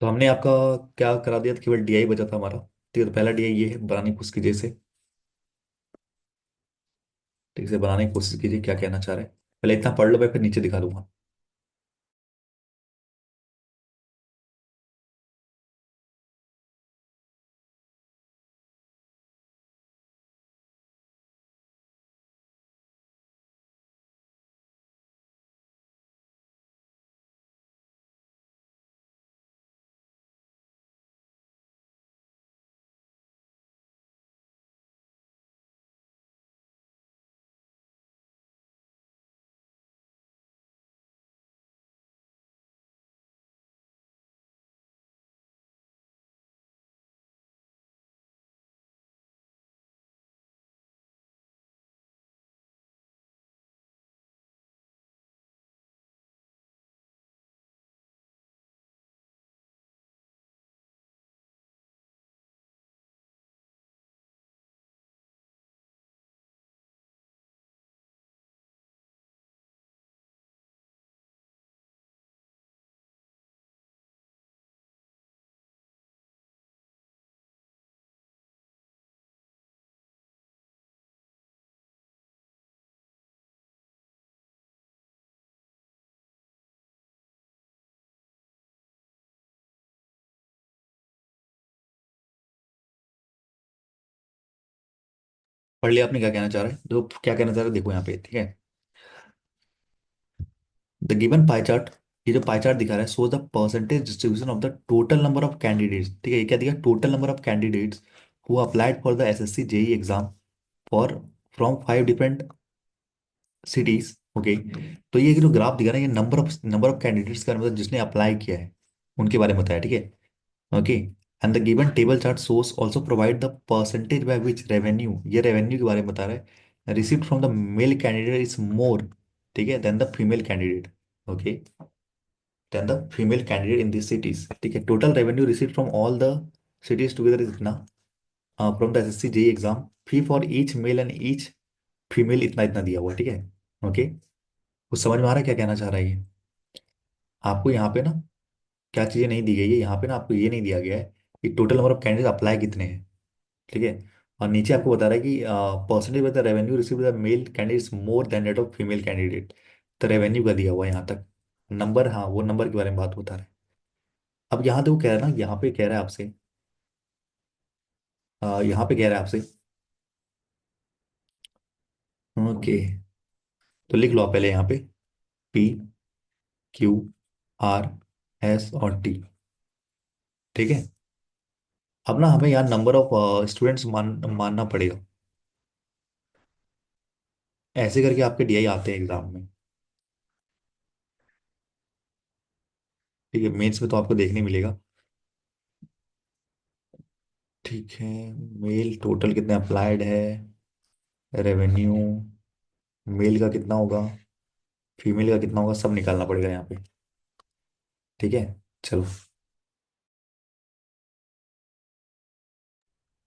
तो हमने आपका क्या करा दिया था, केवल डीआई बचा था हमारा। ठीक है, तो पहला डीआई ये है, बनाने की कोशिश कीजिए इसे। ठीक से बनाने की कोशिश कीजिए, क्या कहना चाह रहे हैं। पहले इतना पढ़ लो, मैं फिर नीचे दिखा दूंगा। पढ़ लिया आपने, क्या कहना चाह रहे हैं, जो क्या कहना चाह रहे हैं देखो यहाँ पे। ठीक है, द गिवन पाई चार्ट, ये जो पाई चार्ट दिखा रहा है, show the percentage distribution of the total number of candidates. ठीक है, ये क्या दिया, total number of candidates who applied for the SSC JE exam for from 5 different cities. Okay, तो ये जो ग्राफ दिखा रहा है, ये नंबर ऑफ कैंडिडेट्स का मतलब जिसने अप्लाई किया है उनके बारे में बताया। ठीक है, okay. And the given table chart source also provide the percentage by which revenue, ये रेवेन्यू के बारे में बता रहा है, received from the male candidate is more, ठीक है, then the female candidate. Okay, then the female candidate in this cities. ठीक है, total revenue received from all the cities together is इतना, from the SSC JE exam, fee for each male and each female इतना इतना दिया हुआ है। ठीक है, ओके। कुछ समझ में आ रहा है क्या कहना चाह रहा है ये। आपको यहाँ पे ना क्या चीजें नहीं दी गई है, यहाँ पे ना आपको ये नहीं दिया गया है कि total number of candidate apply कितने हैं। ठीक है, और नीचे आपको बता रहा है कि percentage of the revenue receive the male candidates more than that of female candidate. तो रेवेन्यू का दिया हुआ है यहाँ तक नंबर, हाँ वो नंबर के बारे में बात बता रहा है। अब यहाँ तो वो कह रहा है ना, यहाँ पे कह रहा है आपसे, यहाँ पे कह रहा है आपसे। ओके, तो लिख लो आप पहले यहाँ पे पी क्यू आर एस और टी। ठीक है, अब ना हमें यहाँ नंबर ऑफ स्टूडेंट्स मानना पड़ेगा। ऐसे करके आपके डीआई आते हैं एग्जाम में। ठीक है, मेंस में तो आपको देखने मिलेगा। ठीक है, मेल टोटल कितने अप्लाइड है, रेवेन्यू मेल का कितना होगा, फीमेल का कितना होगा, सब निकालना पड़ेगा यहाँ पे। ठीक है, चलो।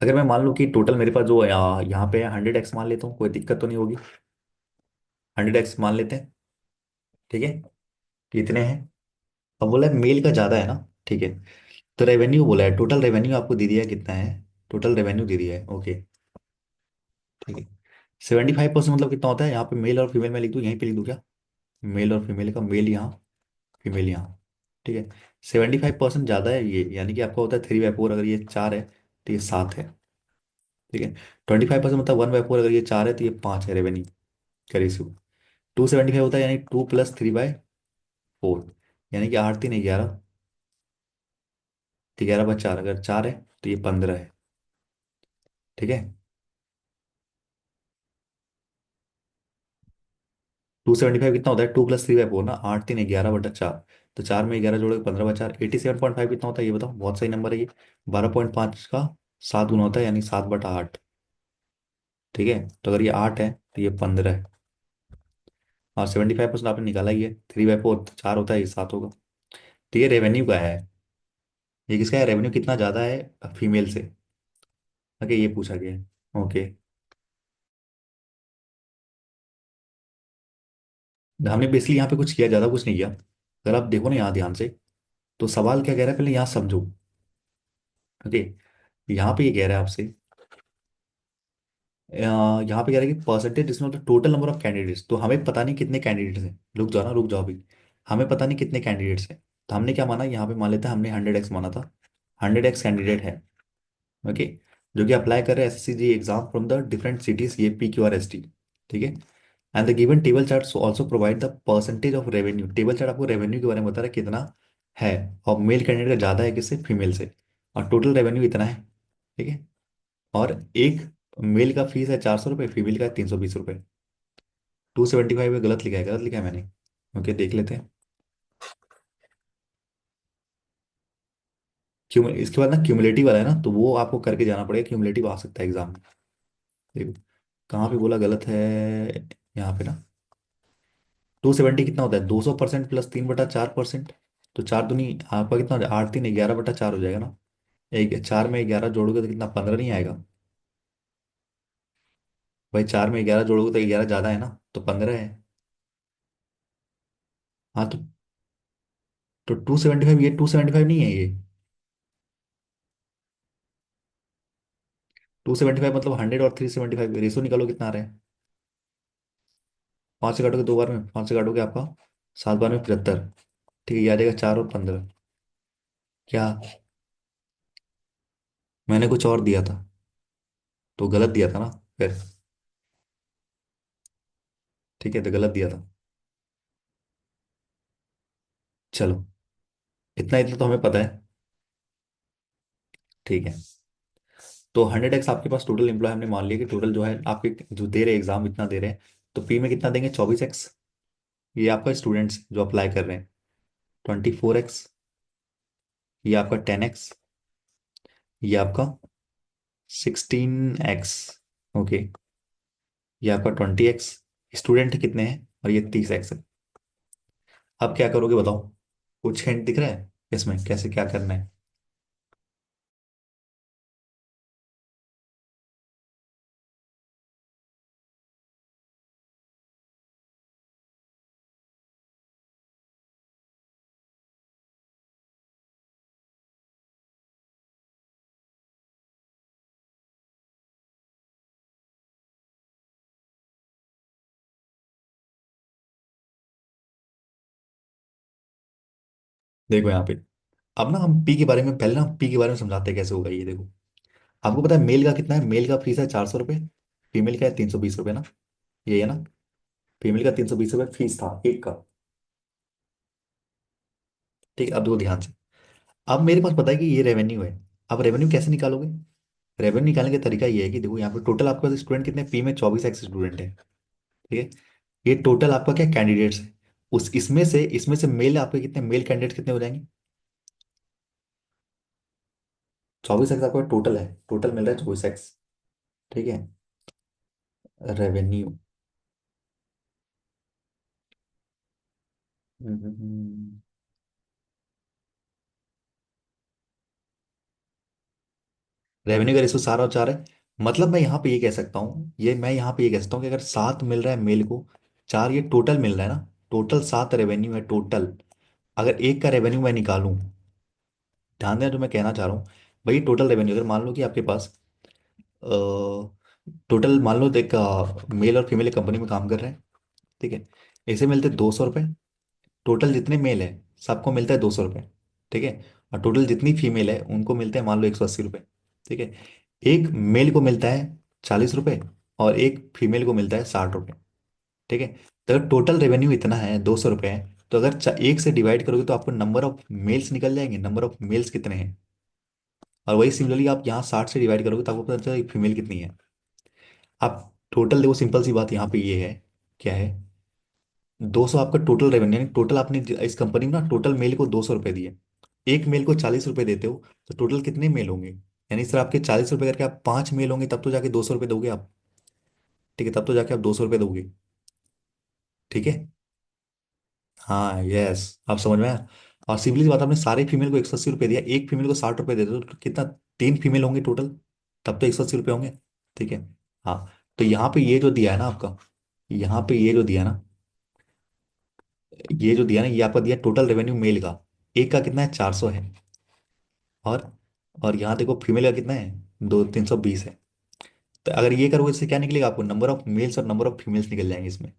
अगर मैं मान लूँ कि टोटल मेरे पास जो यहाँ पे 100x मान लेता हूँ, कोई दिक्कत तो नहीं होगी। 100x मान लेते हैं। ठीक है, कितने हैं। अब बोला है मेल का ज़्यादा है ना। ठीक है, तो रेवेन्यू बोला है, टोटल रेवेन्यू आपको दे दिया है कितना है, टोटल रेवेन्यू दे दिया है। ओके, ठीक है। 75% मतलब कितना होता है, यहाँ पे मेल और फीमेल में लिख दूँ, यहीं पे लिख दूँ क्या, मेल और फीमेल का, मेल यहाँ फीमेल यहाँ। ठीक है, 75% ज़्यादा है ये, यानी कि आपका होता है 3/4, अगर ये 4 है तो ये 7 है। ठीक है, 25% मतलब 1/4, अगर ये 4 है तो ये 5 है रेवेन्यू का रेशियो। 275 होता है, यानी 2 + 3/4, यानी कि 8 × 3 = 11, 11/4, अगर 4 है तो ये 15 है। ठीक है, 275 कितना होता है, 2 + 3/4 ना, 8 × 3 = 11/4, तो 4 में 11 जोड़ोगे 15/4, 87.5 कितना होता है ये बताओ, बहुत सही नंबर है ये। 12.5 का 7 गुना होता है, यानी 7/8। ठीक है, तो अगर ये 8 है तो ये 15 है। और 75% आपने निकाला ही है, 3/4 तो 4 होता है, ये 7 होगा। तो ये रेवेन्यू का है। ये किसका है, रेवेन्यू कितना ज़्यादा है फीमेल से। ओके, ये पूछा गया है। ओके, हमने बेसिकली यहाँ पे कुछ किया, ज़्यादा कुछ नहीं किया। अगर आप देखो ना यहाँ ध्यान से, तो सवाल क्या कह रहा है पहले यहाँ समझो। ओके, यहाँ पे ये कह रहा है आपसे, यहाँ पे कह रहा है कि percentage is not the total number of candidates. तो हमें पता नहीं कितने कैंडिडेट्स हैं, रुक जाओ ना, रुक जाओ अभी। हमें पता नहीं कितने कैंडिडेट्स हैं, तो हमने क्या माना, यहाँ पे मान लेते हैं हमने 100x माना था। 100x कैंडिडेट है, ओके, जो कि अप्लाई कर रहे हैं SSC exam from the different cities, ये P Q R S T. ठीक है। And the given table chart also provide the percentage of revenue. Table chart आपको रेवेन्यू के बारे में बता रहा है कितना है, और मेल कैंडिडेट का ज़्यादा है किससे, फीमेल से, और टोटल रेवेन्यू इतना है। ठीक है। और एक मेल का फीस है 400 रुपये, फीमेल का है 320 रुपये। 275 में गलत लिखा है, गलत लिखा है मैंने। ओके, देख लेते हैं। क्यों, इसके बाद ना क्यूमुलेटिव वाला है ना, तो वो आपको करके जाना पड़ेगा, क्यूमुलेटिव आ सकता है एग्जाम में। देखो कहाँ पे बोला गलत है, यहाँ पे ना। 270 कितना होता है, 200% प्लस 3/4%। तो चार दूनी आपका कितना हो जाएगा, 8 3 11/4 हो जाएगा ना। एक 4 में 11 जोड़ोगे तो कितना, 15 नहीं आएगा। भाई 4 में 11 जोड़ोगे तो 11 ज्यादा है ना, तो 15 है। हाँ तो 275, ये 275 नहीं है ये। 275 मतलब 100 और 375 रेशो निकालो कितना आ रहा है। 5 से काटोगे 2 बार में, 5 से काटोगे आपका 7 बार में 75। ठीक है, ये आ जाएगा 4 और 15। क्या, मैंने कुछ और दिया था, तो गलत दिया था ना फिर। ठीक है, तो गलत दिया था। चलो, इतना इतना तो हमें पता है। ठीक है। तो 100x आपके पास टोटल एम्प्लॉय हमने मान लिया कि टोटल जो है आपके जो दे रहे एग्जाम इतना दे रहे हैं। तो पी में कितना देंगे, 24x। ये आपका स्टूडेंट्स जो अप्लाई कर रहे हैं। 24x, ये आपका 10x, ये आपका 16x। ओके, ये आपका 20x। स्टूडेंट कितने हैं, और ये 30x है। अब क्या करोगे बताओ, कुछ हिंट दिख रहा है इसमें कैसे क्या करना है। देखो यहाँ पे, अब ना हम पी के बारे में, पहले ना पी के बारे में समझाते हैं कैसे होगा ये। देखो, आपको पता है मेल का कितना है, मेल का फीस है 400 रुपये, फीमेल का है 320 रुपये ना, ये है ना। फीमेल का 320 रुपये फीस था एक का। ठीक है, अब देखो ध्यान से। अब मेरे पास पता है कि ये रेवेन्यू है। अब रेवेन्यू कैसे निकालोगे, रेवेन्यू निकालने का तरीका ये है कि देखो यहाँ पे टोटल आपके पास स्टूडेंट कितने, पी में 24x स्टूडेंट है। ठीक है। ये टोटल आपका क्या कैंडिडेट्स है, उस इसमें से मेल आपके कितने, मेल कैंडिडेट कितने हो जाएंगे। 24x आपका टोटल है, टोटल मिल रहा है 24x। ठीक है। रेवेन्यू, रेवेन्यू का रेशो सारा और चार है। मतलब मैं यहाँ पे ये कह सकता हूँ, ये मैं यहाँ पे ये कह सकता हूँ कि अगर 7 मिल रहा है मेल को, 4 ये टोटल मिल रहा है ना, टोटल 7 रेवेन्यू है टोटल। अगर एक का रेवेन्यू मैं निकालूं, ध्यान देना जो मैं कहना चाह रहा हूँ। भाई टोटल रेवेन्यू अगर मान लो कि आपके पास टोटल मान लो देख, मेल और फीमेल कंपनी में काम कर रहे हैं। ठीक है। इसे मिलते 200 रुपये, टोटल जितने मेल है सबको मिलता है 200 रुपये। ठीक है। और टोटल जितनी फीमेल है उनको मिलते हैं मान लो 180 रुपये। ठीक है। एक मेल को मिलता है 40 रुपये, और एक फीमेल को मिलता है 60 रुपये। ठीक है। तो अगर टोटल रेवेन्यू इतना है 200 रुपये है, तो अगर एक से डिवाइड करोगे तो आपको नंबर ऑफ मेल्स निकल जाएंगे, नंबर ऑफ मेल्स कितने हैं। और वही सिमिलरली आप यहाँ 60 से डिवाइड करोगे तो आपको पता चलेगा फीमेल कितनी है। आप टोटल देखो, सिंपल सी बात यहाँ पे ये है, क्या है, 200 आपका टोटल रेवेन्यू, यानी टोटल आपने इस कंपनी में ना टोटल मेल को 200 रुपये दिए। एक मेल को 40 रुपये देते हो, तो टोटल कितने मेल होंगे, यानी सर आपके 40 रुपये करके आप 5 मेल होंगे, तब तो जाके 200 रुपये दोगे आप। ठीक है, तब तो जाके आप 200 रुपये दोगे। ठीक है। हाँ यस, आप समझ में आया। और सिंपली सी बात, आपने सारे फीमेल को 180 रुपये दिया, एक फीमेल को 60 रुपये दे दो, तो कितना, 3 फीमेल होंगे टोटल, तब तो 180 रुपये होंगे। ठीक है। हाँ, तो यहाँ पे ये जो दिया है ना आपका, यहाँ पे ये जो दिया है ना, ये जो दिया ना, ये आपका दिया टोटल रेवेन्यू मेल का। एक का कितना है, 400 है। और और यहाँ देखो फीमेल का कितना है, दो 320 है। तो अगर ये करोगे इससे क्या निकलेगा आपको, नंबर ऑफ मेल्स और नंबर ऑफ फीमेल्स निकल जाएंगे इसमें।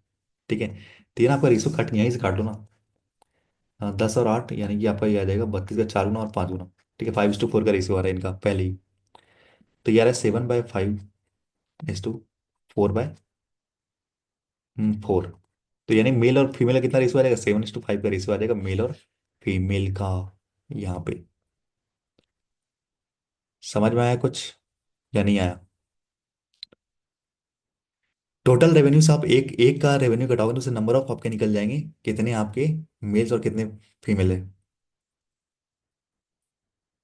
ठीक है। तो ये ना आपका रेशो कट, यहीं से काट लो ना। 10 और 8 यानी कि आपका ये आ जाएगा 32 का 4 गुना और 5 गुना। ठीक है, 5:4 का रेशियो आ रहा है इनका पहले ही। तो ये आ रहा है 7/5:4। तो यानी मेल और फीमेल का कितना रेशियो आ जाएगा, 7:5 का रेशियो आ जाएगा मेल और फीमेल का। यहाँ पे समझ में आया कुछ या नहीं आया? टोटल रेवेन्यू से आप एक एक का रेवेन्यू घटाओगे तो उससे नंबर ऑफ आपके निकल जाएंगे, कितने आपके मेल्स और कितने फीमेल है।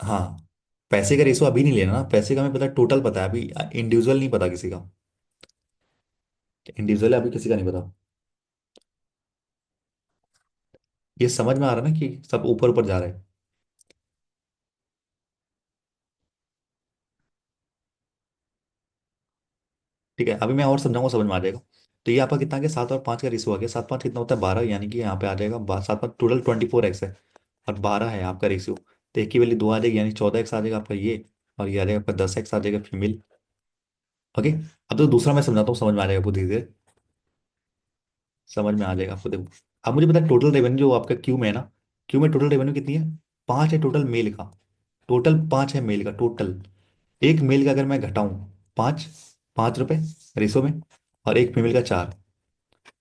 हाँ। पैसे का रेशो अभी नहीं लेना ना, पैसे का हमें पता है, टोटल पता है अभी। इंडिविजुअल नहीं पता किसी का। इंडिविजुअल अभी किसी का नहीं पता। ये समझ में आ रहा है ना कि सब ऊपर ऊपर जा रहा है। ठीक है, अभी मैं और समझाऊंगा, समझ में आ जाएगा। तो ये आपका कितना आ गया, 7 और 5 का रेशो आ गया। 7 5 कितना होता है, 12, यानी कि यहाँ पे आ जाएगा 7 5 टोटल 24x है। और 12 है आपका रेशियो। तो एक की वैल्यू 2 आ जाएगी, यानी 14x आ जाएगा आपका ये। और ये आ जाएगा आपका 10x आ जाएगा फीमेल। ओके। अब तो दूसरा मैं समझाता हूँ, समझ में आ जाएगा आपको धीरे धीरे। समझ में आ जाएगा आपको, देखो। अब मुझे पता है टोटल रेवेन्यू जो आपका क्यू में है ना, क्यू में टोटल रेवेन्यू कितनी है, 5 है टोटल मेल का। टोटल 5 है मेल का टोटल। एक मेल का अगर मैं घटाऊं, 5, 5 रुपए रेशो में, और एक फीमेल का 4,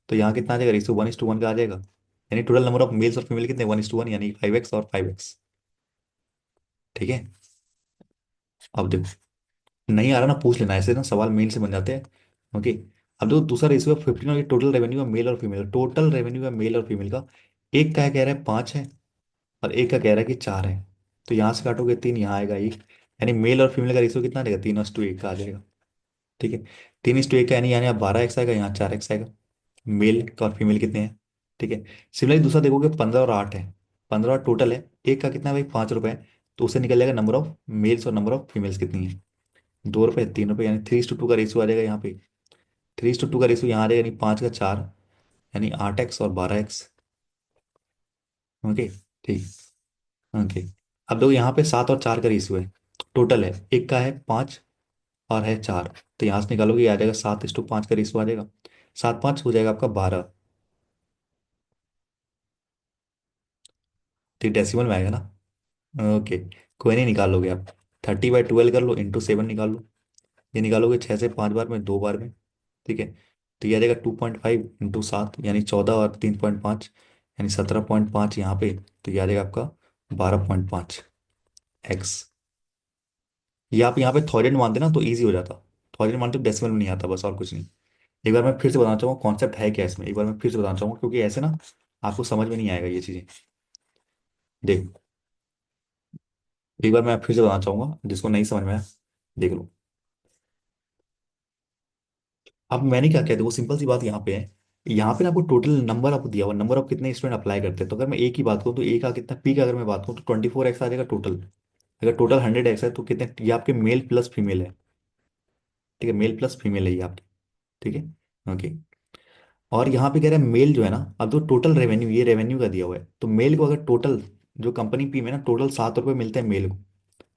तो यहाँ कितना आ जाएगा रेशो, 1:1 का आ जाएगा। यानी टोटल नंबर ऑफ मेल्स और फीमेल कितने, 1:1, यानी 5x और 5x। ठीक है। अब देखो, नहीं आ रहा ना पूछ लेना, ऐसे ना सवाल मेल से बन जाते हैं। ओके। अब देखो दूसरा रेशियो 15, और ये टोटल रेवेन्यू है मेल और फीमेल, टोटल रेवेन्यू है मेल और फीमेल का। एक का है कह रहा है 5 है, और एक का कह रहा है कि 4 है। तो यहाँ से काटोगे 3, यहाँ आएगा 1। यानी मेल और फीमेल का रेशियो कितना आ जाएगा, 3:1 का आ जाएगा। ठीक है। 3:1 का यानी यानी अब 12x आएगा, यहाँ 4x आएगा। मेल का और फीमेल कितने हैं। ठीक है। सिमिलरली दूसरा देखोगे 15 और 8 है। 15 टोटल है, एक का कितना है भाई, 5 रुपए है। तो उससे निकल जाएगा नंबर ऑफ मेल्स और नंबर ऑफ फीमेल्स कितनी है, 2 रुपए 3 रुपए, यानी 3:2 का रेशियो आ जाएगा यहाँ पे। 3:2 का रेशियो यहाँ आ जाएगा, यानी 5 का 4, यानी 8x और 12x। ओके। ठीक। ओके। अब देखो यहाँ पे 7 और 4 का रेशियो है। टोटल है, एक का है 5 और है 4। तो यहाँ से निकालोगे ये आ जाएगा 7:5 का रेशियो आ जाएगा। 7 5 हो जाएगा आपका 12। तो डेसिमल में आएगा ना। ओके। कोई नहीं, निकाल लोगे आप। 30/12 कर लो, × 7 निकाल लो। ये निकालोगे 6 से 5 बार में, 2 बार में। ठीक है। तो ये आ जाएगा 2.5 × 7, यानी 14 और 3.5, यानी 17.5 यहाँ पे। तो ये आ जाएगा आपका 12.5x। ये आप यहाँ पे थाउजेंड मानते ना तो ईजी हो जाता। थाउजेंड मानते तो डेसिमल में नहीं आता, बस और कुछ नहीं। एक बार मैं फिर से बताना चाहूँगा कॉन्सेप्ट है क्या इसमें, एक बार मैं फिर से बताना चाहूँगा, क्योंकि ऐसे ना आपको समझ में नहीं आएगा ये चीज़ें। देख, एक बार मैं फिर से बताना चाहूंगा, जिसको नहीं समझ में आया देख लो। अब मैंने क्या कहते, वो सिंपल सी बात यहाँ पे है। यहाँ पे ना आपको टोटल नंबर आपको दिया हुआ, नंबर ऑफ कितने स्टूडेंट अप्लाई करते हैं। तो अगर मैं एक की बात करूँ तो एक का कितना, पी का अगर मैं बात करूँ तो 24x आ जाएगा टोटल। अगर टोटल 100x है तो कितने, ये आपके मेल प्लस फीमेल है। ठीक है, मेल प्लस फीमेल है ये आपकी। ठीक है। ओके। और यहाँ पे कह रहे हैं मेल जो है ना, अब तो टोटल रेवेन्यू, ये रेवेन्यू का दिया हुआ है, तो मेल को अगर टोटल, जो कंपनी पी में ना टोटल 7 रुपये मिलते हैं मेल को।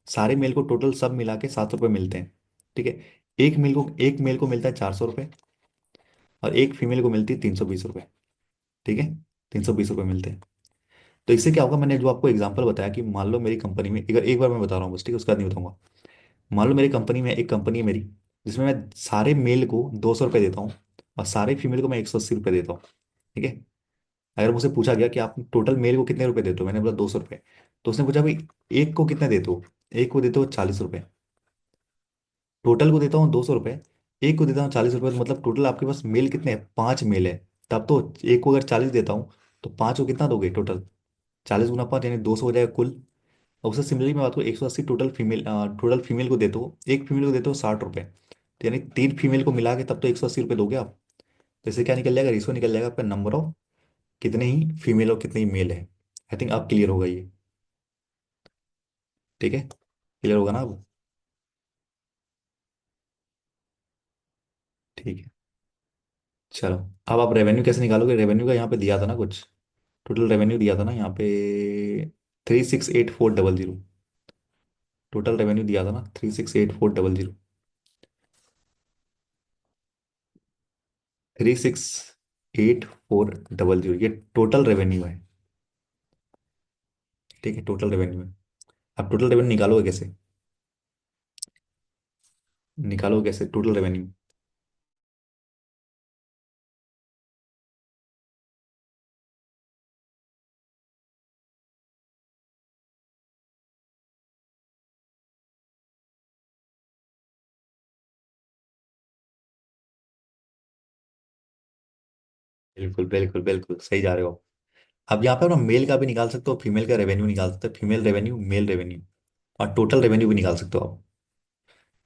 सारे मेल को टोटल सब मिला के 7 रुपये मिलते हैं। ठीक है। एक मेल को मिलता है 400 रुपये, और एक फीमेल को मिलती है 320 रुपये। ठीक है। 320 रुपये मिलते हैं। तो इससे क्या होगा, मैंने जो आपको एग्जांपल बताया कि मान लो मेरी कंपनी में, एक बार मैं बता रहा हूँ बस, ठीक है, उसका नहीं बताऊंगा। मान लो मेरी कंपनी में, एक कंपनी है मेरी, जिसमें मैं सारे मेल को 200 रुपये देता हूँ, और सारे फीमेल को मैं 180 रुपये देता हूँ। ठीक है। अगर मुझसे पूछा गया कि आप टोटल मेल को कितने रुपए देते हो, मैंने बोला 200 रुपये। तो उसने पूछा भाई एक को कितने देते हो, एक को देते हो 40 रुपये। टोटल को देता हूँ 200 रुपये, एक को देता हूँ 40 रुपये, तो मतलब टोटल आपके पास मेल कितने हैं, 5 मेल है। तब तो एक को अगर 40 देता हूँ, तो 5 को कितना दोगे टोटल, 40 × 5 यानी 200 हो जाएगा कुल। और उससे सिमिलरली मैं बात करूँ, 180 टोटल फीमेल को देते हो, एक फीमेल को देते हो 60 रुपये। तो यानी 3 फीमेल को मिला के तब तो 180 रुपये दोगे आप। तो इससे क्या निकल जाएगा, रेशो निकल जाएगा आपका, नंबर ऑफ कितने ही फीमेल और कितने ही मेल है। आई थिंक अब क्लियर होगा ये। ठीक है, क्लियर होगा ना अब। ठीक है। चलो। अब आप रेवेन्यू कैसे निकालोगे, रेवेन्यू का यहाँ पे दिया था ना कुछ, टोटल रेवेन्यू दिया था ना यहाँ पे। 368400। टोटल रेवेन्यू दिया था ना 368400। 368400 ये टोटल रेवेन्यू है। ठीक है, टोटल रेवेन्यू है। अब टोटल रेवेन्यू निकालोगे कैसे? निकालोगे कैसे टोटल रेवेन्यू? बिल्कुल बिल्कुल बिल्कुल सही जा रहे हो। अब यहाँ पे ना मेल का भी निकाल सकते हो, फीमेल का रेवेन्यू निकाल सकते हो, फीमेल रेवेन्यू, मेल रेवेन्यू, और टोटल रेवेन्यू भी निकाल सकते हो आप।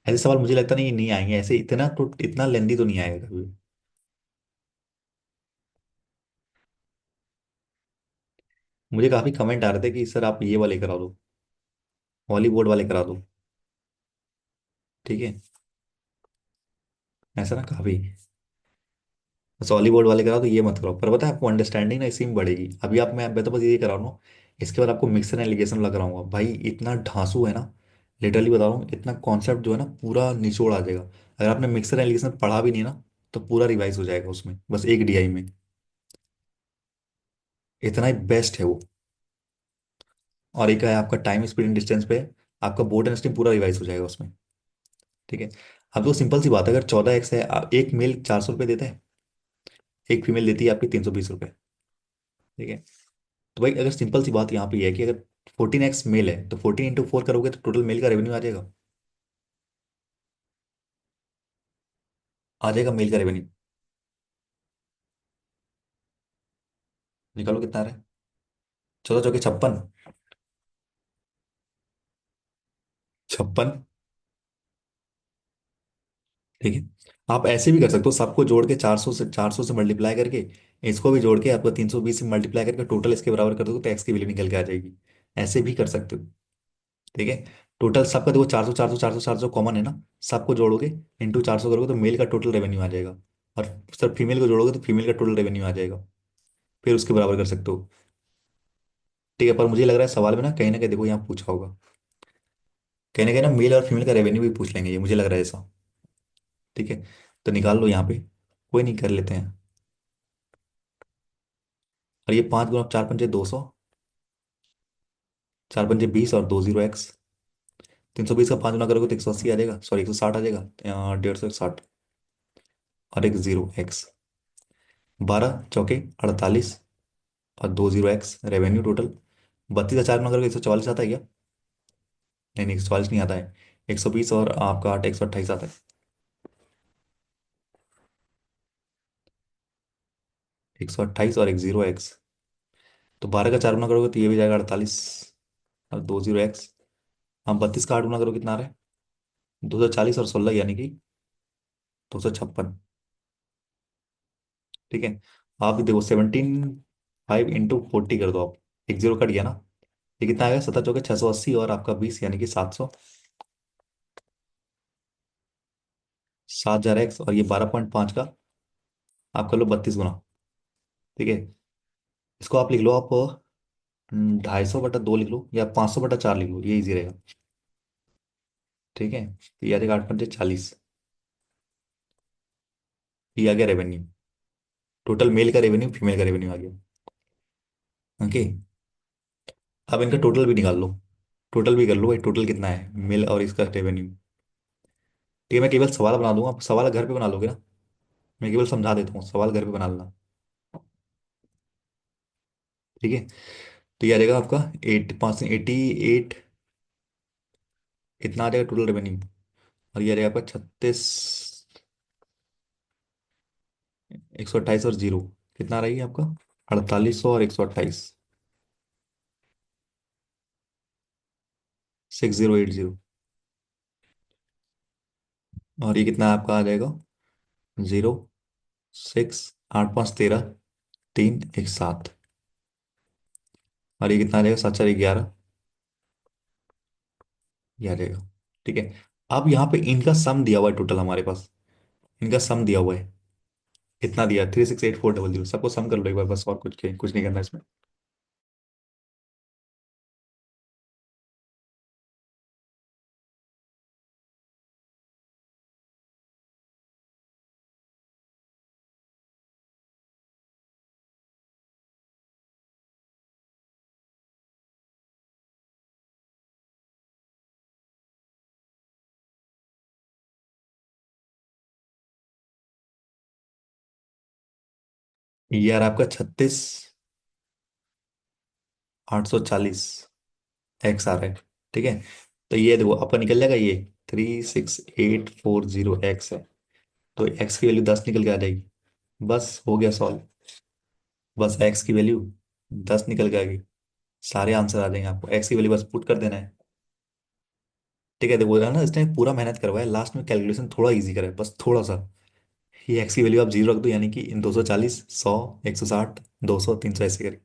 ऐसे सवाल मुझे लगता नहीं नहीं आएंगे ऐसे, इतना तो इतना लेंदी तो नहीं आएगा कभी। मुझे काफी कमेंट आ रहे थे कि सर आप ये वाले करा दो, हॉलीवुड वाले करा दो। ठीक है, ऐसा ना काफी, बस हॉलीवुड वाले करा दो, ये मत करो। पर पता है आपको अंडरस्टैंडिंग ना इसी में बढ़ेगी। अभी आप, मैं तो बस ये करा रहा हूँ। इसके बाद आपको मिक्सर एलिगेशन लग रहा हूँ भाई, इतना ढांसू है ना। लिटरली बता रहा हूँ, इतना कॉन्सेप्ट जो है ना पूरा निचोड़ आ जाएगा। अगर आपने मिक्सर एलिगेशन पढ़ा भी नहीं ना, तो पूरा रिवाइज हो जाएगा उसमें, बस एक डीआई में। इतना ही बेस्ट है वो। और एक है आपका टाइम स्पीड एंड डिस्टेंस पे, आपका बोर्ड एंड स्ट्रीम पूरा रिवाइज हो जाएगा उसमें। ठीक है। अब तो सिंपल सी बात है, अगर 14x है, एक मेल 400 रुपये देता है, एक फीमेल देती है आपकी 320 रुपये। ठीक है। तो भाई अगर सिंपल सी बात यहाँ पे ये है कि अगर 14x मेल है तो 14 × 4 करोगे तो टोटल मेल का रेवेन्यू आ जाएगा। आ जाएगा मेल का रेवेन्यू। निकालो कितना आ रहा है। 14 × 4 = 56। 56। ठीक है। आप ऐसे भी कर सकते हो, सबको जोड़ के 400 से मल्टीप्लाई करके, इसको भी जोड़ के आपको 320 से मल्टीप्लाई करके टोटल इसके बराबर कर दो तो एक्स की वैल्यू निकल के आ जाएगी। ऐसे भी कर सकते हो। ठीक है। टोटल सबका देखो 400 400 400 400 कॉमन है ना, सबको जोड़ोगे, इंटू 400 करोगे तो मेल का टोटल रेवेन्यू आ जाएगा। और सर फीमेल को जोड़ोगे तो फीमेल का टोटल रेवेन्यू आ जाएगा। फिर उसके बराबर कर सकते हो। ठीक है, पर मुझे लग रहा है सवाल में ना कहीं देखो यहाँ पूछा होगा, कहीं ना मेल और फीमेल का रेवेन्यू भी पूछ लेंगे, ये मुझे लग रहा है ऐसा। ठीक है। तो निकाल लो यहाँ पे, कोई नहीं कर लेते हैं। और ये 5 × 4 × 5 = 200, 4 × 5 = 20 और 20x। 320 का 5 गुना करोगे तो 180 आ जाएगा, सॉरी 160 आ जाएगा। 150 160, और एक जीरो एक्स। 12 × 4 = 48, और 20x रेवेन्यू टोटल। 32 का 4 गुना करोगे 144 आता है क्या? नहीं नहीं, 144 नहीं आता है। 120 और आपका 8, 128 आता है। 128 और एक जीरो एक्स। तो 12 का 4 गुना करोगे तो ये भी जाएगा 48, और 20x। हम 32 का 8 गुना करो कितना आ रहा है? 240 और 16 यानी कि 256। ठीक है। आप भी देखो 17 5 × 40 कर दो आप, एक जीरो कट गया ना। ये कितना आएगा? 7 × 4 = 680, और आपका 20 यानी कि 700। 7 हजार एक्स, और ये 12.5 का आप कर लो 32 गुना। ठीक है। इसको आप लिख लो आप 250/2 लिख लो, या 500/4 लिख लो, ये इजी रहेगा। ठीक है, तो ये आ जाएगा 8×5 = 40। ये आ गया रेवेन्यू, टोटल मेल का रेवेन्यू, फीमेल का रेवेन्यू आ गया। ओके। अब इनका टोटल भी निकाल लो, टोटल भी कर लो भाई, टोटल कितना है मेल और इसका रेवेन्यू। ठीक है, मैं केवल सवाल बना दूंगा, आप सवाल घर पे बना लोगे ना। मैं केवल समझा देता हूँ, सवाल घर पे बना लेना। ठीक है। तो ये आ जाएगा आपका 88, इतना आ जाएगा टोटल रेवेन्यू। और ये आ जाएगा आपका 36, 128 और जीरो, कितना रहेगी आपका? 4800 और 128, 6080। और ये कितना आपका आ जाएगा? 0 6 8 5 13 3 1 7। और ये कितना आ जाएगा? 7 4 11, ये आ जाएगा। ठीक है। अब यहाँ पे इनका सम दिया हुआ है टोटल हमारे पास, इनका सम दिया हुआ है। कितना दिया? 368400। सबको सम कर लो एक बार बस, और कुछ नहीं करना इसमें। ये यार आपका 36,840 एक्स आ रहा है। ठीक है, तो ये देखो आपका निकल जाएगा ये 36,840 एक्स है। तो एक्स की वैल्यू 10 निकल के आ जाएगी। बस हो गया सॉल्व। बस एक्स की वैल्यू 10 निकल के आएगी। सारे आंसर आ जाएंगे आपको, एक्स की वैल्यू बस पुट कर देना है। ठीक है, देखो है ना, इसने पूरा मेहनत करवाया, लास्ट में कैलकुलेशन थोड़ा इजी करा है, बस थोड़ा सा। ये एक्स की वैल्यू आप जीरो रख दो, यानी कि 240, 100, 160, 200, 300 ऐसे करें।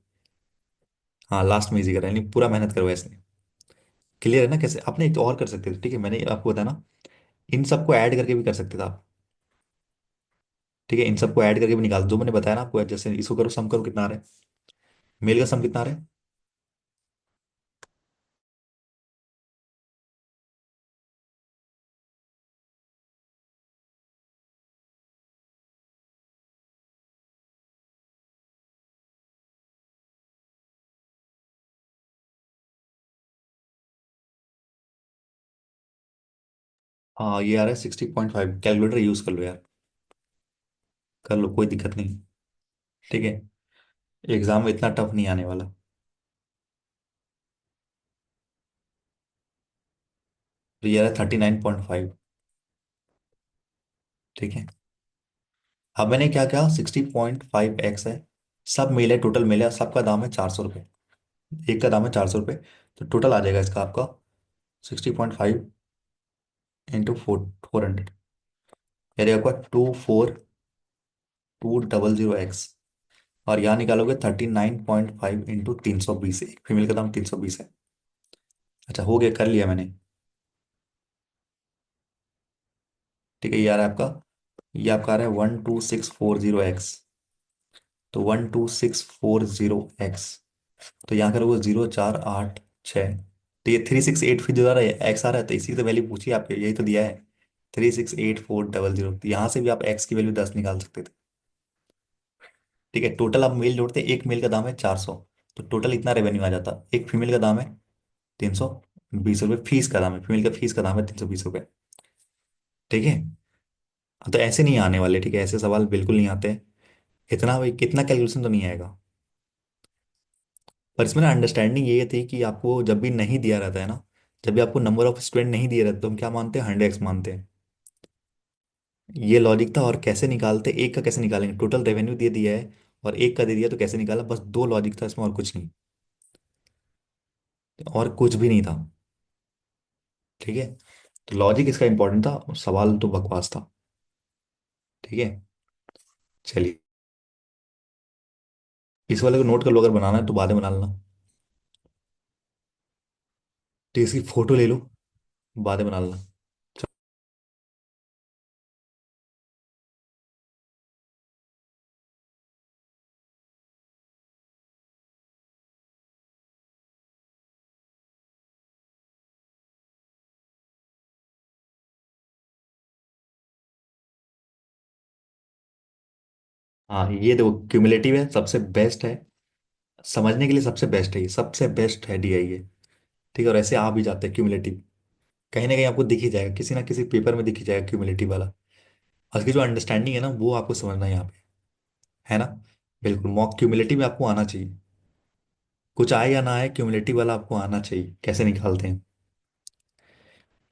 हाँ, लास्ट में इजी करा है, यानी पूरा मेहनत करवाया इसने। क्लियर है ना? कैसे आपने एक तो और कर सकते थे, ठीक है, मैंने आपको बताया ना, इन सबको ऐड करके भी कर सकते थे आप। ठीक है, इन सबको ऐड करके भी निकाल दो, मैंने बताया ना आपको, जैसे इसको करो, सम करो, कितना आ रहा है? मेल का सम कितना आ रहा है? हाँ, ये आ रहा है 60.5। कैलकुलेटर यूज कर लो यार, कर लो, कोई दिक्कत नहीं। ठीक है, एग्जाम में इतना टफ नहीं आने वाला। तो ये आ रहा है 39.5। ठीक है, अब मैंने क्या किया, 60.5 एक्स है, सब मेल है, टोटल मेल है, सबका दाम है 400 रुपये। एक का दाम है 400 रुपये। तो टोटल आ जाएगा इसका आपका 60.5 इंटू 400। यानी आपका 24200 एक्स। और यहाँ निकालोगे 39.5 इंटू 320, एक फीमेल का दाम 320 है। अच्छा, हो गया, कर लिया मैंने। ठीक है, ये आ रहा है आपका, ये आपका आ रहा है 12640 एक्स। तो 12640 एक्स, तो यहाँ करोगे 0, 4, 8, 6। तो ये 368 फिर जो आ रहा है एक्स आ रहा है, तो इसी तो वैल्यू पूछी है आपके, यही तो दिया है 368400। तो यहाँ से भी आप एक्स की वैल्यू 10 निकाल सकते थे। ठीक है, टोटल आप मेल जोड़ते हैं, एक मेल का दाम है 400, तो टोटल इतना रेवेन्यू आ जाता। एक फीमेल का दाम है 320 रुपये, फीस का दाम है, फीमेल का फीस का दाम है 320 रुपये। ठीक है, तो ऐसे नहीं आने वाले, ठीक है, ऐसे सवाल बिल्कुल नहीं आते। इतना भाई कितना कैलकुलेशन तो नहीं आएगा। पर इसमें ना अंडरस्टैंडिंग ये थी कि आपको जब भी नहीं दिया रहता है ना, जब भी आपको नंबर ऑफ स्टूडेंट नहीं दिए रहते, तो हम क्या मानते हैं, 100x मानते हैं। ये लॉजिक था। और कैसे निकालते, एक का कैसे निकालेंगे, टोटल रेवेन्यू दे दिया है और एक का दे दिया, तो कैसे निकाला, बस दो लॉजिक था इसमें, और कुछ नहीं, और कुछ भी नहीं था। ठीक है, तो लॉजिक इसका इंपॉर्टेंट था, सवाल तो बकवास था। ठीक है, चलिए, इस वाले को नोट कर लो, अगर बनाना है तो बाद में बना लेना। तो इसकी फोटो ले लो, बाद में बना लेना। हाँ, ये देखो क्यूमुलेटिव है, सबसे बेस्ट है, समझने के लिए सबसे बेस्ट है, ये सबसे बेस्ट है डीआई ये। ठीक है, और ऐसे आ भी जाते हैं क्यूमुलेटिव, कहीं ना कहीं आपको दिख ही जाएगा, किसी ना किसी पेपर में दिख ही जाएगा क्यूमुलेटिव वाला। उसकी जो अंडरस्टैंडिंग है ना, वो आपको समझना है यहाँ पे, है ना? बिल्कुल, मॉक क्यूमुलेटिव में आपको आना चाहिए, कुछ आए या ना आए, क्यूमुलेटिव वाला आपको आना चाहिए, कैसे निकालते हैं।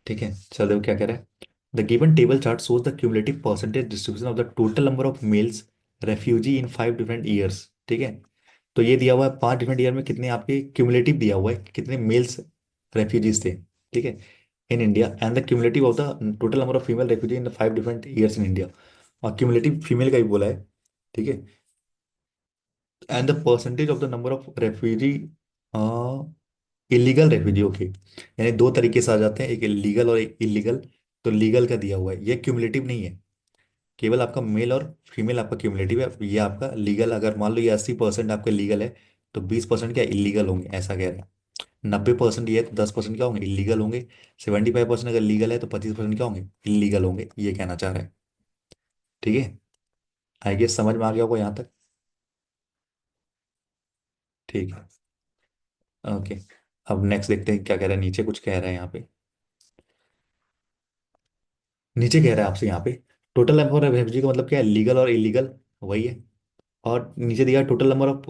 ठीक है, चलो क्या कह रहे हैं, the given table chart shows the cumulative percentage distribution of the total number of males refugee in 5 different years। ठीक है, तो ये दिया हुआ है 5 डिफरेंट ईयर में कितने आपके क्यूमुलेटिव दिया हुआ है कि कितने मेल्स रेफ्यूजीज थे। ठीक है, in India, and the cumulative of the total number of female refugee in the 5 different years in India. और क्यूमुलेटिव फीमेल का ही बोला है। ठीक है, and the percentage of the number of refugee, illegal refugee, okay, यानी दो तरीके से आ जाते हैं, एक लीगल और एक इलीगल। तो लीगल का दिया हुआ है, ये क्यूमुलेटिव नहीं है, केवल आपका मेल और फीमेल आपका क्यूमुलेटिव है, ये आपका लीगल, अगर मान लो ये 80% आपका लीगल है, तो 20% क्या इलीगल होंगे, ऐसा कह रहे हैं। 90% ये है, तो 10% क्या होंगे, इलीगल होंगे। 75% अगर लीगल है, तो 25% क्या होंगे, इलीगल होंगे, ये कहना चाह रहे हैं। ठीक है, आई गेस समझ में आ गया होगा यहाँ तक। ठीक है, ओके। अब नेक्स्ट देखते हैं क्या कह रहा है, नीचे कुछ कह रहा है यहाँ पे। नीचे कह रहा है आपसे यहाँ पे, टोटल नंबर ऑफ रेफ्यूजी का मतलब क्या है, लीगल और इलीगल, वही है। और नीचे दिया टोटल नंबर ऑफ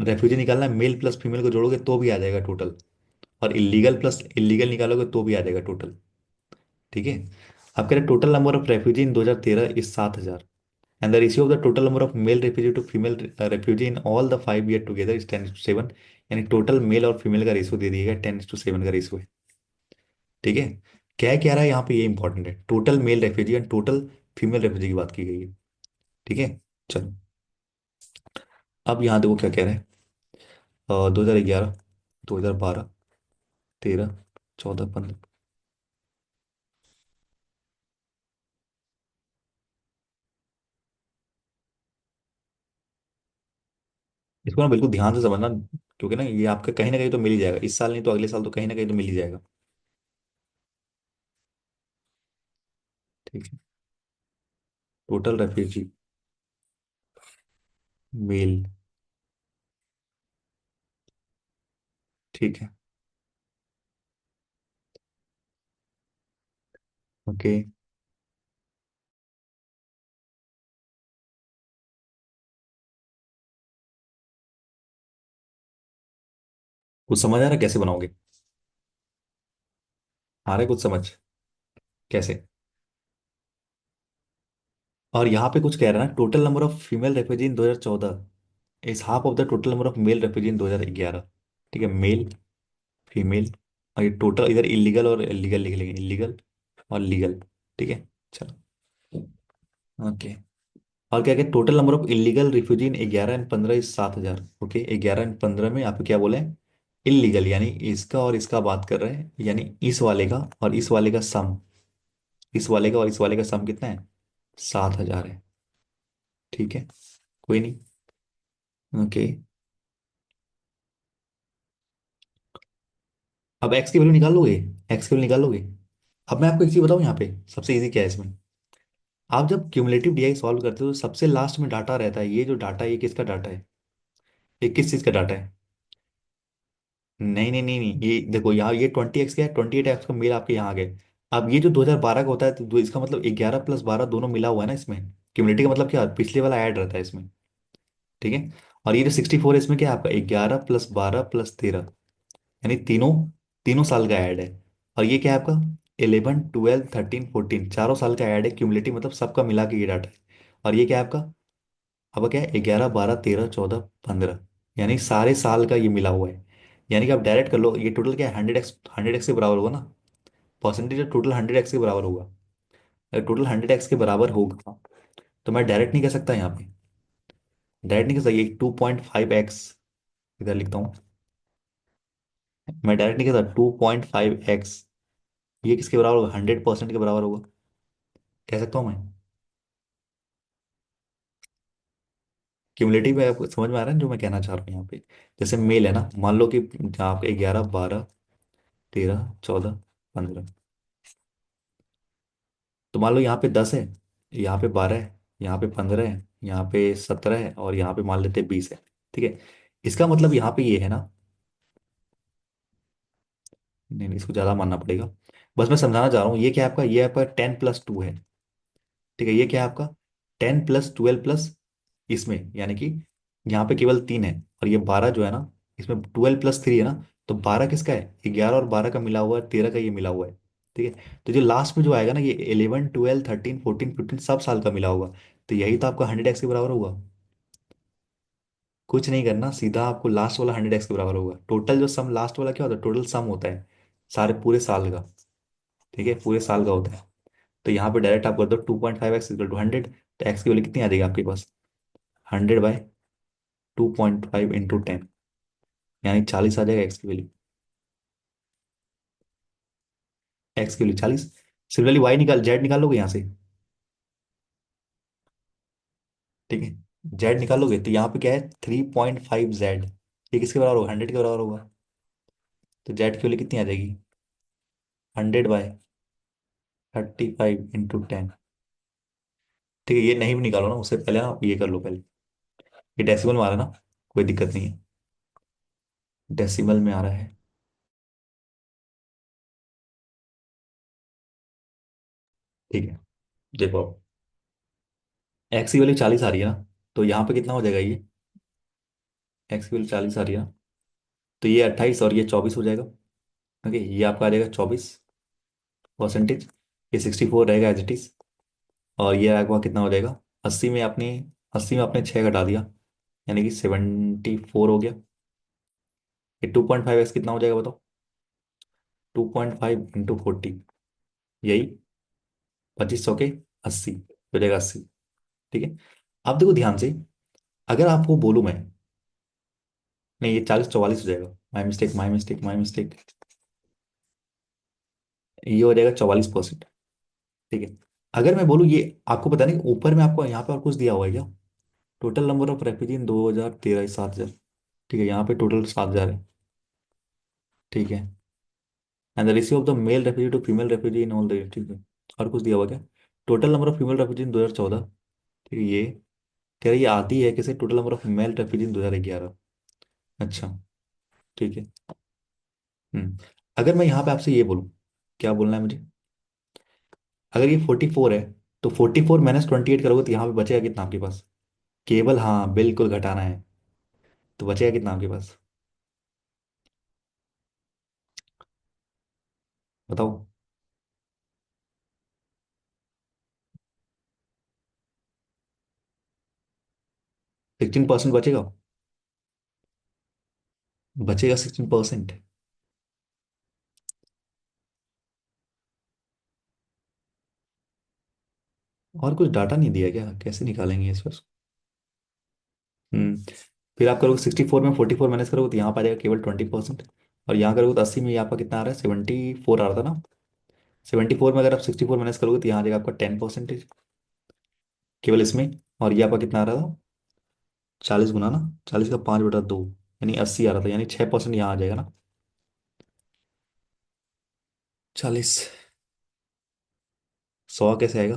रेफ्यूजी निकालना है, मेल प्लस फीमेल को जोड़ोगे तो भी आ जाएगा टोटल। और इलीगल प्लस इलीगल निकालोगे तो भी आ जाएगा टोटल। ठीक है। अब कह रहे total number of refugee in 2013 is 7,000, and the ratio of the total number of male refugee to female refugee in all the 5 year together is 10:7। यानी टोटल मेल और फीमेल का रेशियो दे दिएगा, 10:7 का रेशियो है। ठीक है। क्या है, कह रहा है यहाँ पे, ये इंपॉर्टेंट है, total male refugee and total female refugee की बात की गई है। ठीक है। चलो, अब यहाँ देखो क्या कह रहे हैं। 2011, 2012, 13, 14, 15। इसको ना बिल्कुल ध्यान से समझना, क्योंकि ना ये आपका कहीं ना कहीं तो मिल ही जाएगा, इस साल नहीं तो अगले साल तो कहीं ना कहीं तो मिल ही जाएगा। ठीक है। Total refugee male. ठीक है। ओके। कुछ समझ आ रहा है कैसे बनाओगे? आ रहा है कुछ समझ? कैसे? और यहाँ पे कुछ कह रहा है ना, total number of female refugee in 2014 is half of the total number of male refugee in 2011। ठीक है, मेल, फीमेल, और ये टोटल इधर इलीगल और लीगल लिख लेंगे, इलीगल और लीगल। ठीक है। चलो। ओके। और क्या क्या, total number of illegal refugee in 11 and 15 is 7,000। Okay, 11 and 15 में आप क्या बोले? इलीगल, यानी इसका और इसका बात कर रहे हैं, यानी इस वाले का और इस वाले का सम, इस वाले का और इस वाले का सम कितना है? 7,000 है। ठीक है। कोई नहीं। ओके। अब एक्स की वैल्यू निकाल लोगे? एक्स की वैल्यू निकाल लोगे? अब मैं आपको एक चीज बताऊं, यहाँ पे सबसे इजी क्या है इसमें। आप जब क्यूमुलेटिव डीआई सॉल्व करते हो तो सबसे लास्ट में डाटा रहता है, ये जो डाटा है ये किसका डाटा है? ये किस चीज का डाटा है? नहीं नहीं नहीं नहीं, ये देखो यहाँ ये 20x का है, 28x का मेल आपके यहाँ आ गए। अब ये जो 2012 का होता है तो इसका मतलब 11 + 12 दोनों मिला हुआ है ना इसमें। क्यूमुलेटिव का मतलब क्या, पिछले वाला ऐड रहता है इसमें। ठीक है। और ये जो 64 है इसमें क्या है आपका, 11 + 12 + 13, यानी तीनों, तीनों साल का ऐड है। और ये क्या है आपका, 11, 12, 13, 14, चारों साल का ऐड है, क्यूमुलेटिव मतलब सबका मिला के ये डाटा है। और ये क्या है आपका, अब क्या है, 11, 12, 13, 14, 15, यानी सारे साल का ये मिला हुआ है। यानी कि आप डायरेक्ट कर लो, ये टोटल क्या है, 100x, 100x के बराबर होगा ना। परसेंटेज टोटल 100x के बराबर होगा। अगर टोटल 100x के बराबर होगा तो मैं डायरेक्ट नहीं कह सकता यहाँ पे, डायरेक्ट नहीं कह सकता, ये 2.5x इधर लिखता हूँ। मैं डायरेक्ट नहीं कहता 2.5x, ये किसके बराबर होगा, 100% के बराबर होगा, कह सकता हूँ मैं। क्यूमुलेटिव में आपको समझ में आ रहा है जो मैं कहना चाह रहा हूँ यहाँ पे। जैसे मेल है ना, मान लो कि आपके 11, 12, 13, 14, 15, तो मान लो यहाँ पे 10 है, यहाँ पे 12 है, यहाँ पे 15 है, यहाँ पे 17 है, और यहाँ पे मान लेते हैं 20 है। ठीक है। इसका मतलब यहाँ पे ये है ना, नहीं नहीं इसको ज्यादा मानना पड़ेगा, बस मैं समझाना चाह रहा हूँ, ये क्या है आपका, ये आपका 10 + 2 है। ठीक है, ये क्या है आपका, 10 + 12 प्लस इसमें, यानी कि यहाँ पे केवल 3 है, और ये 12 जो है ना, इसमें 12 + 3 है ना, तो 12 किसका है, 11 और 12 का मिला हुआ है, 13 का ये मिला हुआ है। ठीक है। तो जो लास्ट में जो आएगा ना, ये 11, 12, 13, 14, 15 सब साल का मिला होगा, तो यही तो आपका 100x के बराबर होगा। कुछ नहीं करना, सीधा आपको लास्ट वाला 100x के बराबर होगा। टोटल जो सम लास्ट वाला क्या होता है, टोटल सम होता है सारे पूरे साल का। ठीक है, पूरे साल का होता है। तो यहाँ पे डायरेक्ट आप कर दो 2.5x = 100, तो एक्स की वैल्यू कितनी आ जाएगी आपके पास, 100/2.5 × 10, यानी 40 आ जाएगा एक्स की वैल्यू। एक्स की वैल्यू 40। सिमिलरली वाई निकाल, जेड निकाल लोगे यहाँ से। ठीक है, जेड निकालोगे तो यहाँ पे क्या है, 3.5 जेड, ये किसके बराबर होगा, 100 के बराबर होगा। तो जेड की वैल्यू कितनी आ जाएगी, 100/35 × 10। ठीक है, ये नहीं भी निकालो ना, उससे पहले ना आप ये कर लो पहले, ये डेसिमल में आ रहा है ना, कोई दिक्कत नहीं है, डेसिमल में आ रहा है। ठीक है। देखो, एक्स की वैल्यू 40 आ रही है ना, तो यहाँ पे कितना हो जाएगा ये, एक्स की वैल्यू 40 आ रही है ना, तो ये 28 और ये 24 हो जाएगा। ओके, ये आपका आ जाएगा 24%। ये 64 रहेगा एज इट इज। और ये आपका कितना हो जाएगा, 80 में आपने, 80 में आपने 6 घटा दिया, यानी कि 74 हो गया। ये 2.5x कितना हो जाएगा बताओ, 2.5 × 40, यही 2500 के 80 हो जाएगा, 80। ठीक है। अब देखो ध्यान से, अगर आपको बोलूं मैं, नहीं ये 40 44 हो जाएगा, my mistake my mistake my mistake, ये हो जाएगा 44%। ठीक है। अगर मैं बोलूँ ये, आपको पता नहीं ऊपर में आपको यहाँ पे और कुछ दिया हुआ है क्या, total number of refugee in 2013 7,000। ठीक है, यहाँ पे टोटल 7,000 है। ठीक है। And the ratio of the male refugee to female refugee in all the, ठीक है। और कुछ दिया हुआ क्या, total number of female refugee in 2014। ठीक है, ये कह रही ये आती है किसे, total number of male refugee in 2011। अच्छा। ठीक है। हम्म। अगर मैं यहाँ पे आपसे ये बोलूँ, क्या बोलना है मुझे, अगर ये 44 है, तो 44 - 28 करोगे तो यहाँ पे बचेगा कितना आपके पास, केवल, हाँ बिल्कुल घटाना है, तो बचेगा कितना आपके पास, बताओ। 16% बचेगा, बचेगा 16%। और कुछ डाटा नहीं दिया क्या, कैसे निकालेंगे इस पर। हम्म। फिर आप करोगे 64 में 44 माइनस करोगे तो यहाँ पर आ जाएगा केवल 20%। और यहाँ करोगे तो 80 में यहाँ पर कितना आ रहा है, 74 आ रहा था ना। 74 में अगर आप 64 माइनस करोगे तो यहाँ आ जाएगा आपका 10% केवल इसमें। और ये आपका कितना आ रहा था, 40 गुना ना, 40 का 5/2, यानी 80 आ रहा था, यानी 6% यहाँ आ जाएगा ना। 40, 100 कैसे आएगा,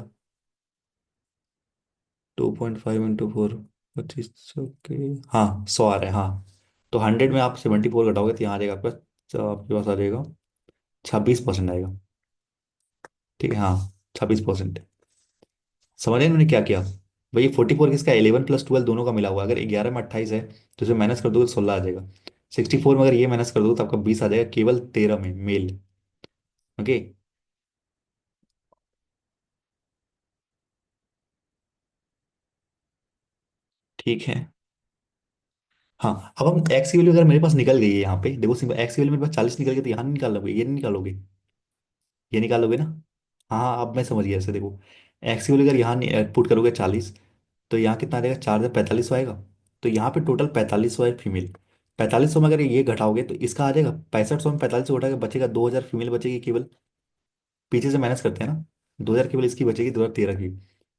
2.5 × 4, 2500 के, हाँ 100 आ रहा है हाँ। तो 100 में आप 74 घटाओगे तो यहाँ आ जाएगा आपका, तो आपके पास आ जाएगा 26% आएगा। ठीक है हाँ, 26%। समझ रहे हैं मैंने क्या किया, भाई 44 किसका, 11 + 12 दोनों का मिला हुआ है। अगर 11 में 28 है तो इसे माइनस कर दोगे तो 16 आ जाएगा। 64 में अगर ये माइनस कर दो तो आपका 20 आ जाएगा, केवल 13 में मेल। ओके। ठीक है। हाँ, अब हम एक्स की वैल्यू अगर मेरे पास निकल गई है यहाँ पे देखो, सिंपल एक्स की वैल्यू मेरे पास 40 निकल गई, तो यहाँ नहीं निकालोगे, ये नहीं निकालोगे, ये निकालोगे ना। हाँ हाँ, अब मैं समझ गया ऐसे देखो, एक्स की वैल्यू अगर यहाँ पुट करोगे 40, तो यहाँ कितना आ जाएगा, 4 से 45 आएगा। तो यहाँ पे टोटल 4500 है फीमेल। 4500 में अगर ये घटाओगे तो इसका आ जाएगा 6500 में, 4500 घटा के बचेगा 2000 फीमेल बचेगी केवल। पीछे से माइनस करते हैं ना, 2000 केवल इसकी बचेगी, 2013 की।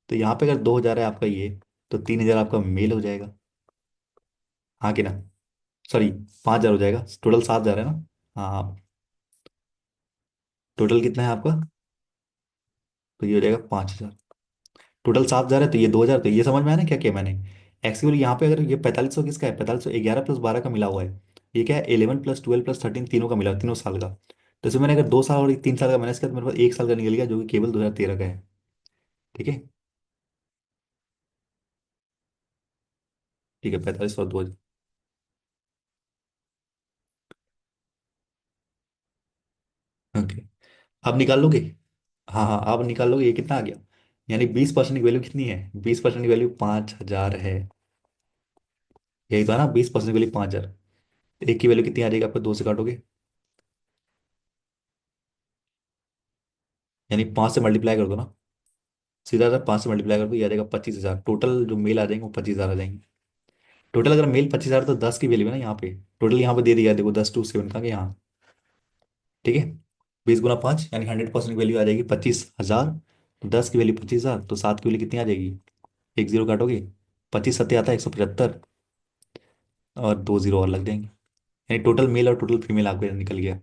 तो यहाँ पे अगर 2000 है आपका ये, तो 3000 आपका मेल हो जाएगा, हाँ कि ना, सॉरी 5000 हो जाएगा, टोटल 7000 है ना। हाँ हाँ। टोटल कितना है आपका, तो ये हो जाएगा 5000। टोटल 7000 है तो ये 2000, तो ये समझ में आया ना क्या किया मैंने। एक्चुअली यहाँ पे अगर ये 4500 किसका है, 4500 11 + 12 का मिला हुआ है। ये क्या है, 11 + 12 + 13 तीनों का मिला हुआ है, तीनों साल का। तो इसमें मैंने अगर 2 साल और 3 साल का माइनस किया तो मेरे पास 1 साल का निकल गया, जो कि केवल 2013 का है। ठीक है। ठीक है, 45 और 2000। ओके। अब निकाल लोगे, हाँ हाँ अब निकाल लोगे, ये कितना आ गया, यानी 20% की वैल्यू कितनी है, 20% की वैल्यू 5000 है। यही तो है ना, 20% की वैल्यू 5000। एक की वैल्यू कितनी आ जाएगी आपको, 2 से काटोगे, यानी 5 से मल्टीप्लाई कर दो ना, सीधा सा 5 से मल्टीप्लाई कर दो, ये आ जाएगा 25,000। टोटल जो मेल आ जाएंगे वो 25,000 आ जाएंगे। टोटल अगर मेल 25,000 तो 10 की वैल्यू है ना यहाँ पे, टोटल यहाँ पे दे दिया है, देखो 10 to 7 का यहाँ। ठीक है। 20 × 5 यानी 100% की वैल्यू आ जाएगी 25,000। तो 10 की वैल्यू 25,000, तो 7 की वैल्यू कितनी आ जाएगी, एक जीरो काटोगे, 25 सत्ते आता है 175, और 2 जीरो और लग जाएंगे, यानी टोटल मेल और टोटल फीमेल आपका निकल गया।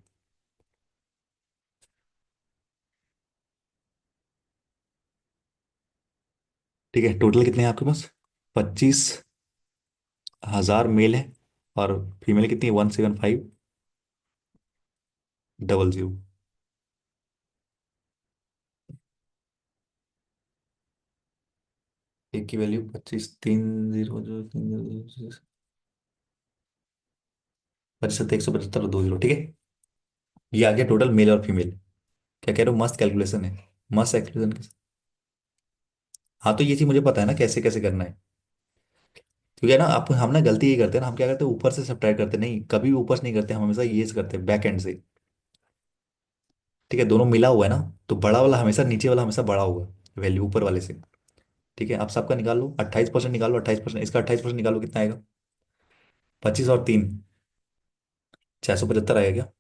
ठीक है, टोटल कितने हैं आपके पास, 25,000 मेल है, और फीमेल कितनी है, 17500। एक की वैल्यू 25, 3 0 0 3 0 25, 175 और 2 0, ठीक है। ये आ गया टोटल मेल और फीमेल। क्या कह रहे हो, मस्त कैलकुलेशन है। मस्त कैलकुलेशन। हाँ तो ये चीज मुझे पता है ना कैसे कैसे करना है। क्योंकि है ना, आप हम ना गलती ये करते हैं ना, हम क्या करते हैं ऊपर से सब्ट्रैक्ट करते हैं, नहीं कभी भी ऊपर से नहीं करते, हम हमेशा ये से करते हैं बैक एंड से। ठीक है, दोनों मिला हुआ है ना, तो बड़ा वाला हमेशा नीचे वाला हमेशा बड़ा होगा वैल्यू ऊपर वाले से। ठीक है, आप सबका निकाल लो, 28% निकालो, 28%, इसका 28% निकालो, कितना आएगा? 25 और 3, 675 आएगा क्या?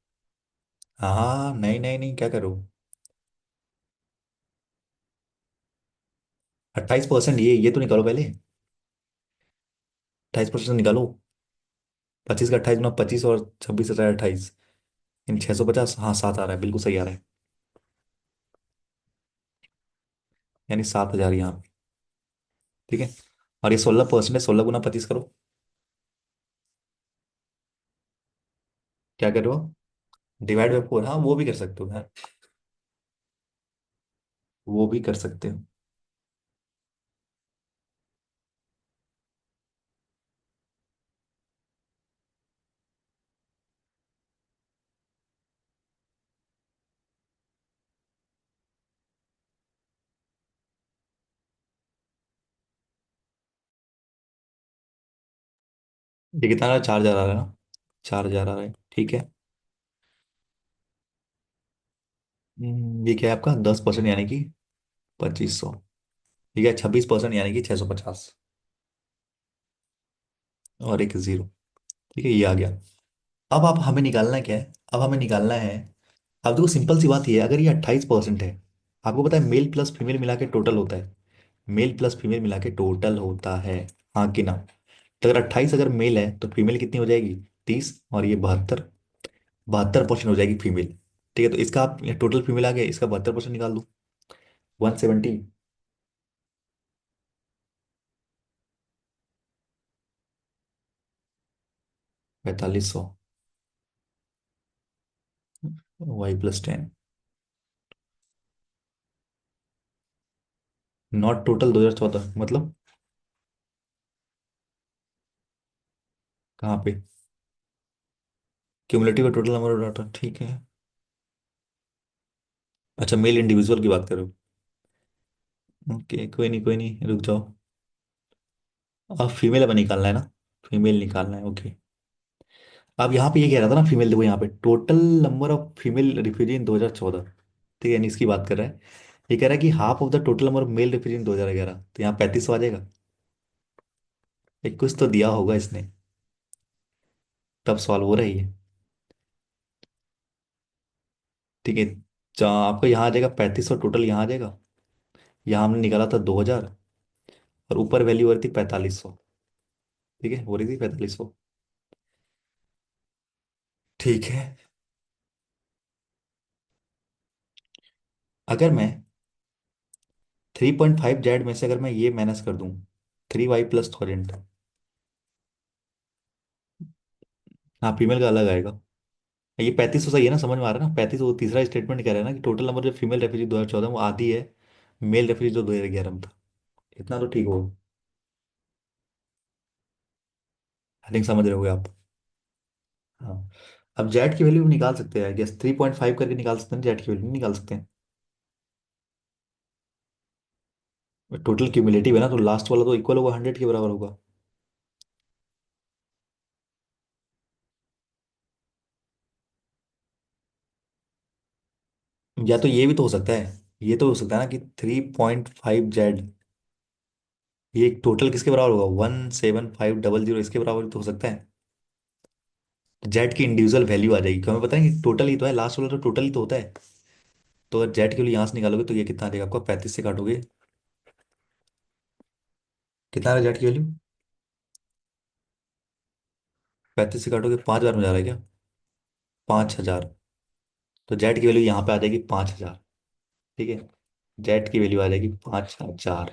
हाँ हाँ, नहीं नहीं नहीं, क्या करो। 28%, ये तो निकालो पहले। 28% निकालो। 25 का 28 गुना 25 और 26 28, इन 650, हाँ 7 आ रहा है, बिल्कुल सही आ रहा है। यानी 7,000 यहाँ पे। ठीक है। और ये 16% है, 16 गुना 25 करो। क्या करो? डिवाइड बाई 4, हाँ वो भी कर सकते हो यार। वो भी कर सकते हो। ये कितना आ रहा है? 4,000 आ रहा है ना? 4,000 आ रहा है, ठीक है। ये क्या है आपका? 10% यानी कि 2500। ठीक है, 26% यानी कि 650। और एक जीरो। ठीक है, ये आ गया। अब आप हमें निकालना क्या है? अब हमें निकालना है। अब देखो सिंपल सी बात ये है, अगर ये 28% है, आपको पता है मेल प्लस फीमेल मिला के टोटल होता है। मेल प्लस फीमेल मिला के टोटल होता है। हाँ कि ना? तो अगर 28 अगर मेल है तो फीमेल कितनी हो जाएगी? 30, और ये 72। 72% हो जाएगी फीमेल। ठीक है, तो इसका आप टोटल फीमेल आ गया, इसका 72% निकाल दो। 170। 4500। Y+10। नॉट टोटल 2014 मतलब? कहाँ पे? Cumulative total number of data, ठीक है। अच्छा, मेल इंडिविजुअल की बात करो। ओके, कोई नहीं कोई नहीं, रुक जाओ। अब फीमेल हमें निकालना है ना? फीमेल निकालना है, ओके। अब यहाँ पे ये कह रहा था ना, फीमेल देखो यहाँ पे total number of female refugee in 2014। ठीक है, यानी इसकी बात कर रहा है। ये कह रहा है कि half of the total number of male refugee in 2011, तो यहाँ 3500 आ जाएगा। एक कुछ तो दिया होगा इसने, तब सॉल्व हो रही है। ठीक है, आपका यहाँ आ जाएगा 3500 टोटल, यहाँ आ जाएगा। यहाँ हमने निकाला था 2000, और ऊपर वैल्यू हो रही थी 4500। ठीक है, हो रही थी 4500। ठीक है। अगर मैं 3.5 जेड में से अगर मैं ये माइनस कर दूं, 3Y+1000। हाँ, फीमेल का अलग आएगा। ये 3500 सही है ना? समझ में आ रहा है ना? 3500 तीसरा स्टेटमेंट कह रहा है ना कि टोटल नंबर जो फीमेल रेफ्यूजी 2014 में वो आधी है, मेल रेफ्यूजी जो 2011 में था। इतना तो ठीक होगा। आई थिंक समझ रहे होगे आप। हाँ। अब जेड की वैल्यू निकाल सकते हैं, आई गेस 3.5 करके निकाल सकते हैं, जेड की वैल्यू निकाल सकते हैं। टोटल क्यूमुलेटिव है ना, तो लास्ट वाला तो इक्वल होगा, 100 के बराबर होगा। या तो ये भी तो हो सकता है। ये तो हो सकता है ना कि 3.5 जेड, ये टोटल किसके बराबर होगा? 17500, इसके बराबर भी तो हो सकता है। जेड की इंडिविजुअल वैल्यू आ जाएगी, क्यों? हमें पता है कि टोटल ही तो है, लास्ट वाला तो टोटल ही तो होता है। तो अगर जेड के लिए यहाँ से निकालोगे तो ये कितना आ जाएगा आपका? 35 से काटोगे, कितना आ रहा है जेड की वैल्यू? 35 से काटोगे, 5,000 में जा रहा है क्या? 5,000। तो जेड की वैल्यू यहाँ पे आ जाएगी 5,000। ठीक है, जेड की वैल्यू आ जाएगी 5,000।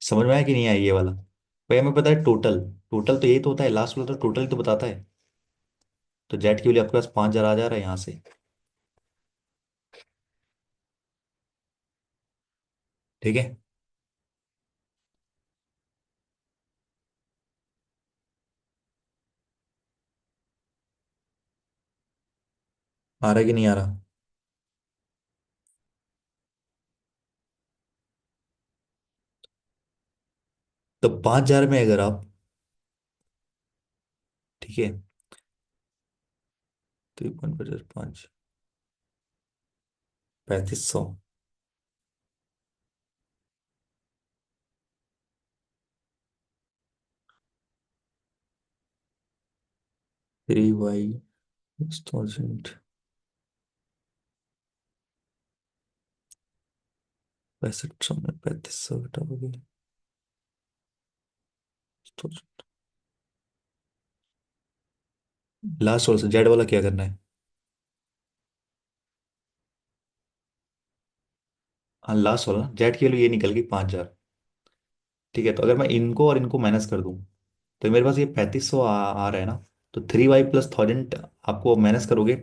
समझ में आया कि नहीं आया ये वाला? भाई हमें पता है टोटल। टोटल तो यही तो होता है, लास्ट वाला तो टोटल ही तो बताता है। तो जेड की वैल्यू आपके पास 5,000 आ जा रहा है यहाँ से। ठीक है। आ रहा है कि नहीं आ रहा? तो 5,000 में अगर आप, ठीक है, 3.5, 3500, 3/6,000, 6500 में 3500 घटाओगे, 6,000। लास्ट वाला से जेड वाला क्या करना है? हाँ, लास्ट वाला जेड की वैल्यू ये निकल गई 5,000। ठीक है, तो अगर मैं इनको और इनको माइनस कर दूं तो मेरे पास ये 3500 आ रहा है ना। तो 3y+1000 आपको माइनस करोगे,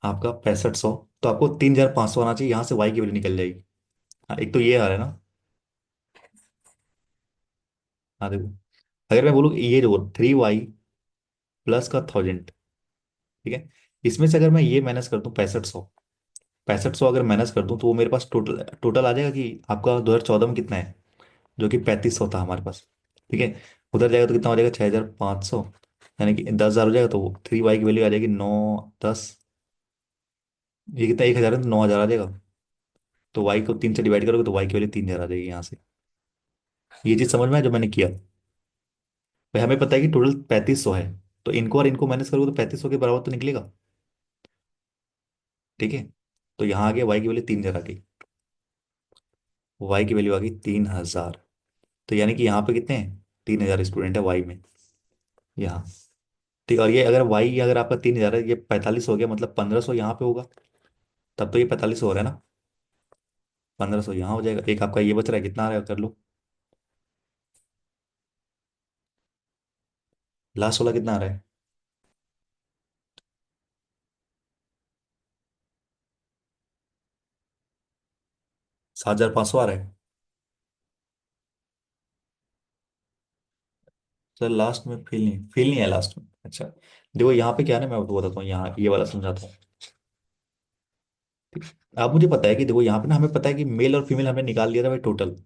आपका 6500, तो आपको 3,500 आना चाहिए, यहाँ से y की वैल्यू निकल जाएगी। हाँ, एक तो ये आ रहा है ना। हाँ देखो, अगर मैं बोलूँ ये जो 3y+ का 1000, ठीक है, इसमें से अगर मैं ये माइनस कर दूं 6500, 6500 अगर माइनस कर दूं तो वो मेरे पास टोटल टोटल आ जाएगा कि आपका 2014 में कितना है, जो कि 3500 था हमारे पास। ठीक है, उधर जाएगा तो कितना हो जाएगा, 6,500, यानी कि 10,000 हो जाएगा, तो 3y की वैल्यू आ जाएगी 9, 10, ये कितना 1,000 है तो 9,000 आ जाएगा। तो y को 3 से डिवाइड करोगे तो y की वैल्यू 3,000 आ जाएगी यहाँ से। ये चीज़ समझ में आया जो मैंने किया? भाई हमें पता है कि टोटल 3500 है, तो इनको और इनको माइनस करोगे तो 3500 के बराबर तो निकलेगा। ठीक है, तो यहाँ आ गया y की वैल्यू 3,000 आ गई, y की वैल्यू आ गई 3,000। तो यानी कि यहाँ पे कितने हैं, 3,000 स्टूडेंट है y में, यहाँ। ठीक है, और ये अगर y अगर आपका 3,000 है, ये 45 हो गया, मतलब 1,500 यहाँ पे होगा, तब तो ये 45 हो रहा है ना। 1,500 यहाँ हो जाएगा, एक आपका ये बच रहा है, कितना आ रहा है कर लो। लास्ट वाला कितना आ रहा है? 7,500 आ रहा है। सर लास्ट में फील नहीं है लास्ट में, अच्छा। देखो यहाँ पे क्या है ना, मैं आपको बताता हूँ, यहाँ ये वाला समझाता हूँ। ठीक है? आप मुझे पता है कि देखो यहाँ पे ना हमें पता है कि मेल और फीमेल हमने निकाल लिया था भाई टोटल।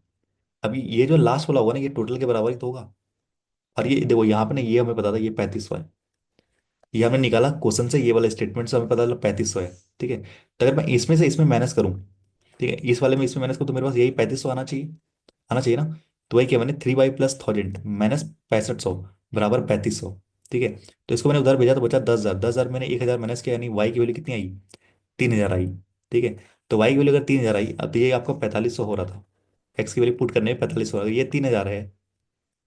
अभी ये जो लास्ट वाला होगा ना, ये टोटल के बराबर ही तो होगा। और ये देखो यहाँ पे ना, ये हमें पता था ये 3500 है, ये हमने निकाला क्वेश्चन से, ये वाला स्टेटमेंट से हमें पता चला 3500 है। ठीक है, तो अगर मैं इसमें से इसमें माइनस करूँ, ठीक है, इस वाले में इसमें माइनस करूँ, तो मेरे पास यही 3500 आना चाहिए, आना चाहिए ना। तो वही क्या, मैंने 3y+1000 माइनस 6500 बराबर 3500। ठीक है, तो इसको मैंने उधर भेजा तो बचा 10,000, 10,000 मैंने 1,000 माइनस किया, यानी y की वैल्यू कितनी आई, 3,000 आई। ठीक है, तो y की वैल्यू अगर 3,000 आई, अब तो ये आपका 4500 हो रहा था, x की वैल्यू पुट करने में 4500 हो रहा था, ये 3,000 है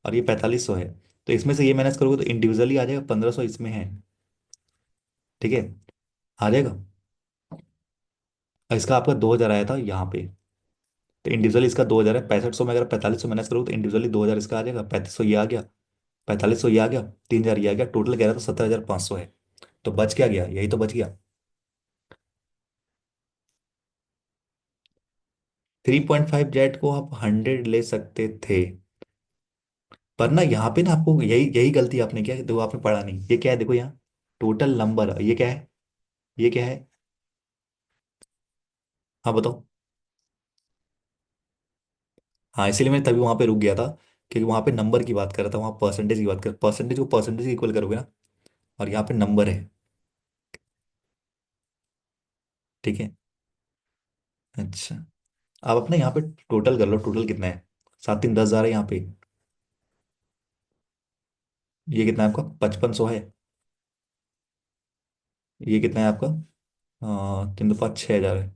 और ये 4500 है। तो इसमें से ये माइनस करोगे तो इंडिविजुअली आ जाएगा, 1,500 इसमें है। ठीक है, आ जाएगा। और इसका आपका 2,000 आया था यहाँ पे, तो इंडिविजुअली इसका 2,000 है, 6500 में अगर 4500 माइनस करोगे तो इंडिविजुअली 2,000 इसका आ जाएगा, 3500 ये आ गया, 4500 ये आ गया, 3,000 ये आ गया, टोटल कह रहा था 17,500 है। तो बच क्या गया, यही तो बच गया। 3.5 जेट को आप 100 ले सकते थे, पर ना यहाँ पे ना आपको यही यही गलती आपने किया कि देखो आपने पढ़ा नहीं, ये क्या है देखो यहाँ, टोटल नंबर, ये क्या है, ये क्या है? हाँ बताओ। हाँ, इसीलिए मैं तभी वहां पे रुक गया था, क्योंकि वहां पे नंबर की बात कर रहा था, वहां परसेंटेज की बात कर, परसेंटेज को परसेंटेज इक्वल करोगे ना, और यहाँ पे नंबर है। ठीक है, अच्छा, आप अपने यहाँ पे टोटल कर लो, टोटल कितना है, 7, 3, 10,000 है यहाँ पे। ये कितना है आपका, 5,500 है। ये कितना है आपका, 3, 2, 5, 6,000 है।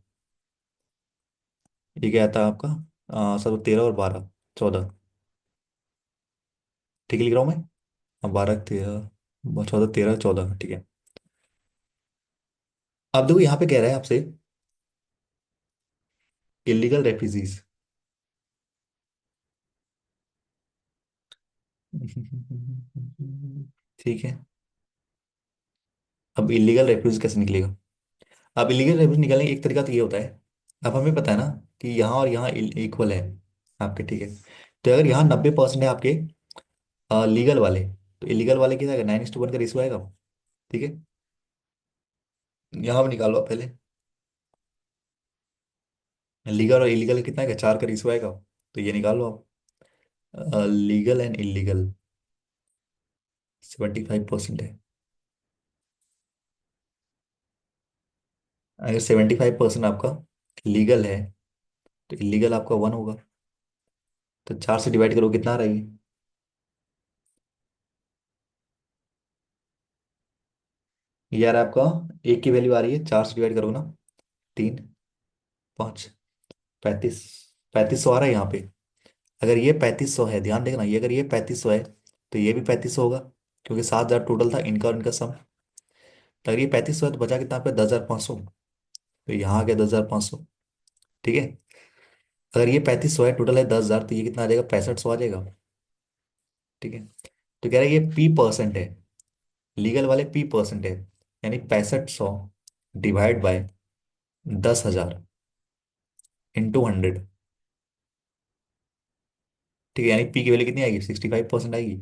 ये क्या आता है आपका, 13 और 12, 14। ठीक है, लिख रहा हूँ मैं। 12, 13, 14, 13, 14, ठीक है। अब देखो यहाँ पे कह रहा है आपसे इलीगल रेफ्यूजीज। ठीक है, अब इलीगल रेफ्यूज कैसे निकलेगा? अब इलीगल रेफ्यूज निकालने का एक तरीका तो ये होता है अब हमें पता है ना कि यहाँ और यहाँ इक्वल है आपके, ठीक है। तो अगर यहाँ 90% है आपके लीगल वाले, तो इलीगल वाले कितना है, 9:1 का रेशियो आएगा, ठीक है। यहाँ भी निकालो आप पहले, लीगल और इलीगल कितना है, 4 का रेशियो आएगा। तो ये निकालो आप, लीगल एंड इलीगल 75% है। अगर 75% आपका लीगल है, तो इलीगल आपका 1 होगा। तो 4 से डिवाइड करो, कितना आ रहा है ये यार आपका, एक की वैल्यू आ रही है, 4 से डिवाइड करो ना, 3, 5, 35, 3500 आ रहा है यहाँ पे। अगर ये 3500 है, ध्यान देखना, ये अगर ये 3500 है तो ये भी 3500 होगा, क्योंकि 7,000 टोटल था इनका और इनका सम। तो अगर ये 3500 है तो बचा कितना पे, 10,500। तो यहाँ आ गया 10,500, ठीक है। अगर ये 3500 है, टोटल है 10,000, तो ये कितना आ जाएगा, 6500 आ जाएगा, ठीक है। तो कह रहा है ये पी परसेंट है, लीगल वाले पी परसेंट है, यानी 6500 डिवाइड बाय 10,000 इंटू 100, ठीक है। यानी पी की वैल्यू कितनी आएगी, 65% आएगी।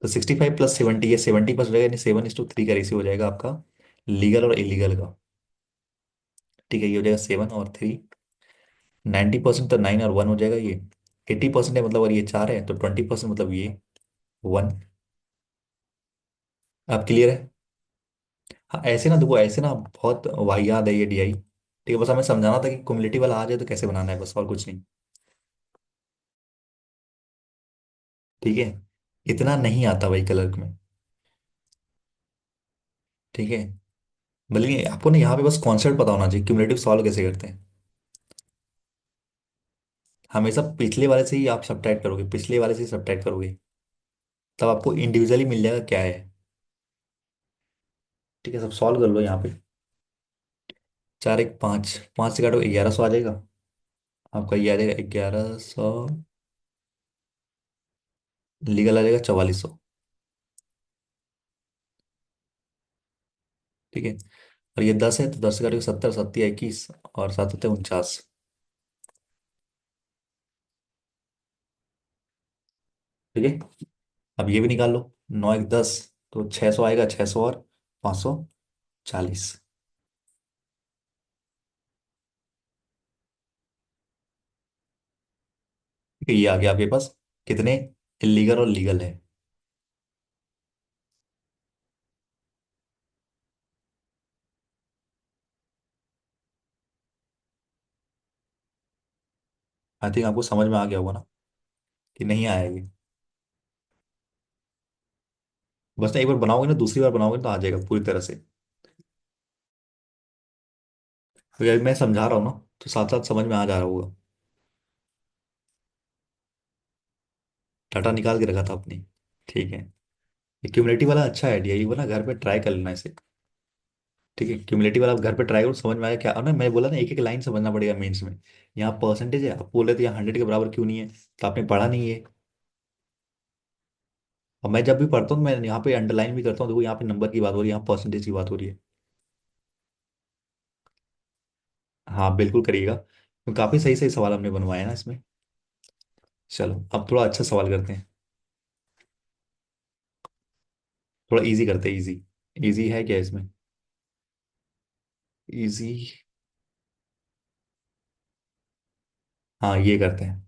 तो 65 प्लस 70, ये 70 हो जाएगा, यानी 7:3 का रेशियो हो जाएगा आपका लीगल और इलीगल का, ठीक है। ये हो जाएगा 7 और 3, 90% तो 9 और 1 हो जाएगा ये। 80% है, मतलब अगर ये 4 है तो 20% मतलब ये 1। आप क्लियर है। हाँ ऐसे ना देखो, ऐसे ना बहुत वाहियात है ये डीआई, ठीक है। बस हमें समझाना था कि कुमुलेटिव वाला आ जाए तो कैसे बनाना है, बस और कुछ नहीं, ठीक है। इतना नहीं आता भाई क्लर्क में, ठीक है। बल्कि आपको ना यहाँ पे बस कॉन्सेप्ट पता होना चाहिए, क्यूमुलेटिव सॉल्व कैसे करते हैं। हमेशा पिछले वाले से ही आप सब्ट्रैक्ट करोगे, पिछले वाले से ही सब्ट्रैक्ट करोगे, तब आपको इंडिविजुअली मिल जाएगा क्या है, ठीक है। सब सॉल्व कर लो यहाँ पे। 4 1 5, 5 से काटो 1100 आ जाएगा आपका, ये आ जाएगा 1100, लीगल आ जाएगा 4400, ठीक है। और ये 10 है, तो 10 से काटो 70, 7 21, और 7 होते 49, ठीक है। अब ये भी निकाल लो, 9 1 10, तो 600 आएगा, 600 और 540, ठीक है। ये आ गया आपके पास कितने इलीगल और लीगल है। आई थिंक आपको समझ में आ गया होगा ना, कि नहीं आया ये। बस ना एक बार बनाओगे ना, दूसरी बार बनाओगे तो आ जाएगा पूरी तरह से। तो अभी मैं समझा रहा हूँ ना, तो साथ साथ समझ में आ जा रहा होगा। डाटा निकाल के रखा था अपनी, ठीक है। ये क्यूमुलेटिव वाला अच्छा आइडिया, ये वाला घर पे ट्राई कर लेना इसे, ठीक है। क्यूमुलेटिव वाला आप घर पे ट्राई करो, समझ में आया क्या, और ना मैं बोला ना एक एक लाइन समझना पड़ेगा मेंस में। यहाँ परसेंटेज है, आप बोले तो यहाँ 100 के बराबर क्यों नहीं है, तो आपने पढ़ा नहीं है। और मैं जब भी पढ़ता हूँ, मैं यहाँ पे अंडरलाइन भी करता हूँ, देखो यहाँ पे नंबर की बात हो रही है, यहाँ परसेंटेज की बात हो रही है। हाँ बिल्कुल करिएगा, तो काफी सही सही सवाल हमने बनवाए हैं ना इसमें। चलो अब थोड़ा अच्छा सवाल करते हैं, थोड़ा इजी करते हैं, इजी। इजी है क्या इसमें, इजी। हाँ ये करते हैं,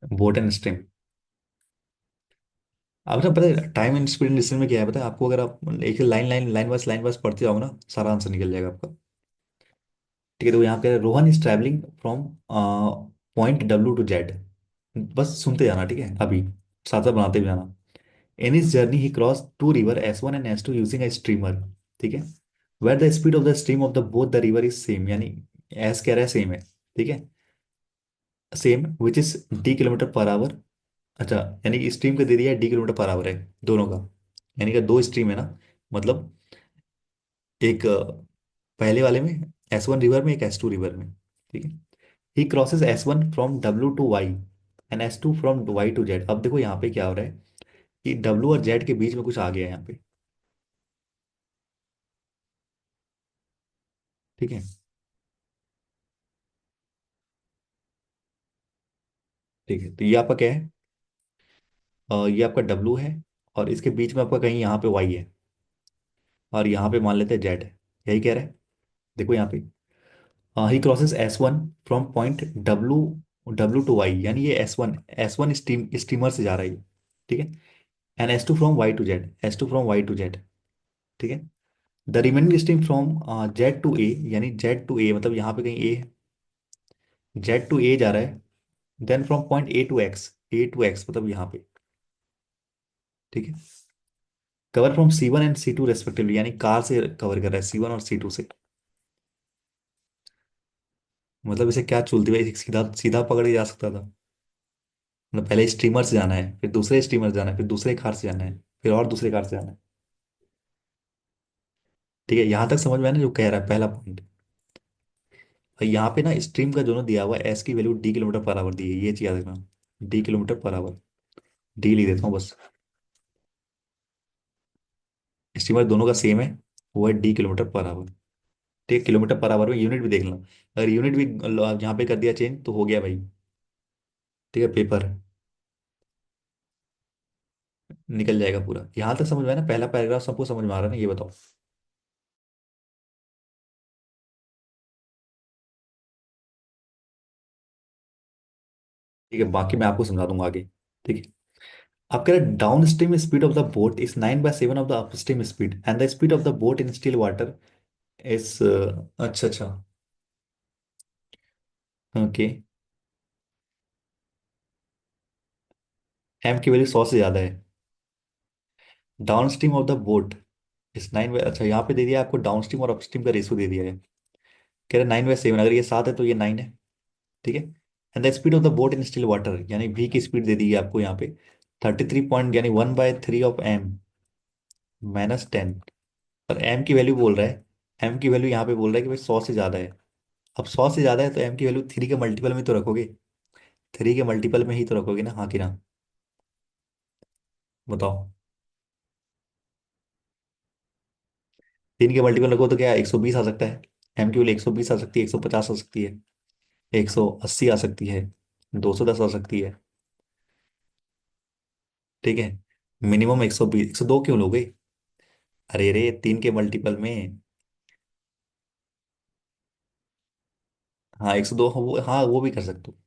वोट एंड स्ट्रीम। अब ना पता है टाइम एंड स्पीड डिसीजन में क्या है, पता है आपको, अगर आप एक लाइन वाइज पढ़ते जाओ ना, सारा आंसर निकल जाएगा आपका, ठीक है। तो यहाँ पे Rohan is travelling from point W to Z, बस सुनते जाना, ठीक है। अभी साथ साथ बनाते भी जाना। In his journey he cross to river S1 and S2 using a streamer, ठीक है। Where the speed of the stream of the both the river is same, यानी एस कह रहा है सेम है, ठीक है। Same which is D km/h। अच्छा, यानी कि स्ट्रीम का दे दिया है D km/h है दोनों का, यानी कि दो स्ट्रीम है ना, मतलब एक पहले वाले में S1 रिवर में, एक S2 रिवर में, ठीक है। He crosses S1 from W to Y and S2 from Y to Z। अब देखो यहाँ पे क्या हो रहा है कि W और Z के बीच में कुछ आ गया है यहाँ पे, ठीक है। ठीक है, तो ये आपका क्या है? ये आपका डब्लू है, और इसके बीच में आपका कहीं यहाँ पे वाई है, और यहाँ पे मान लेते हैं जेड है। यही कह रहा है। देखो यहाँ पे, he crosses S1 from point W, W to Y, यानी ये एस वन स्टीमर से जा रहा है ये, ठीक है। And S2 from Y to Z, S2 from Y to Z, ठीक है। The remaining stream from Z to A, यानी जेड टू ए मतलब यहाँ पे कहीं ए, जेड टू ए जा रहा है। Then from point A to X, A to X मतलब यहाँ पे, ठीक है। Cover from C1 and C2 respectively, यानी कार से कवर कर रहा है, C1 और C2 से। मतलब इसे क्या चलती हुई सीधा सीधा पकड़ के जा सकता था। मतलब पहले स्ट्रीमर से जाना है, फिर दूसरे स्ट्रीमर से जाना है, फिर दूसरे कार से जाना है, फिर और दूसरे कार से जाना है। ठीक है, यहाँ तक समझ में आया ना जो कह रहा है पहला पॉइंट। और यहाँ पे ना स्ट्रीम का जो ना दिया हुआ है, एस की वैल्यू D km/h दी है, ये चीज याद रखना। D km/h, डी लिख देता हूँ बस। स्ट्रीमर दोनों का सेम है, वो है D km/h। ठीक है, km/h में यूनिट भी देख लेना। अगर यूनिट भी यहाँ पे कर दिया चेंज तो हो गया भाई। ठीक है, पेपर निकल जाएगा पूरा। यहाँ तक समझ में आया ना? पहला पैराग्राफ सबको समझ में आ रहा है ना, ये बताओ। ठीक है, बाकी मैं आपको समझा दूंगा आगे। ठीक है। आप कह रहे down stream speed of the boat is 9/7 of the up stream speed, and the speed of the boat in still water is, अच्छा अच्छा, ओके। एम की वैल्यू 100 से ज्यादा है। Down stream of the boat इस 9, अच्छा यहाँ पे दे दिया आपको डाउन स्ट्रीम और अपस्ट्रीम का रेशियो दे दिया है। कह रहे 9/7, अगर ये 7 है तो ये 9 है। ठीक है। And the speed of the boat in still water, यानी भी की स्पीड दे दी है आपको यहाँ पे 33 पॉइंट, यानी 1/3 ऑफ एम -10। और एम की वैल्यू बोल रहा है, एम की वैल्यू यहाँ पे बोल रहा है कि भाई 100 से ज्यादा है। अब 100 से ज्यादा है तो एम की वैल्यू 3 के मल्टीपल में तो रखोगे, 3 के मल्टीपल में ही तो रखोगे ना, हाँ कि ना? बताओ। 3 के मल्टीपल रखो तो क्या 120 आ सकता है। एम की वैल्यू 120 आ सकती है, 150 आ सकती है, 180 आ सकती है, 210 आ सकती है। ठीक है। मिनिमम 120, 102 क्यों लोगे? अरे रे, 3 के मल्टीपल में। हाँ 102, हाँ वो भी कर सकते हो।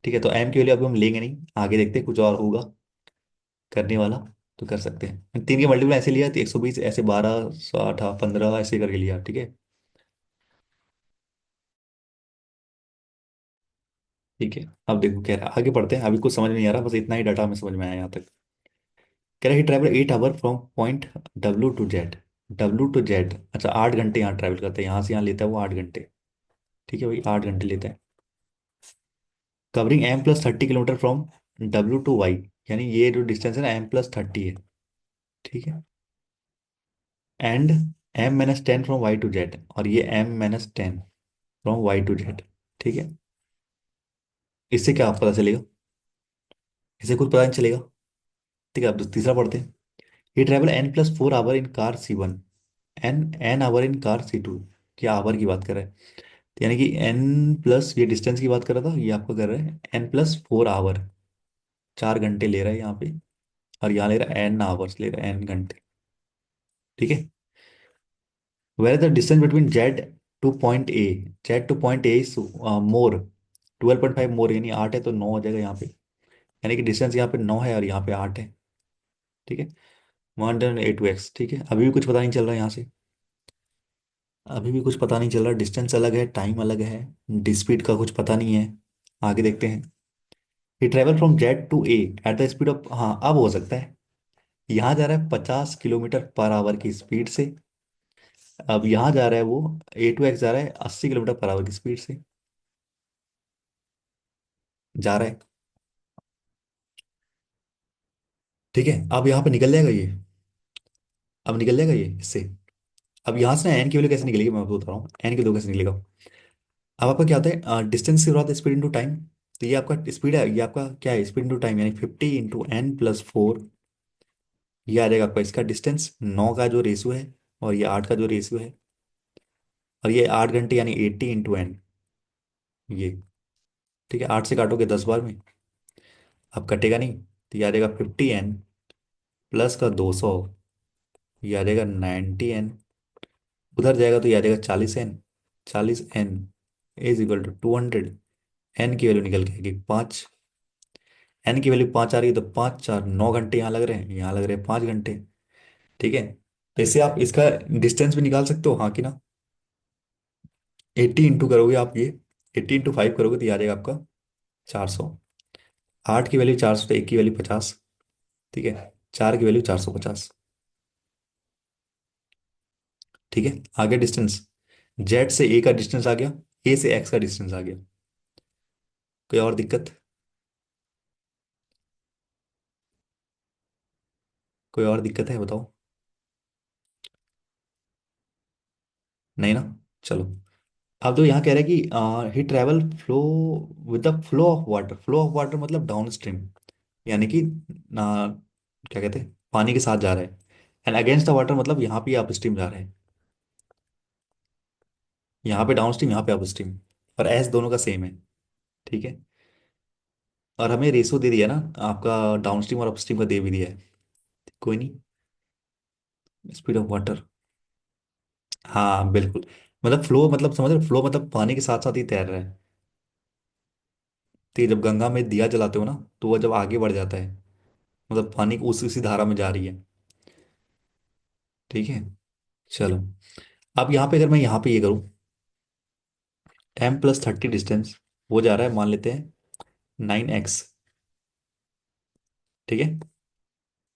ठीक है, तो एम की वैल्यू अभी हम लेंगे नहीं, आगे देखते हैं कुछ और होगा करने वाला, तो कर सकते हैं। 3 के मल्टीपल ऐसे लिया तो 120, ऐसे 12, 60, 15 ऐसे करके लिया, ठीक है। ठीक है, अब देखो कह रहा है, आगे बढ़ते हैं, अभी कुछ समझ में नहीं आ रहा, बस इतना ही डाटा हमें समझ में आया यहाँ तक। कह रहा है travel 8 hour from point W to Z, W to Z, अच्छा 8 घंटे यहाँ ट्रैवल करते हैं, यहाँ से यहाँ लेता है वो 8 घंटे। ठीक है भाई, 8 घंटे लेते हैं। Covering M +30 kilometre from W to Y, यानी ये जो डिस्टेंस है ना M +30 है। ठीक है। And M-10 from Y to Z, और ये M-10 from Y to Z। ठीक है। इससे क्या पता चलेगा? इससे कुछ पता नहीं चलेगा। ठीक है, अब तीसरा पढ़ते हैं। ये travel N+4 hour in car C1, N hour in car C2। क्या आवर की बात कर रहा है? यानी कि N प्लस, ये डिस्टेंस की बात कर रहा था, ये आपका कर रहा है N+4 आवर, 4 घंटे ले रहा है यहाँ पे, और यहाँ ले रहा है N आवर्स, ले रहा है N घंटे। ठीक है। Where the distance between Z to point A is more, 12.5 more, यानी 8 है तो 9 हो जाएगा यहाँ पे। यानी कि डिस्टेंस यहाँ पे 9 है और यहाँ पे 8 है। ठीक है। 108x, ठीक है। अभी भी कुछ पता नहीं चल रहा है यहाँ से, अभी भी कुछ पता नहीं चल रहा, डिस्टेंस अलग है, टाइम अलग है, स्पीड का कुछ पता नहीं है। आगे देखते हैं। ये travel from Z to A at the speed of, हाँ अब हो सकता है, यहाँ जा रहा है 50 km/h की स्पीड से। अब यहाँ जा रहा है वो A टू X जा रहा है 80 km/h की स्पीड से जा रहा है। ठीक है, अब यहाँ पे निकल जाएगा ये, अब निकल जाएगा ये इससे। अब यहाँ से ना एन की वैल्यू कैसे निकलेगी, मैं आपको बता रहा हूँ एन की वैल्यू कैसे निकलेगा। अब आपका क्या होता है, डिस्टेंस के बाद स्पीड इंटू टाइम। तो ये आपका स्पीड है, ये आपका क्या है, स्पीड इंटू टाइम, यानी 50 × N+4। ये आ जाएगा आपका इसका डिस्टेंस, 9 का जो रेशियो है और ये 8 का जो रेशियो है। और ये 8 घंटे यानी 80 × n, ये। ठीक है, 8 से काटोगे 10 बार में, अब कटेगा नहीं, तो ये आ जाएगा 50 n प्लस का 200, ये आ जाएगा 90 n। उधर जाएगा तो ये आ जाएगा 40 n। 40 n is equal to 200। N की वैल्यू निकल के आएगी 5। एन की वैल्यू 5 आ रही है, तो 5 4 9 घंटे यहाँ लग रहे हैं, यहाँ लग रहे हैं 5 घंटे। ठीक है, तो इससे आप इसका डिस्टेंस भी निकाल सकते हो, हाँ कि ना। 80 इंटू करोगे आप ये, 80 × 5 करोगे तो ये आ जाएगा आपका 400। 8 की वैल्यू 400, तो एक की वैल्यू 50। ठीक है, 4 की वैल्यू 450। ठीक है, आगे डिस्टेंस, जेड से ए का डिस्टेंस आ गया, ए से एक्स का डिस्टेंस आ गया। कोई और दिक्कत? कोई और दिक्कत है बताओ? नहीं ना। चलो, अब तो यहाँ कह रहा है कि he travel flow with the flow of water. Flow of water मतलब डाउन स्ट्रीम, यानी कि क्या कहते हैं, पानी के साथ जा रहा है। एंड अगेंस्ट द वाटर मतलब यहाँ पे अप स्ट्रीम जा रहा है, यहाँ पे डाउन स्ट्रीम, यहाँ पे अप स्ट्रीम। और एस दोनों का सेम है। ठीक है, और हमें रेशो दे दिया ना आपका, डाउन स्ट्रीम और अप स्ट्रीम का दे भी दिया है। कोई नहीं, स्पीड ऑफ वाटर। हाँ बिल्कुल, मतलब फ्लो, मतलब समझ रहे, फ्लो मतलब पानी के साथ साथ ही तैर रहा है। तो ये जब गंगा में दिया जलाते हो ना, तो वह जब आगे बढ़ जाता है, मतलब पानी को उसी उसी धारा में जा रही है। ठीक है, चलो, अब यहाँ पे अगर मैं यहाँ पे ये करूँ, m + 30 डिस्टेंस वो जा रहा है, मान लेते हैं 9x। ठीक है,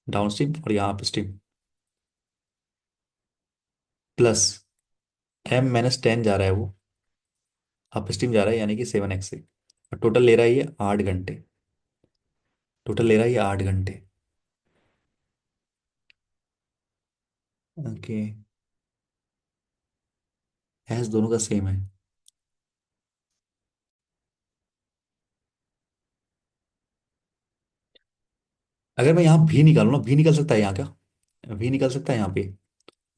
डाउन स्ट्रीम और यहाँ अप स्ट्रीम, प्लस m - 10 जा रहा है वो, अप स्ट्रीम जा रहा है, यानी कि 7x से। और टोटल ले रहा है ये 8 घंटे। टोटल ले रहा है ये 8 घंटे। ओके, एस दोनों का सेम है। अगर मैं यहाँ भी निकालूँ ना, भी निकल सकता है यहाँ क्या, भी निकल सकता है यहाँ पे।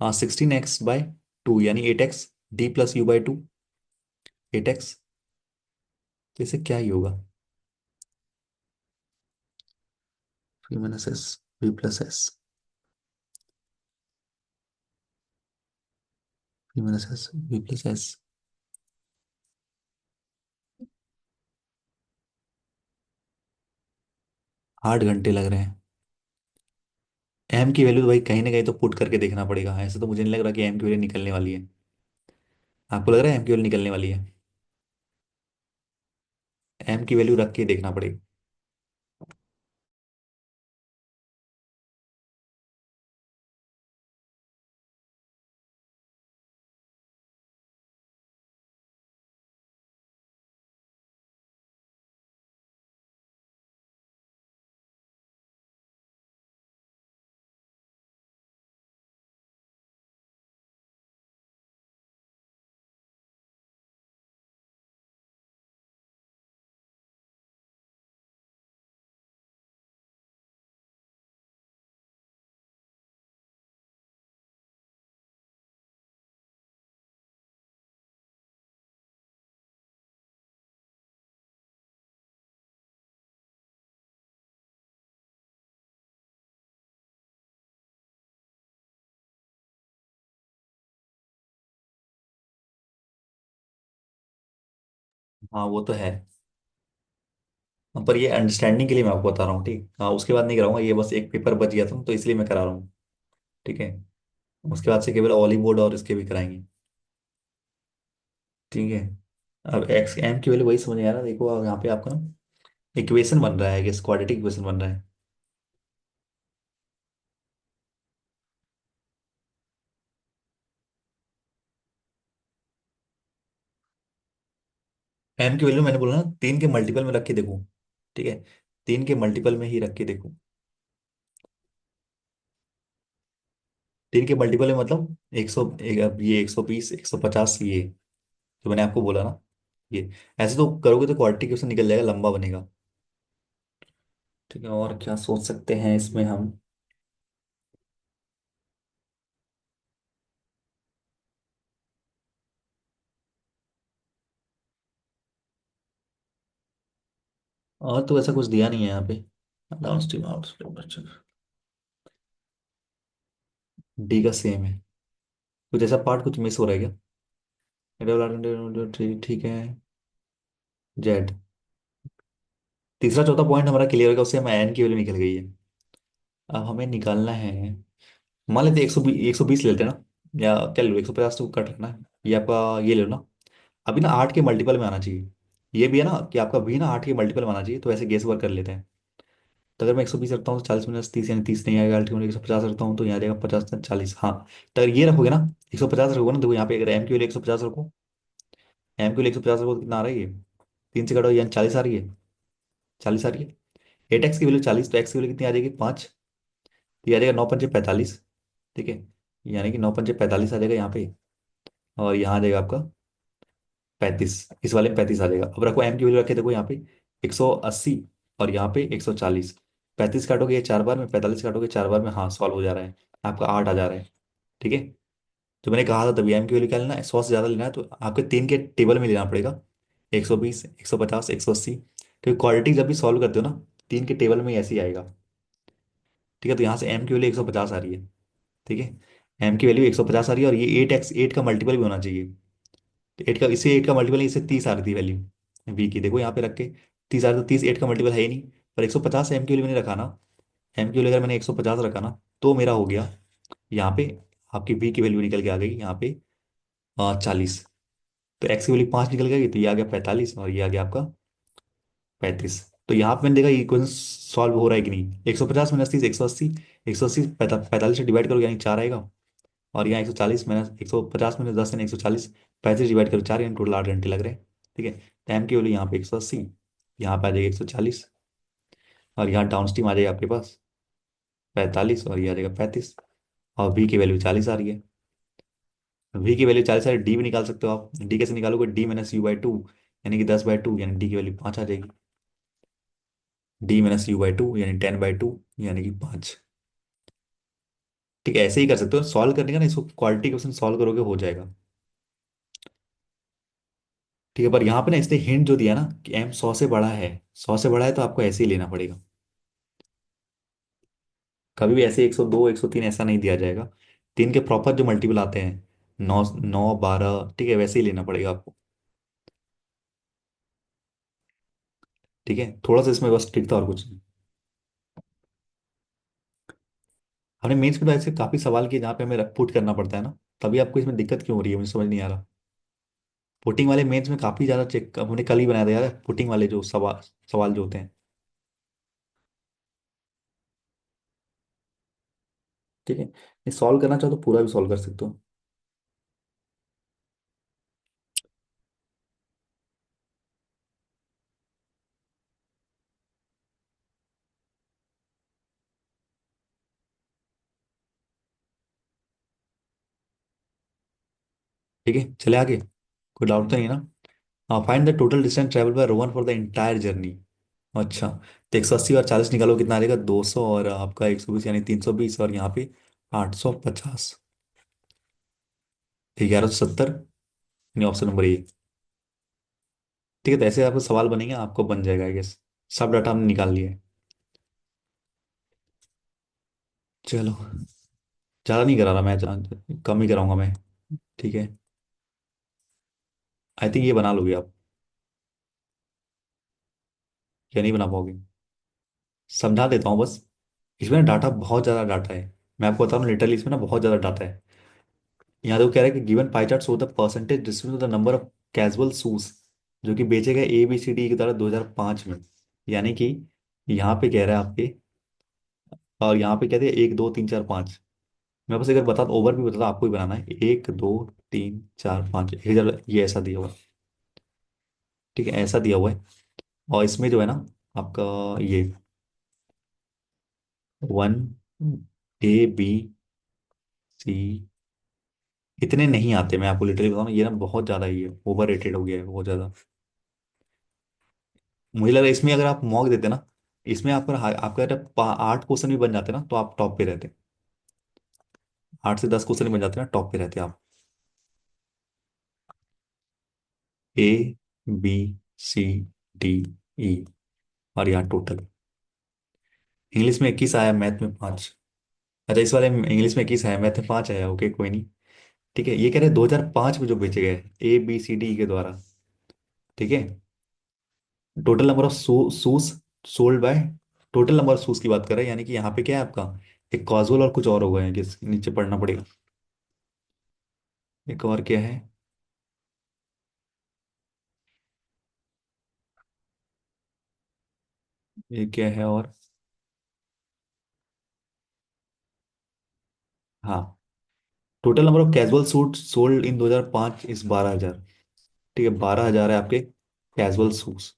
हाँ, 16x/2 यानी 8x, d + u/2, 8x। तो इससे क्या ही होगा, v - s, v+s, v - s, v+s। 8 घंटे लग रहे हैं। एम की वैल्यू तो भाई कहीं ना कहीं तो पुट करके देखना पड़ेगा, ऐसे तो मुझे नहीं लग रहा कि एम की वैल्यू निकलने वाली है। आपको लग रहा है एम की वैल्यू निकलने वाली है? एम की वैल्यू रख के देखना पड़ेगा। हाँ वो तो है, पर ये अंडरस्टैंडिंग के लिए मैं आपको बता रहा हूँ, ठीक। हाँ, उसके बाद नहीं कराऊंगा, ये बस एक पेपर बच गया था तो इसलिए मैं करा रहा हूँ। ठीक है, उसके बाद से केवल ऑली बोर्ड और इसके भी कराएंगे। ठीक है, अब एक्स एम की वैल्यू वही समझ नहीं आ रहा, देखो अब यहाँ पे आपका ना इक्वेशन बन रहा है, कि क्वाड्रेटिक इक्वेशन बन रहा है। एम की वैल्यू मैंने बोला ना, 3 के मल्टीपल में रख के देखूँ। ठीक है, 3 के मल्टीपल में ही रख के देखूँ। 3 के मल्टीपल में मतलब 100, ये 120, 150, ये जो मैंने आपको बोला ना, ये। ऐसे तो करोगे तो क्वाड्रेटिक इक्वेशन निकल जाएगा, लंबा बनेगा। ठीक है, और क्या सोच सकते हैं इसमें हम? और तो ऐसा कुछ दिया नहीं है यहाँ पे। Downstream outstream. डी का सेम है। कुछ ऐसा पार्ट कुछ मिस हो रहा है क्या? ठीक है। जेड। तीसरा चौथा पॉइंट हमारा क्लियर हो गया, उससे हमें एन की वैल्यू निकल गई है। अब हमें निकालना है। मान लेते 120 लेते हैं ना। या क्या लो, 150 तो कट रखना है। ये आपका ये ले लो ना। अभी ना 8 के मल्टीपल में आना चाहिए। ये भी है ना कि आपका भी ना 8 के मल्टीपल में आना चाहिए, तो ऐसे गेस वर्क कर लेते हैं। तो अगर मैं 120 रखता हूँ तो 40 - 30 यानी 30 नहीं आएगा। अल्टीमेटली 150 रखता हूँ तो यहाँ जाएगा 50 - 40, हाँ। तो अगर ये रखोगे ना, 150 रखोगे ना, देखो यहाँ पे अगर एम क्यू 150 रखो। एम क्यू 150 रखो तो कितना आ रहा है ये? 3 से कटो यानी 40 आ रही है। 40 आ रही है। 8x की वैल्यू 40, तो एक्स की वैल्यू कितनी आ जाएगी? 5। तो ये आ जाएगा 9 × 5 = 45। ठीक है। यानी कि 9 × 5 = 45 आ जाएगा यहाँ पे। और यहाँ आ जाएगा आपका 35। इस वाले में 35 आ जाएगा। अब रखो एम की वैल्यू रखे, देखो यहाँ पे 180 और यहाँ पे 140। 35 काटोगे ये 4 बार में, 45 काटोगे 4 बार में, हाँ सॉल्व हो जा रहा है। आपका 8 आ जा रहा है। ठीक है। जो मैंने कहा था तभी एम की वैल्यू क्या लेना है, 100 से ज़्यादा लेना है तो आपके 3 के टेबल में लेना पड़ेगा। 120, 150, 180। क्योंकि क्वाड्रेटिक जब भी सॉल्व करते हो ना, 3 के टेबल में ही ऐसे ही आएगा। ठीक है। तो यहाँ से एम की वैल्यू 150 आ रही है। ठीक है। एम की वैल्यू 150 आ रही है और ये 8x 8 का मल्टीपल भी होना चाहिए। तो 8 का, इससे 8 का मल्टीपल, इससे 30 आ रही थी वैल्यू वी की, देखो यहाँ पे रख के। 30 आ रही, तो 30 8 का मल्टीपल है ही नहीं। पर 150 एम की वैल्यू मैंने रखा ना। एम की वैल्यू अगर मैंने 150 रखा ना, तो मेरा हो गया यहाँ पे। आपकी वी की वैल्यू निकल के आ गई यहाँ पे 40। तो एक्स की वैल्यू 5 निकल गई, तो ये आ गया 45 और ये आ गया आपका 35। तो यहाँ पे मैंने देखा ये क्वेश्चन सॉल्व हो रहा है कि नहीं। 150 - 30 180। 180 45 से डिवाइड करो यानी 4 आएगा। और यहाँ 140 - 150 - 10 यानी 140। 35 डिवाइड करो 4 यानी टोटल 8 घंटे लग रहे हैं। ठीक है। तो एम की वैल्यू यहाँ पे 180, यहाँ पे आ जाएगा 140। और यहाँ डाउन स्ट्रीम आ जाएगा आपके पास 45 और ये आ जाएगा 35। और वी की वैल्यू 40 आ रही है। वी की वैल्यू 40 आ रही है, डी भी निकाल सकते हो आप। डी कैसे निकालोगे? D - U/2 यानी कि 10/2 यानी डी की वैल्यू 5 आ जाएगी। D - U/2 यानी 10/2 यानी कि 5। ठीक है। ऐसे ही कर सकते हो सॉल्व करने का ना, इसको क्वालिटी क्वेश्चन सॉल्व करोगे हो जाएगा। ठीक है। पर यहाँ पे ना इसने हिंट जो दिया ना कि एम 100 से बड़ा है, 100 से बड़ा है तो आपको ऐसे ही लेना पड़ेगा। कभी भी ऐसे 102 103 ऐसा नहीं दिया जाएगा। 3 के प्रॉपर जो मल्टीपल आते हैं, 9 9 12, ठीक है, वैसे ही लेना पड़ेगा आपको। ठीक है। थोड़ा सा इसमें बस ट्रिक था और कुछ नहीं। हमने मेंस में तो ऐसे काफी सवाल किए जहाँ पे हमें पुट करना पड़ता है ना। तभी आपको इसमें दिक्कत क्यों हो रही है, मुझे समझ नहीं आ रहा। पुटिंग वाले मेंस में काफी ज्यादा चेक हमने कल ही बनाया था यार, पुटिंग वाले जो सवाल सवाल जो होते हैं। ठीक है। ये सॉल्व करना चाहो तो पूरा भी सॉल्व कर सकते हो। ठीक है, चले आगे। कोई डाउट तो नहीं है ना? Find the total distance travel by Rohan for the entire journey. अच्छा। तो 180 और 40 निकालो कितना आ जाएगा? 200 और आपका 120 यानी 320 और यहाँ पे 850। 1170 यानी ऑप्शन नंबर ए। ठीक है। तो ऐसे आपको सवाल बनेंगे, आपको बन जाएगा आई गेस। सब डाटा हमने निकाल लिया है। चलो। ज़्यादा नहीं करा रहा मैं, कम ही कराऊंगा मैं। ठीक है। आई थिंक ये बना लोगे आप। या नहीं बना पाओगे? समझा देता हूँ बस। इसमें डाटा बहुत ज़्यादा डाटा है। मैं आपको बता रहा हूँ लिटरली इसमें ना बहुत ज़्यादा डाटा है। यहाँ तो कह रहा है कि given pie chart show the percentage distribution of the number of casual shoes जो कि बेचे गए ABCD की तरह 2005 में। यानी कि यहाँ पे कह रहा है आपके, और यहाँ पे कहते हैं 1 2 3 4 5। मैं बस अगर बता ओवर भी बता आपको ही बनाना है, 1 2 3 4 5 1000 ये ऐसा दिया हुआ है। ठीक है, ऐसा दिया हुआ है। और इसमें जो है ना आपका ये 1 A B C इतने नहीं आते। मैं आपको लिटरली बताऊँ ये ना बहुत ज़्यादा ही है, ओवर रेटेड हो गया है बहुत ज़्यादा। मुझे लग रहा है इसमें अगर आप मॉक देते ना, इसमें आपका आपका अगर 8 क्वेश्चन भी बन जाते ना तो आप टॉप पे रहते। 8 से 10 क्वेश्चन भी बन जाते ना, टॉप पे रहते आप। A B C D E और यहाँ टोटल। इंग्लिश में 21 आया, मैथ में 5। अच्छा, इस वाले में इंग्लिश में 21 आया, मैथ में 5 आया, ओके कोई नहीं। ठीक है, ये कह रहे हैं 2005 में जो बेचे गए ABCD के द्वारा। ठीक है, total number of shoes sold by, total number of shoes की बात कर रहे हैं, यानी कि यहाँ पे क्या है आपका, एक कॉजुअल और कुछ और हो गए हैं, जिस नीचे पढ़ना पड़ेगा। एक और क्या है, ये क्या है और, हाँ, total number of casual suit sold in 2005 is 12,000। ठीक है, 12,000 है आपके casual shoes.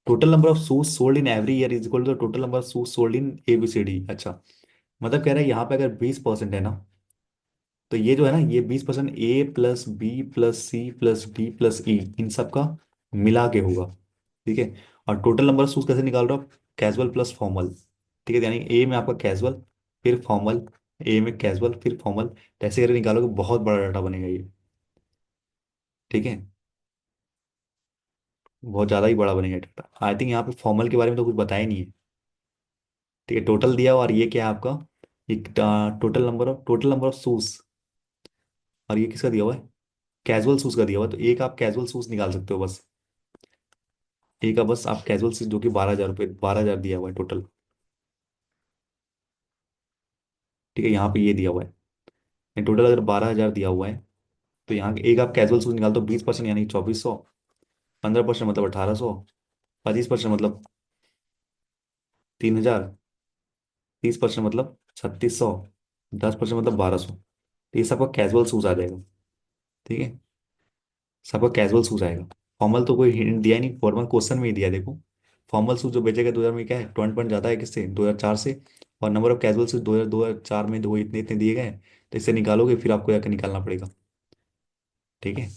Total number of shoes sold in every year is equal to total number of shoes sold in ABCD। अच्छा, मतलब कह रहा है यहाँ पे अगर 20% है ना, तो ये जो है ना, ये 20% A+B+C+D+E इन सब का मिला के होगा। ठीक है, और टोटल नंबर ऑफ शूज कैसे निकाल रहे हो, कैजुअल प्लस फॉर्मल। ठीक है, यानी ए में आपका कैजुअल, फिर फॉर्मल, ए में कैजुअल फिर फॉर्मल, ऐसे करके निकालोगे, बहुत बड़ा डाटा बनेगा ये। ठीक है, बहुत ज़्यादा ही बड़ा बनेगा डाटा। आई थिंक यहाँ पे फॉर्मल के बारे में तो कुछ बताया ही नहीं है। ठीक है, टोटल दिया हुआ, और ये क्या है आपका, एक टोटल नंबर ऑफ शूज, और ये किसका दिया हुआ है, कैजुअल शूज का दिया हुआ है, तो एक आप कैजुअल शूज निकाल सकते हो बस। एक का बस आप कैजुअल शूज, जो कि 12,000 रुपये, 12,000 दिया हुआ है टोटल। ठीक है, यहाँ पे ये दिया हुआ है, टोटल अगर 12,000 दिया हुआ है, तो यहाँ एक आप कैजुअल शूज निकाल दो, 20% यानी 2,400, 15% मतलब 1,800, 25% मतलब 3,000, 30% मतलब 3,600, 10% मतलब 1,200। तो ये सबका कैजुअल शूज आ जाएगा। ठीक है, सबका कैजुअल शूज आएगा। फॉर्मल तो कोई हिंट दिया ही नहीं, फॉर्मल क्वेश्चन में ही दिया है, देखो। फॉर्मल शूज जो बेचे गए 2000 में, क्या है 20% ज़्यादा है किससे, 2004 से। और नंबर ऑफ कैजुअल शूज 2004 में दो इतने इतने दिए गए हैं, तो इससे निकालोगे, फिर आपको जाकर निकालना पड़ेगा। ठीक है,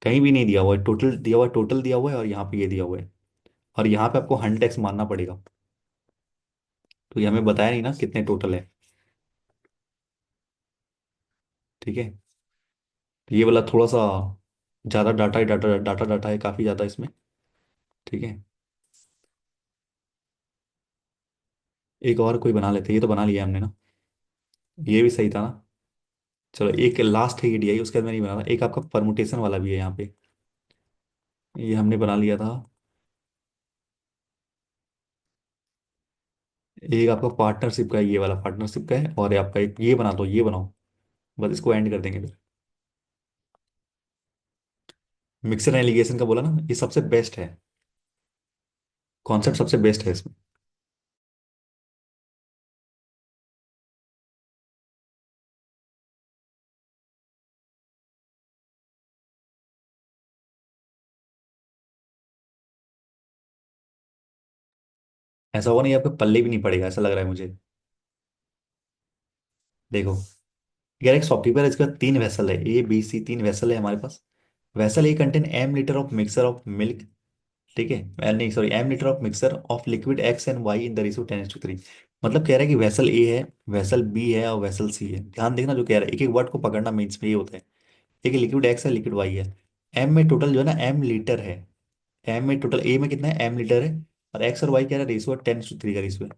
कहीं भी नहीं दिया हुआ है, टोटल दिया हुआ है, टोटल दिया हुआ है, और यहाँ पे ये दिया हुआ है। और यहाँ पे आपको 100x मानना पड़ेगा, तो ये हमें बताया नहीं ना कितने टोटल है। ठीक है, तो ये वाला थोड़ा सा ज़्यादा डाटा है, डाटा डाटा डाटा है काफ़ी ज़्यादा इसमें। ठीक है, एक और कोई बना लेते हैं, ये तो बना लिया हमने ना, ये भी सही था ना। चलो, एक लास्ट है ये DI, उसके बाद मैं नहीं बना रहा, एक आपका परमुटेशन वाला भी है यहाँ पे, ये हमने बना लिया था। एक आपका पार्टनरशिप का है, ये वाला पार्टनरशिप का है, और ये आपका एक ये बना दो, ये बनाओ, बस इसको एंड कर देंगे फिर। मिक्सर एलिगेशन का बोला ना, ये सबसे बेस्ट है, कॉन्सेप्ट सबसे बेस्ट है इसमें। ऐसा होगा नहीं, आपके पल्ले भी नहीं पड़ेगा, ऐसा लग रहा है मुझे। देखो, यार एक शॉपकीपर है, इसका 3 वेसल है, A B C, 3 वेसल है हमारे पास। Vessel A contain M litre of mixer of milk. ठीक है, नहीं sorry, M litre of mixer of liquid X and Y in the ratio 10:3। मतलब कह रहा है कि वेसल ए है, वेसल बी है, और वेसल सी है। ध्यान देखना जो कह रहा है, एक एक वर्ड को पकड़ना मीन्स में ये होता है। एक लिक्विड X है, लिक्विड Y है। एम में टोटल जो है ना, M लीटर है। एम में टोटल, ए में कितना है, M लीटर है। और एक्स और वाई कह रहा है, रेशियो 10:3 का रेशियो है।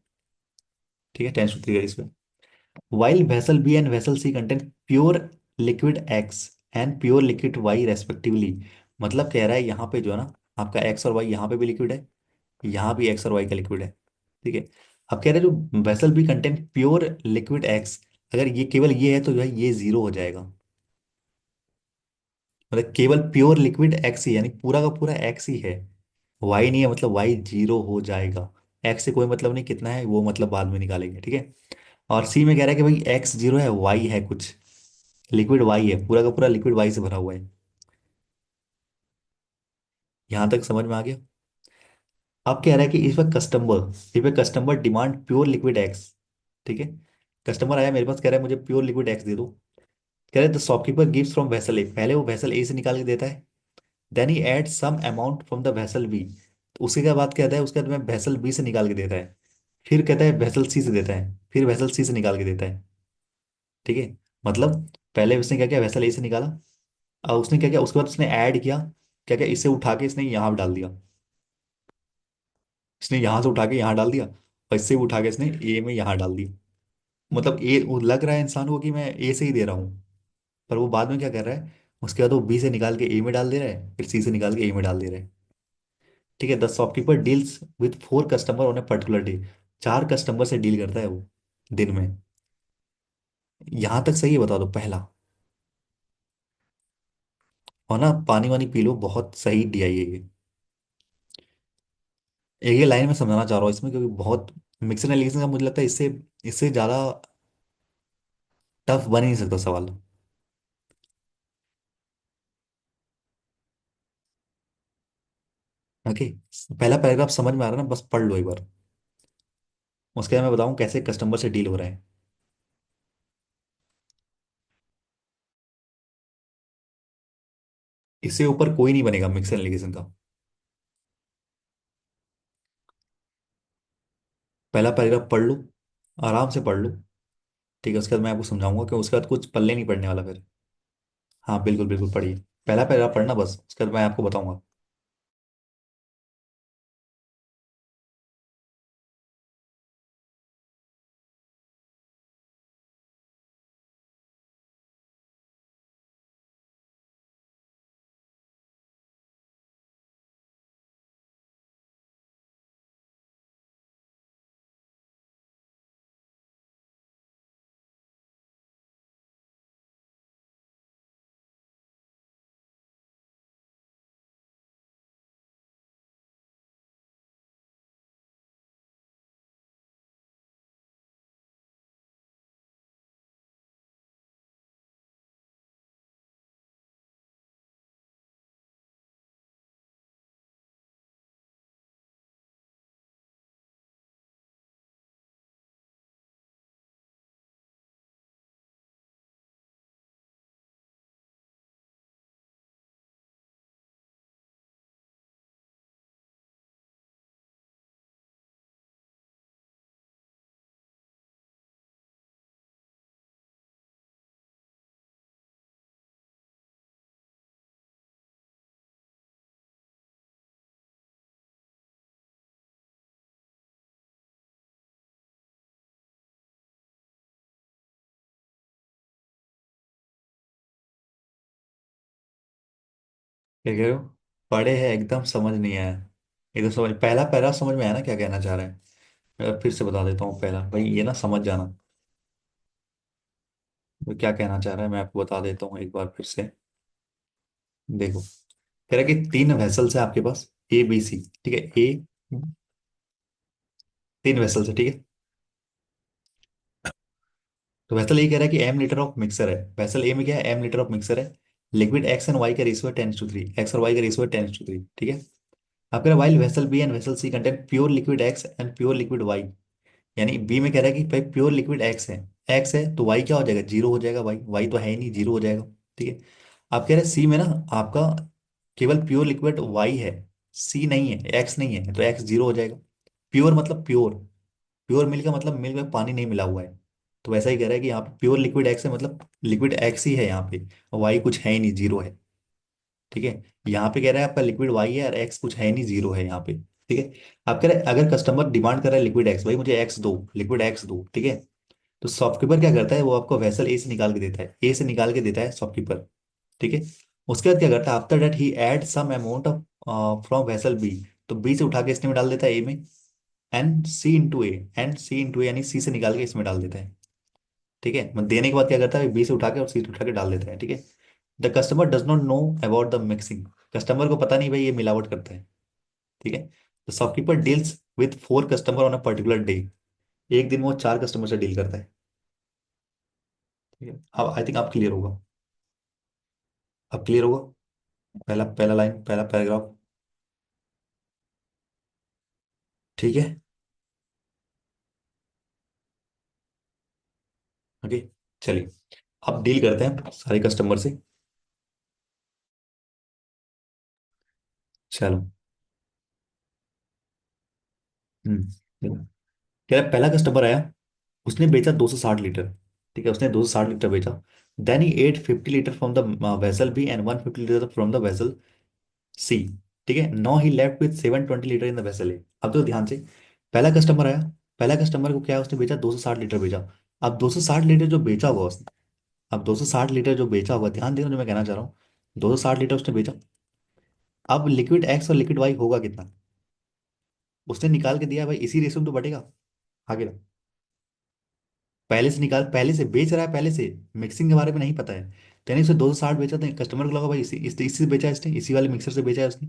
ठीक है, 10:3 का रेशियो है। While vessel B and vessel C contain pure liquid X and pure liquid Y respectively। मतलब कह रहा है यहाँ पे जो है ना, आपका X और Y, यहाँ पे भी लिक्विड है, यहाँ भी X और Y का लिक्विड है। ठीक है, अब कह रहे हैं जो vessel B contain pure liquid X, अगर ये केवल ये है तो जो है ये जीरो हो जाएगा। मतलब केवल प्योर लिक्विड X ही, यानी पूरा का पूरा X ही है, Y नहीं है, मतलब Y जीरो हो जाएगा। X से कोई मतलब नहीं, कितना है वो मतलब बाद में निकालेंगे। ठीक है, और सी में कह रहा है कि भाई X जीरो है, Y है कुछ, लिक्विड वाई है, पूरा का पूरा लिक्विड वाई से भरा हुआ है। यहां तक समझ में आ गया। अब कह रहा है कि if a customer demand pure liquid x. ठीक है, कस्टमर आया मेरे पास, कह रहा है मुझे प्योर लिक्विड एक्स दे दो। कह रहे the shopkeeper gives from vessel A, पहले वो वेसल ए से निकाल के देता है। Then he add some amount from the vessel B, तो उसके क्या बात कहता है, उसके बाद में वेसल बी से निकाल के देता है। फिर कहता है वेसल सी से देता है, फिर वेसल सी से निकाल के देता है। ठीक है, मतलब पहले उसने क्या किया, वेसल ए से निकाला, और उसने क्या किया उसके बाद उसने ऐड किया, क्या क्या इसे उठा के इसने यहाँ डाल दिया। इसने यहाँ से उठा के यहाँ डाल दिया, और इससे भी उठा के इसने ए में यहाँ डाल दिया। मतलब ए, वो लग रहा है इंसान को कि मैं ए से ही दे रहा हूँ, पर वो बाद में क्या कर रहा है, उसके बाद वो बी से निकाल के ए में डाल दे रहा है, फिर सी से निकाल के ए में डाल दे रहा है। ठीक है, the shopkeeper deals with 4 customer on a particular day. 4 customer से डील करता है वो दिन में। यहां तक सही है, बता दो पहला। और ना पानी वानी पी लो, बहुत सही दिया ये। एक ही लाइन में समझाना चाह रहा हूँ इसमें, क्योंकि बहुत मिक्सर एलिगेशन का मुझे लगता है इससे इससे ज्यादा टफ बन ही नहीं सकता सवाल। ओके, पहला पैराग्राफ समझ में आ रहा है ना, बस पढ़ लो एक बार। उसके बाद मैं बताऊं कैसे कस्टमर से डील हो रहे हैं। इससे ऊपर कोई नहीं बनेगा मिक्सर एलिगेशन का। पहला पैराग्राफ पढ़ लो, आराम से पढ़ लो। ठीक है, उसके बाद मैं आपको समझाऊंगा कि उसके बाद कुछ पल्ले नहीं पड़ने वाला फिर। हाँ बिल्कुल बिल्कुल पढ़िए। पहला पैराग्राफ पढ़ना बस, उसके बाद मैं आपको बताऊंगा। क्या कह रहे हो? पढ़े हैं एकदम समझ नहीं आया। एकदम समझ, पहला पैराग्राफ समझ में आया ना क्या कहना चाह रहा है? मैं फिर से बता देता हूँ, पहला भाई ये ना समझ जाना, वो क्या कहना चाह रहा है मैं आपको बता देता हूँ एक बार फिर से। देखो, कह रहा है कि 3 वेसल्स है आपके पास, ए बी सी। ठीक है, ए, 3 वेसल्स है, ठीक है। तो वेसल ये कह रहा है कि एम लीटर ऑफ मिक्सर है। वेसल ए में क्या है, एम लीटर ऑफ मिक्सर है। लिक्विड एक्स एंड वाई का रेशियो है 10:3, एक्स और वाई का रेशियो है 10:3, ठीक है। आप कह रहे while vessel B and vessel C contain pure liquid X and pure liquid Y. यानी बी में कह रहा है कि भाई प्योर लिक्विड एक्स है, एक्स है तो वाई क्या हो जाएगा, जीरो हो जाएगा। वाई वाई तो है ही नहीं, जीरो हो जाएगा। ठीक है। आप कह रहे हैं सी में ना आपका केवल प्योर लिक्विड वाई है, सी नहीं है, एक्स नहीं है, तो एक्स जीरो हो जाएगा। प्योर मतलब प्योर, प्योर मिल्क का मतलब मिल्क में पानी नहीं मिला हुआ है। तो वैसा ही कह रहा है कि यहाँ पे प्योर लिक्विड एक्स है, मतलब लिक्विड एक्स ही है यहाँ पे, और वाई कुछ है ही नहीं, जीरो है। ठीक है। यहाँ पे कह रहा है आपका लिक्विड वाई है और एक्स कुछ है नहीं, जीरो है यहाँ पे। ठीक है। आप कह रहे हैं अगर कस्टमर डिमांड कर रहा है लिक्विड एक्स, भाई मुझे एक्स दो, लिक्विड एक्स दो, ठीक है। तो शॉपकीपर क्या करता है, वो आपको वेसल ए से निकाल के देता है, ए से निकाल के देता है शॉपकीपर। ठीक है। उसके बाद क्या करता है, after that he add some amount of from vessel B. तो बी से उठा के इसने में डाल देता है ए में, and C into A, and C into A यानी सी से निकाल के इसमें डाल देता है। ठीक है, मतलब देने के बाद क्या करता है, बी से उठा के और सी से उठा के डाल देता है। ठीक है। The customer does not know about the mixing. Customer को पता नहीं भाई ये मिलावट करता है। ठीक है। The shopkeeper deals with 4 customer on a particular day. एक दिन में वो 4 कस्टमर से डील करता है। ठीक है, अब आई थिंक आप क्लियर होगा। अब क्लियर होगा। पहला पहला लाइन, पहला पैराग्राफ। ठीक है। ओके, चलिए अब डील करते हैं सारे कस्टमर से। चलो। देखो, क्या है, पहला कस्टमर आया, उसने बेचा 260 लीटर। ठीक है, उसने 260 लीटर बेचा। Then he at 50 litre from the vessel B and 150 litre from the vessel C. ठीक है, no he left with 720 litre in the vessel A. अब तो ध्यान से, पहला कस्टमर आया, पहला कस्टमर को क्या है, उसने बेचा 260 लीटर बेचा। अब 260 लीटर जो बेचा होगा उसने, अब 260 लीटर जो बेचा होगा, ध्यान देना जो मैं कहना चाह रहा हूँ, 260 लीटर उसने बेचा। अब लिक्विड एक्स और लिक्विड वाई होगा कितना, उसने निकाल के दिया भाई, इसी रेशो में तो बढ़ेगा आगे ना। पहले से निकाल, पहले से बेच रहा है, पहले से मिक्सिंग के बारे में नहीं पता है, तो यानी उसे 260 बेचा था, कस्टमर को लगा भाई इसी से बेचा है इसने, इसी वाले मिक्सर से बेचा है उसने।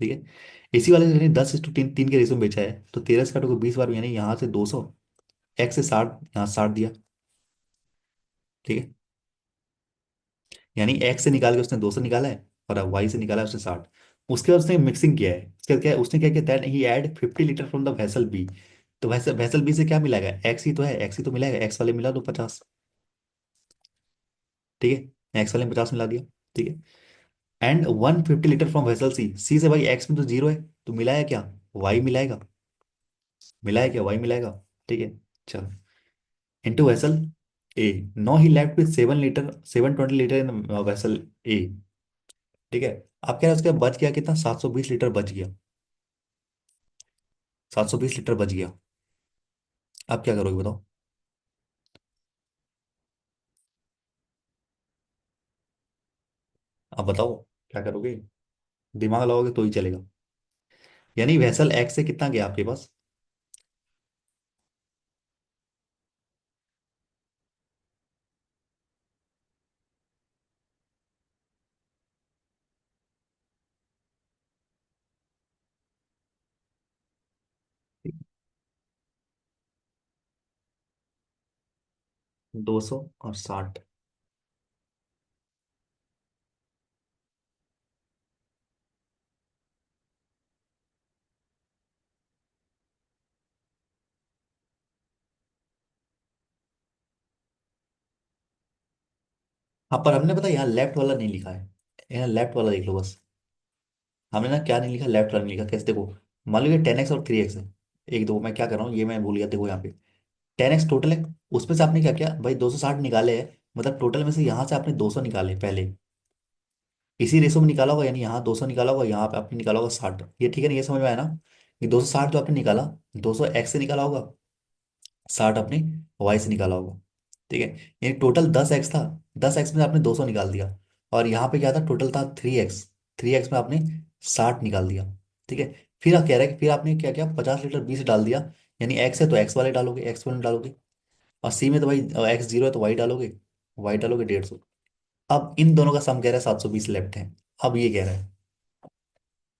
ठीक है, इसी वाले से यानी 10:3 3 के रेशो में बेचा है, तो 13 से काटोगे 20 बार, यानी यहाँ से 200, एक्स से 60, यहाँ 60 दिया। ठीक है, यानी एक्स से निकाल के उसने 200 निकाला है, और अब वाई से निकाला है उसने 60। उसके बाद उसने मिक्सिंग किया है, उसके बाद क्या है, उसने क्या किया, that he add 50 litre from the vessel B. तो वैसे वेसल बी से क्या मिलाएगा, एक्स ही तो है, एक्स ही तो मिलाएगा, एक्स वाले मिला दो 50। ठीक है, एक्स वाले में 50 मिला दिया। ठीक है, एंड 150 लीटर फ्रॉम वेसल सी, सी से भाई एक्स में तो जीरो है, तो मिलाया क्या, वाई मिलाएगा, मिलाया क्या, वाई मिलाएगा। ठीक है, चलो, into vessel A, no he left with 7 litre 720 litre in vessel A. ठीक है, अब क्या है, उसके बच गया कितना, 720 लीटर बच गया, 720 लीटर बच गया। अब क्या करोगे बताओ। अब बताओ क्या करोगे, दिमाग लगाओगे तो ही चलेगा। यानी वेसल एक्स से कितना गया आपके पास, 260। हाँ, पर हमने पता है यहाँ लेफ्ट वाला नहीं लिखा है, यहाँ लेफ्ट वाला देख लो बस। हमने ना क्या नहीं लिखा, लेफ्ट वाला नहीं लिखा, कैसे देखो, मान लो ये 10x और 3x है। एक दो मैं क्या कर रहा हूँ, ये मैं भूल गया, देखो यहाँ पे 10x टोटल है, उसमें से आपने क्या किया भाई, 260 निकाले हैं, मतलब टोटल में से यहाँ से आपने 200 निकाले पहले, इसी रेशो में निकाला होगा, यानी यहाँ 200 निकाला होगा, यहाँ पे आपने निकाला होगा 60। ये ठीक है ना, ये समझ में आया ना, कि 260 जो आपने निकाला, 200 एक्स से निकाला होगा, 60 आपने वाई से निकाला होगा। ठीक है, यानी टोटल 10x था, 10x में आपने 200 निकाल दिया, और यहाँ पे क्या था, टोटल था 3x, 3x में आपने 60 निकाल दिया। ठीक है, फिर आप कह रहे हैं कि फिर आपने क्या किया, 50 लीटर बीस डाल दिया, यानी एक्स है तो एक्स वाले डालोगे, एक्स वाले डालोगे, और सी में तो भाई एक्स जीरो है तो वाई डालोगे, वाई डालोगे 150। अब इन दोनों का सम कह रहा है 720 लेफ्ट है, अब ये कह रहा है।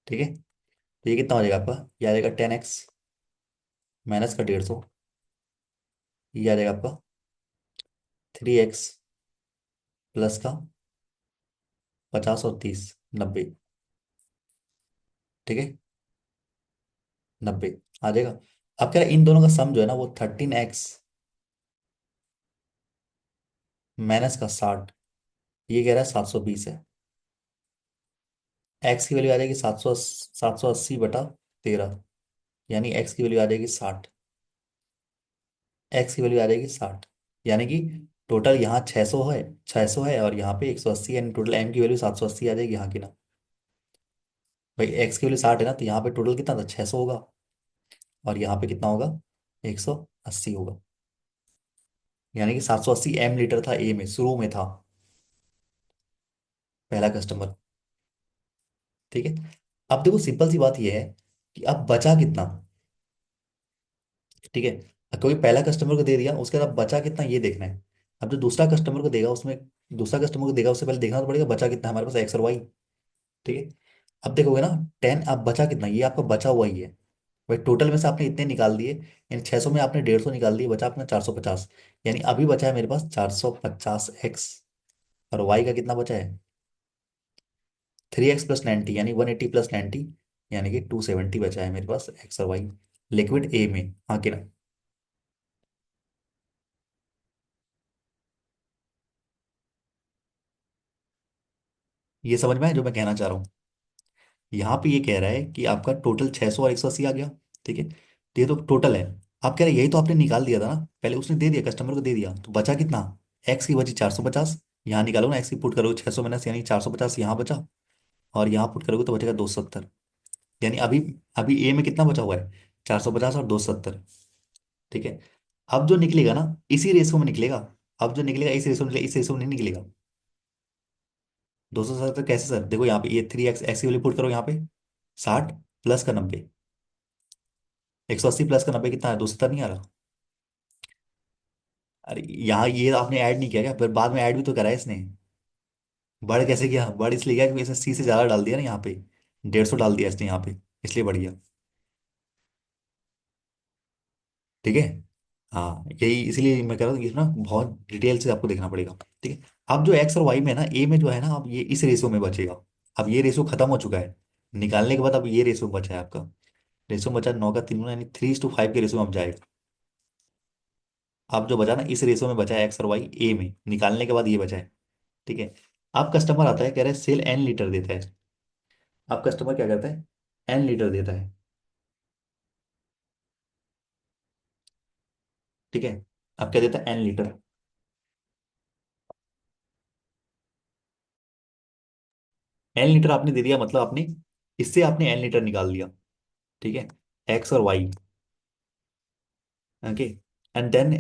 ठीक है, तो ये कितना हो जाएगा आपका, ये आ जाएगा 10x माइनस का 150, ये आ जाएगा आपका 3x प्लस का 50 और 30, 90। ठीक है, 90 आ जाएगा। अब क्या है, इन दोनों का सम जो है ना, वो 13x माइनस का 60, ये कह रहा है 720 है। एक्स की वैल्यू आ जाएगी 780/13, यानी एक्स की वैल्यू आ जाएगी 60, एक्स की वैल्यू आ जाएगी 60, यानी कि टोटल यहाँ 600 है, 600 है, और यहाँ पे 180, यानी टोटल एम की वैल्यू 780 आ जाएगी यहाँ की ना। भाई एक्स की वैल्यू 60 है ना, तो यहाँ पे टोटल कितना था, 600 होगा, और यहाँ पे कितना होगा, 180 होगा, यानी कि 780 m लीटर था, ए में शुरू में था पहला कस्टमर। ठीक है, अब देखो सिंपल सी बात यह है कि अब बचा कितना। ठीक है, क्योंकि पहला कस्टमर को दे दिया, उसके बाद अब बचा कितना ये देखना है। अब जो दूसरा कस्टमर को देगा उसमें, दूसरा कस्टमर को देगा उससे पहले देखना तो पड़ेगा बचा कितना है हमारे पास, एक्स और वाई। ठीक है, अब देखोगे ना 10, अब बचा कितना, ये आपका बचा हुआ ही है। भाई टोटल में से आपने इतने निकाल दिए, यानी 600 में आपने 150 निकाल दिए, बचा आपने 450, यानी अभी बचा है मेरे पास 450x, और वाई का कितना बचा है, 3x + 90, यानी 180 + 90, यानी कि 270 बचा है मेरे पास, एक्स और वाई लिक्विड ए में, हाँ कि ना। ये समझ में है जो मैं कहना चाह रहा हूँ। यहाँ पे ये कह रहा है कि आपका टोटल 600 और 180 आ गया। ठीक है, तो ये तो टोटल है। आप कह रहे हैं यही तो आपने निकाल दिया था ना, पहले उसने दे दिया, कस्टमर को दे दिया, तो बचा कितना, एक्स की बची 450, यहाँ निकालो ना, एक्स की पुट करोगे 600 माइनस, यानी 450 यहाँ बचा, और यहाँ पुट करोगे तो बचेगा 270। यानी अभी अभी ए में कितना बचा हुआ है, 450 और 270। ठीक है। अब जो निकलेगा ना, इसी रेशो में निकलेगा। अब जो निकलेगा इस रेशो में निकलेगा, इस रेशो में नहीं निकलेगा। 270 कैसे सर, देखो यहाँ पे ये 3x ऐसी वाली पुट करो यहाँ पे। 60 प्लस का 90, 180 प्लस का 90 कितना है, 270 नहीं आ रहा। अरे यहाँ ये आपने ऐड नहीं किया क्या, फिर बाद में ऐड भी तो करा है इसने। बढ़ कैसे किया, बढ़ इसलिए गया क्योंकि इसने सी से ज्यादा डाल दिया ना यहाँ पे। 150 डाल दिया इसने यहाँ पे, इसलिए बढ़ गया। ठीक है। हाँ यही इसीलिए मैं कह रहा हूँ कि ना बहुत डिटेल से आपको देखना पड़ेगा। ठीक है। अब जो एक्स और वाई में है ना, ए में जो है ना, अब ये इस रेशो में बचेगा। अब ये रेशो खत्म हो चुका है निकालने के बाद, अब ये रेशो बचा है आपका। रेशो बचा 9 का 3 यानी 3:5 के रेशो में अब जाएगा। अब जो बचा ना इस रेशो में बचा है एक्स और वाई ए में, निकालने के बाद ये बचा है। ठीक है। अब कस्टमर आता है, कह रहा है सेल एन लीटर देता है। अब कस्टमर क्या करता है, एन लीटर देता है। ठीक है। अब क्या देता है, एन लीटर। एन लीटर आपने दे दिया, मतलब आपने इससे आपने एन लीटर निकाल लिया। ठीक है। एक्स और वाई। ओके। एंड देन,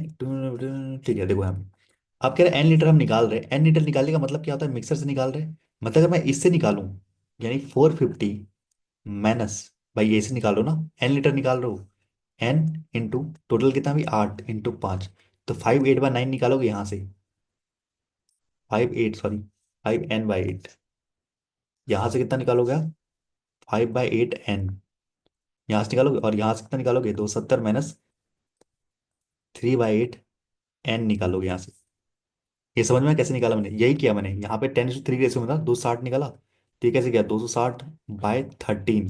ठीक है देखो यहाँ पे आप कह रहे हैं एन लीटर हम निकाल रहे हैं। एन लीटर निकालने का मतलब क्या होता है, मिक्सर से निकाल रहे हैं। मतलब अगर मैं इससे निकालूं, यानी 450 माइनस, भाई ये से निकालो ना, एन लीटर निकाल रहे हो। एन इंटू टोटल कितना भी 8 इंटू 5, तो 5/8/9 निकालोगे यहाँ से। 5/8 सॉरी, 5n/8। यहाँ से कितना निकालोगे आप, 5/8n। यहाँ से निकालोगे, और यहाँ से कितना निकालोगे, 270 - 3/8 n निकालोगे यहाँ से। ये समझ में आया कैसे निकाला मैंने, यही किया मैंने यहाँ पे 10:3 रेशियो में था, 260 निकाला। तो ये कैसे किया, 260/13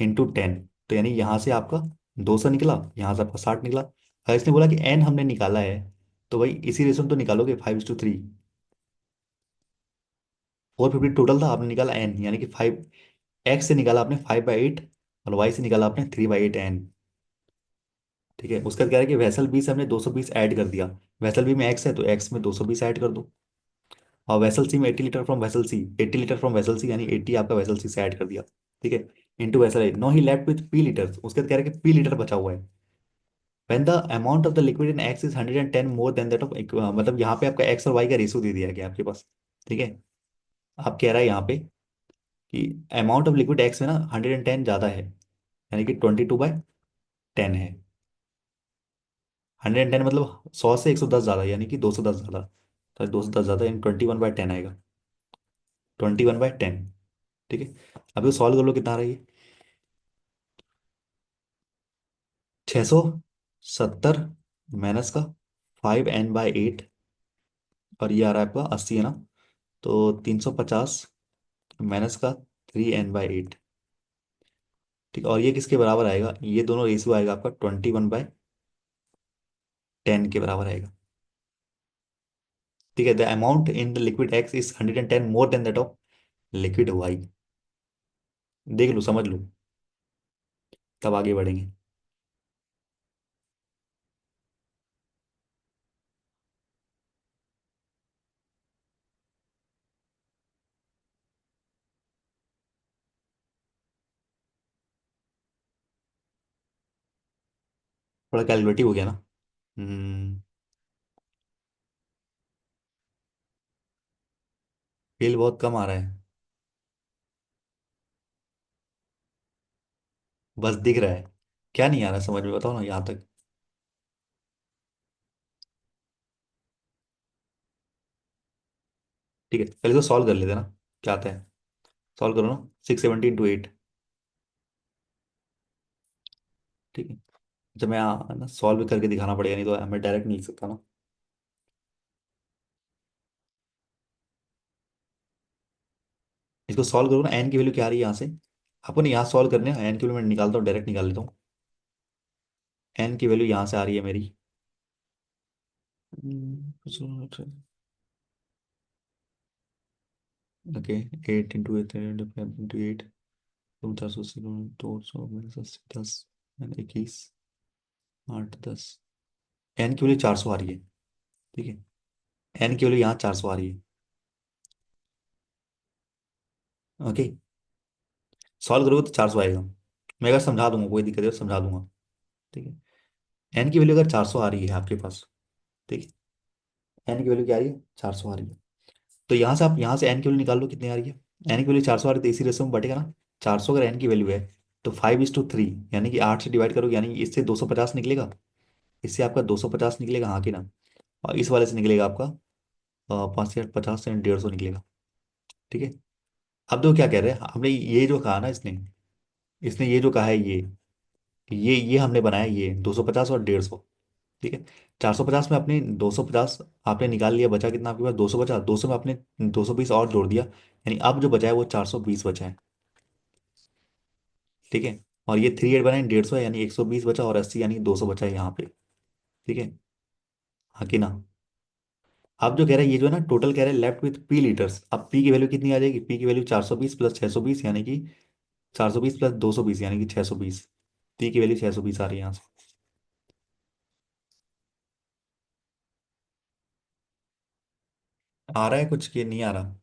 इंटू 10। तो यानी यहाँ से आपका 200 निकला, यहाँ से आपका 60 निकला। अगर इसने बोला कि एन हमने निकाला है, तो भाई इसी रेशियो में तो निकालोगे 5:3। 450 टोटल था, आपने निकाला एन, यानी कि 5 एक्स से निकाला आपने 5/8, और वाई से निकाला आपने 3/8 एन। ठीक है। उसका क्या है कि वेसल बी से हमने 220 ऐड कर दिया। वेसल बी में एक्स है तो एक्स में 220 ऐड कर दो। और वेसल सी में 80 litre from vessel C, 80 litre from vessel C, यानी 80 आपका वेसल सी से ऐड कर दिया। ठीक है। Into vessel A, no he left with P litre, उसके बाद कह रहा है कि पी लीटर बचा हुआ है। When the amount of the liquid in x is 110 more than that of, मतलब यहाँ पे आपका एक्स और वाई का रेशियो दे दिया गया आपके पास। ठीक है। आप कह रहा है यहाँ पे कि अमाउंट ऑफ लिक्विड एक्स में ना 110 ज़्यादा है, यानी कि 22/10 है। 110 मतलब 100 से 110 ज़्यादा, यानी कि 210 ज़्यादा। तो 210 ज़्यादा यानी 21/10 आएगा। 21/10। ठीक है। अभी वो सॉल्व कर लो, कितना आ रहा है ये, 670 माइनस का 5n/8, और ये आ रहा है आपका 80 है ना। तो 350 माइनस का 3n/8। ठीक है। और ये किसके बराबर आएगा, ये दोनों रेशियो आएगा आपका 21/10 के बराबर आएगा। ठीक है। The amount in the liquid X is 110 more than that of liquid Y. देख लो, समझ लो, तब आगे बढ़ेंगे। थोड़ा कैलकुलेटिव हो गया ना। हम्म। बिल बहुत कम आ रहा है। बस दिख रहा है, क्या नहीं आ रहा समझ में, बताओ ना यहाँ तक। ठीक है, पहले तो सॉल्व कर लेते हैं ना, क्या आता है। सॉल्व करो ना, 670 × 8। ठीक है। जब मैं ना सॉल्व करके दिखाना पड़ेगा, नहीं तो मैं डायरेक्ट नहीं लिख सकता ना। इसको सॉल्व करो ना, एन की वैल्यू क्या आ रही है यहाँ से, आपको नहीं यहाँ सॉल्व करने, एन की वैल्यू मैं निकालता हूँ, डायरेक्ट निकाल लेता हूँ। एन की वैल्यू यहाँ से आ रही है मेरी। ओके। 8 × 8 तुम 480, 200 - 10, 21, 8 10। एन की वैल्यू 400 आ रही है। ठीक है। एन की वैल्यू यहाँ 400 आ रही है। ओके। सॉल्व करोगे तो 400 आएगा। मैं अगर समझा दूंगा, कोई दिक्कत है तो समझा दूंगा। ठीक है, एन की वैल्यू अगर 400 आ रही है आपके पास, ठीक है, एन की वैल्यू क्या आ रही है, 400 आ रही है। तो यहाँ से आप यहाँ से एन की वैल्यू निकाल लो कितनी आ रही है। एन की वैल्यू 400 आ रही है तो इसी रेशो में बटेगा ना। 400 अगर एन की वैल्यू है तो 5:3, यानी कि 8 से डिवाइड करोगे, यानी कि इससे 250 निकलेगा। इससे आपका 250 निकलेगा, हाँ कि ना। और इस वाले से निकलेगा आपका 5 से 50 से 150 निकलेगा। ठीक है। अब देखो क्या कह रहे हैं हमने, ये जो कहा ना इसने, इसने ये जो कहा है ये हमने बनाया ये 250 और 150। ठीक है। 450 में आपने 250 आपने निकाल लिया, बचा कितना आपके पास, 200 बचा। 200 में आपने 220 और जोड़ दिया, यानी अब जो बचा है वो 420 बचा है। ठीक है। और ये 38 बना है, 150 है, यानी 120 बचा, और 80 यानी 200 बचा है यहाँ पे। ठीक है, हाँ कि ना। अब जो कह रहा है ये जो है ना, टोटल कह रहा है लेफ्ट विथ पी लीटर्स। अब पी की वैल्यू कितनी आ जाएगी, पी की वैल्यू 420 प्लस 620, यानी कि 420 प्लस 220, यानी कि 620। पी की वैल्यू 620 आ रही है यहाँ से। आ रहा है कुछ कि नहीं आ रहा।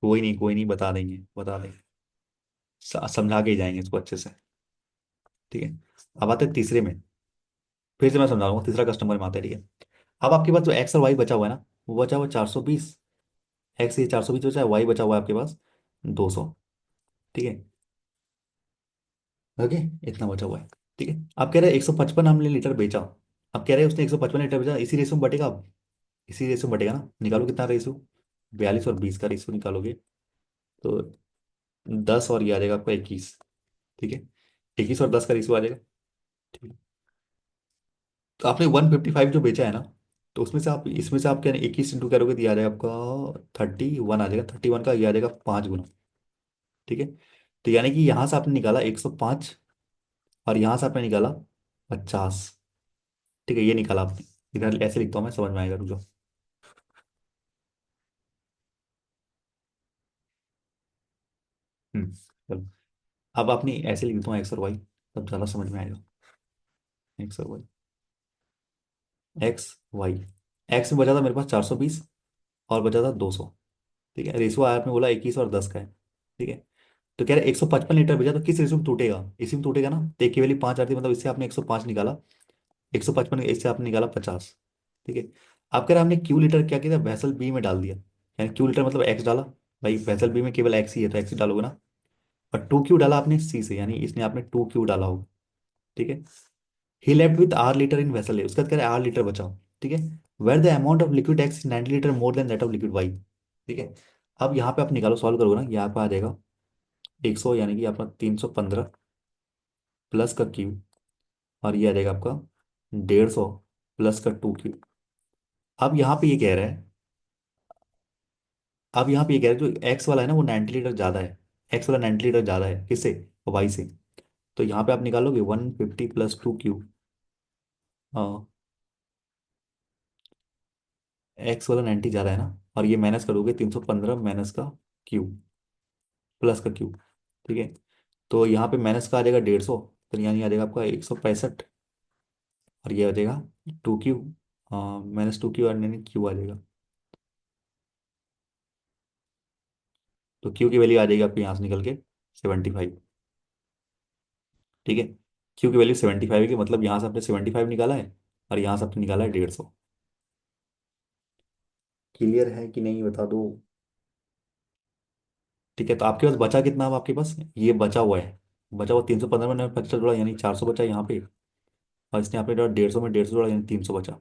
कोई नहीं, कोई नहीं, बता देंगे, बता देंगे। समझा के ही जाएंगे इसको अच्छे से। ठीक है। अब आते हैं तीसरे में। फिर से मैं समझाऊंगा, तीसरा कस्टमर में आता है। ठीक है। अब आपके पास जो एक्स और वाई बचा हुआ है ना, वो बचा हुआ 420। एक्स ये 420 बचा है, वाई बचा हुआ है आपके पास 200। ठीक है। ओके, इतना बचा हुआ है। ठीक है। अब कह रहे हैं 155 हमने लीटर बेचा। अब कह रहे हैं उसने 155 लीटर बेचा, इसी रेशो में बटेगा अब। इसी रेशो में बटेगा ना, निकालो कितना रेशो। 42 और 20 का रेशो निकालोगे तो 10 और ये आ जाएगा आपका 21। ठीक है। 21 और 10 का रेशो आ जाएगा। ठीक है। तो आपने 155 जो बेचा है ना, तो उसमें से आप, इसमें से आप क्या 21 इंटू करोगे तो ये आ जाएगा आपका 31 आ जाएगा। 31 का ये आ जाएगा 5 गुना। ठीक है। तो यानी कि यहाँ से आपने निकाला 105, और यहाँ से आपने निकाला 50। ठीक है, ये निकाला आपने। इधर ऐसे लिखता हूँ मैं, समझ में आएगा, रुक जाओ। चलो। अब आपने ऐसे लिख देता हूँ एक्स और वाई, तब ज़्यादा समझ में आएगा। एक्स और वाई, एक्स वाई। एक्स में बचा था मेरे पास 420, और बचा था 200। ठीक है, रेशो आया आपने बोला 21 और 10 का है। ठीक है। तो कह रहे 155 लीटर बचा, तो किस रेशो में टूटेगा, इसी में टूटेगा ना। तो एक की वैल्यू 5 आती है, मतलब इससे आपने 105 निकाला। 155, इससे आपने निकाला 50। ठीक है। अब कह रहे हमने क्यू लीटर क्या किया था, वेसल बी में डाल दिया। यानी क्यू लीटर मतलब एक्स डाला। भाई वेसल बी में केवल एक्स ही है, तो एक्स ही डालोगे ना। और 2Q डाला आपने सी से, यानी इसने आपने 2Q डाला होगा। ठीक है। He left with R litre in vessel है, उसका कह रहा है आर लीटर बचाओ। ठीक है। Where the amount of liquid X 90 litre more than that of liquid Y. ठीक है। अब यहाँ पे आप निकालो, सॉल्व करोगे ना, यहाँ पे आ जाएगा 100, यानी कि आपका 315 प्लस का क्यू, और ये आ जाएगा आपका 150 प्लस का 2Q। अब यहाँ पे ये कह रहा है, अब यहाँ पे ये कह रहा है जो एक्स वाला है ना वो 90 लीटर ज़्यादा है। एक्स वाला 90 लीटर ज़्यादा है, किससे, वाई से। तो यहाँ पे आप निकालोगे 150 प्लस 2Q। एक्स वाला 90 ज़्यादा है ना, और ये माइनस करोगे 315 माइनस का क्यू प्लस का क्यू। ठीक है। तो यहाँ पे माइनस का आ जाएगा 150, तो यानी आ जाएगा आपका 165, और ये आ जाएगा 2Q, -2Q, और यानी क्यू आ जाएगा। तो क्यू की वैल्यू आ जाएगी आपको यहाँ से निकल के 75। ठीक है। क्यू की वैल्यू 75 है, कि मतलब यहाँ से आपने 75 निकाला है, और यहाँ से आपने निकाला है 150। क्लियर है कि नहीं, बता दो। ठीक है। तो आपके पास बचा कितना, अब आपके पास ये बचा हुआ है, बचा हुआ 315 में 25 जोड़ा, यानी 400 बचा यहाँ पे। और इसने आपने जोड़ा 150 में 150 जोड़ा, यानी 300 बचा।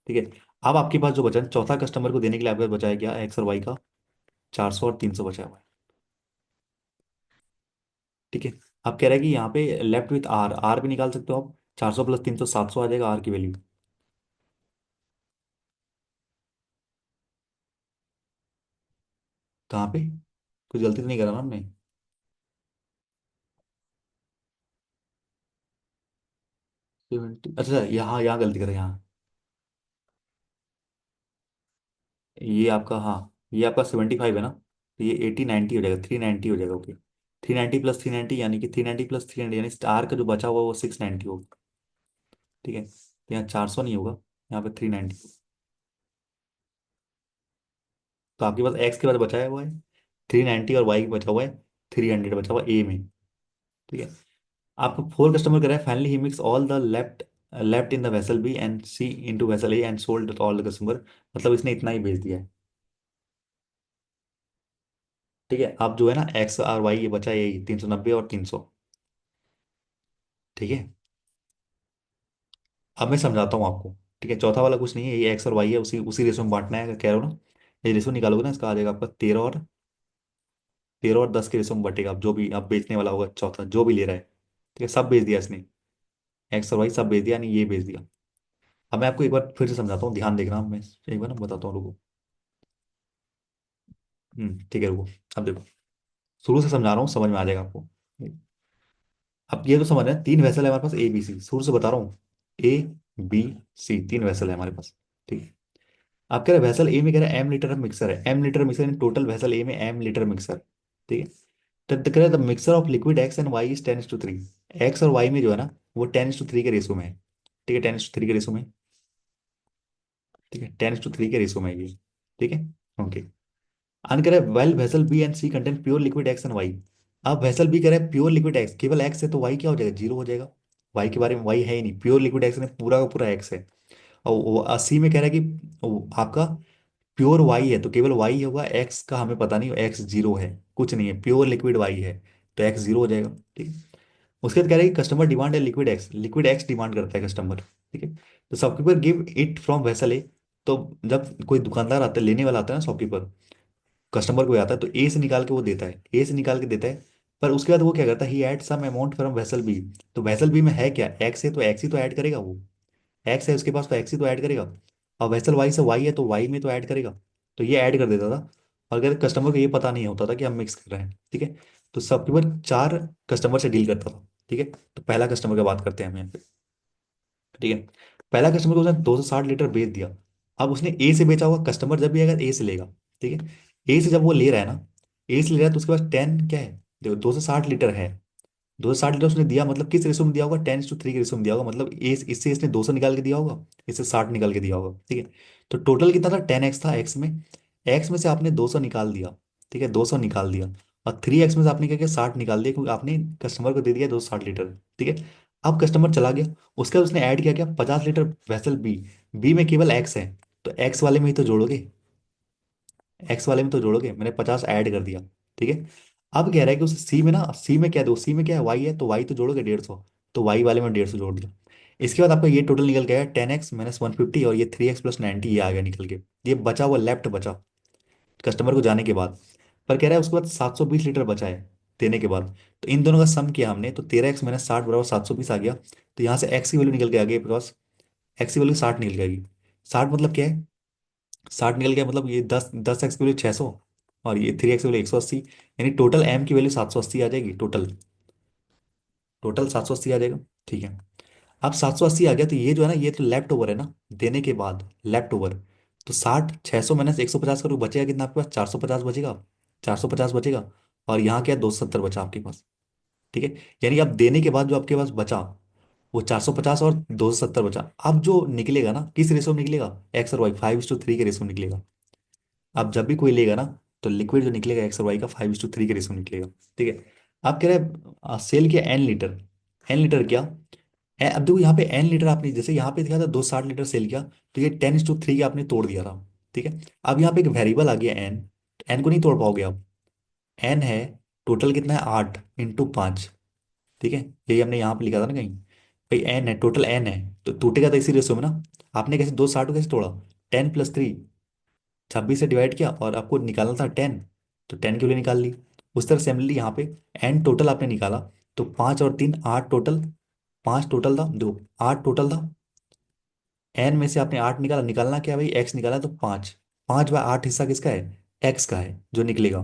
ठीक है। अब आपके पास जो बचा है, चौथा कस्टमर को देने के लिए आपके पास बचा है क्या, एक्स और वाई का 400 और 300 बचा हुआ है। ठीक है। अब कह रहा है कि यहाँ पे लेफ्ट विथ आर, आर भी निकाल सकते हो आप। 400 प्लस 300 700 आ जाएगा आर की वैल्यू। कहाँ पे, कुछ गलती तो नहीं करा ना हमने। 70, अच्छा यहाँ यहाँ गलती करें यहाँ। ये आपका, हाँ, ये आपका 75 है ना, तो ये 80 90 हो जाएगा, 390 हो जाएगा। ओके। 390 प्लस 390, यानी कि 390 प्लस 390, यानी आर का जो बचा हुआ वो 690 होगा। ठीक है। तो यहाँ 400 नहीं होगा, यहाँ पे 390। तो आपके पास एक्स के बाद बचा हुआ है 390 और वाई बचा हुआ है 300 बचा हुआ ए में। ठीक है। आपको 4 कस्टमर करा है, finally he mix all the left left in the vessel B and C into vessel A and sold all the customer. मतलब इसने इतना ही बेच दिया है। ठीक है। अब जो है ना एक्स और वाई ये बचा यही 390 और 300। ठीक है। अब मैं समझाता हूँ आपको। ठीक है, चौथा वाला कुछ नहीं है, ये एक्स और वाई है, उसी उसी रेशो में बांटना है, अगर कह रहे हो ना। ये रेशो निकालोगे ना, इसका आ जाएगा आपका 13 और 10 के रेशो में बटेगा। अब जो भी आप बेचने वाला होगा चौथा जो भी ले रहा है। ठीक है, सब बेच दिया इसने, एक्स और वाई सब बेच दिया, यानी ये बेच दिया। अब मैं आपको एक बार फिर से समझाता हूँ, ध्यान देना, मैं एक बार ना बताता हूँ, रुको। ठीक है, रुको। अब देखो, शुरू से समझा रहा हूँ, समझ में आ जाएगा आपको। अब ये तो समझ रहे हैं, 3 वैसल है हमारे पास, ए बी सी, शुरू से बता रहा हूँ। ए बी सी 3 वैसल है हमारे पास। ठीक है। आप कह रहे हैं वैसल ए में कह रहे हैं एम लीटर मिक्सर है, M litre mixer in total vessel A में एम लीटर मिक्सर। ठीक है। तो कह रहे हैं the mixture of liquid X and Y is 10:3। X और वाई में जो है ना, वो 10:3 के रेशो में है। ठीक है, 10:3 के रेशो में। ठीक है, 10:3 के रेशो में है ये। ठीक है। ओके। अन करे वेल vessel B and C contain pure liquid X and Y. अब वेसल बी करे प्योर लिक्विड एक्स, केवल एक्स है, तो वाई क्या हो जाएगा, जीरो हो जाएगा। वाई के बारे में, वाई है ही नहीं, प्योर लिक्विड एक्स ने पूरा का पूरा एक्स है। और सी में कह रहा है कि आपका प्योर वाई है, तो केवल वाई होगा, एक्स का हमें पता नहीं, एक्स जीरो है, कुछ नहीं है, प्योर लिक्विड वाई है, तो एक्स जीरो हो जाएगा। ठीक है। उसके बाद कह रहा है कि कस्टमर डिमांड है liquid x, liquid x demand करता है कस्टमर। ठीक है। तो shopkeeper give it from vessel ए। तो जब कोई दुकानदार आता है, लेने वाला आता है ना, शॉपकीपर कस्टमर को आता है, तो ए से निकाल के वो देता है, ए से निकाल के देता है। पर उसके बाद वो क्या करता है, he add some amount from vessel B. तो वेसल बी में है क्या, एक्स है, तो एक्स ही तो ऐड करेगा वो, एक्स है उसके पास तो एक्स ही तो ऐड करेगा। और वेसल वाई से वाई है, तो वाई में तो ऐड करेगा। तो ये ऐड कर देता था। और अगर कस्टमर को ये पता नहीं होता था कि हम मिक्स कर रहे हैं। ठीक है। तो शॉपकीपर 4 कस्टमर से डील करता था। ठीक है। तो पहला कस्टमर की बात करते हैं हम यहाँ पे। ठीक है। पहला कस्टमर को उसने 260 लीटर बेच दिया। अब उसने ए से बेचा हुआ, कस्टमर जब भी आएगा ए से लेगा। ठीक है। ए से जब वो ले रहा है ना, ए से ले रहा है, तो उसके पास 10 क्या है, देखो 260 लीटर है। 260 लीटर उसने दिया, मतलब किस रेशो में दिया होगा, 10:3 के रेशो में दिया होगा, मतलब ए इससे इसने 200 निकाल के दिया होगा, इससे 60 निकाल के दिया होगा। ठीक है। तो टोटल कितना था, 10x था एक्स में। एक्स में से आपने 200 निकाल दिया। ठीक है, 200 निकाल दिया। और 3x में से आपने क्या किया, 60 निकाल दिया, क्योंकि आपने कस्टमर को दे दिया 260 लीटर। ठीक है। अब कस्टमर चला गया, उसके बाद उसने ऐड किया क्या, 50 लीटर वेसल बी। बी में केवल एक्स है, तो एक्स वाले में ही तो जोड़ोगे, एक्स वाले में तो जोड़ोगे, मैंने 50 ऐड कर दिया। ठीक है। अब कह रहा है कि उस सी में ना, सी में क्या दो, सी में क्या है, वाई है, तो वाई तो जोड़ोगे 150, तो वाई वाले में 150 जोड़ दिया। इसके बाद आपका ये टोटल निकल गया है 10x - 150, और ये 3x + 90 ये आ गया निकल के। ये बचा हुआ लेफ्ट बचा कस्टमर को जाने के बाद। पर कह रहा है उसके बाद 720 लीटर बचा है देने के बाद। तो इन दोनों का सम किया हमने, तो 13x - 60 बराबर 720 आ गया। तो यहाँ से एक्स की वैल्यू निकल के आ गई, बिकॉज एक्स की वैल्यू 60 निकल जाएगी। 60 मतलब क्या है, 60 निकल गया, मतलब ये 10x की वैल्यू 600, और ये 3x की वैल्यू 180, यानी टोटल एम की वैल्यू 780 आ जाएगी, टोटल टोटल 780 आ जाएगा। ठीक है। अब 780 आ गया, तो ये जो है ना, ये तो लेफ्ट ओवर है ना, देने के बाद लेफ्ट ओवर। तो 60 600 - 150 करो, बचेगा कितना आपके पास, 450 बचेगा, 450 बचेगा। और यहाँ क्या है, 270 बचा आपके पास। ठीक है। यानी अब देने के बाद जो आपके पास बचा, वो 450 और 270 बचा। अब जो निकलेगा ना, किस रेशो में निकलेगा, एक्स और वाई 5:3 के रेशो में निकलेगा। अब जब भी कोई लेगा ना, तो लिक्विड जो निकलेगा एक्स और वाई का 5:3 के रेशो में निकलेगा। ठीक है। आप कह रहे हैं सेल किया n लीटर, n लीटर क्या, अब देखो यहाँ पे n लीटर आपने जैसे यहाँ पे दिखा था 260 लीटर सेल किया, तो ये 10:3 के आपने तोड़ दिया था। ठीक है। अब यहाँ पे एक वेरिएबल आ गया n, n को नहीं तोड़ पाओगे आप। n है, टोटल कितना है, 8 × 5। ठीक है। यही हमने यहाँ पे लिखा था ना कहीं, भाई n है, टोटल n है, तो टूटेगा तो इसी रेशो में ना। आपने कैसे 260 को कैसे तोड़ा, 10 + 3, 26 से डिवाइड किया, और आपको निकालना था 10, तो 10 की वैल्यू निकाल ली। उस तरह सिमिलरली यहाँ पे एन टोटल आपने निकाला, तो 5 और 3 8 टोटल, 5 टोटल था, दो 8 टोटल था। एन में से आपने 8 निकाला, निकालना क्या है भाई, एक्स निकाला, तो 5, 5/8 हिस्सा किसका है, एक्स का है जो निकलेगा।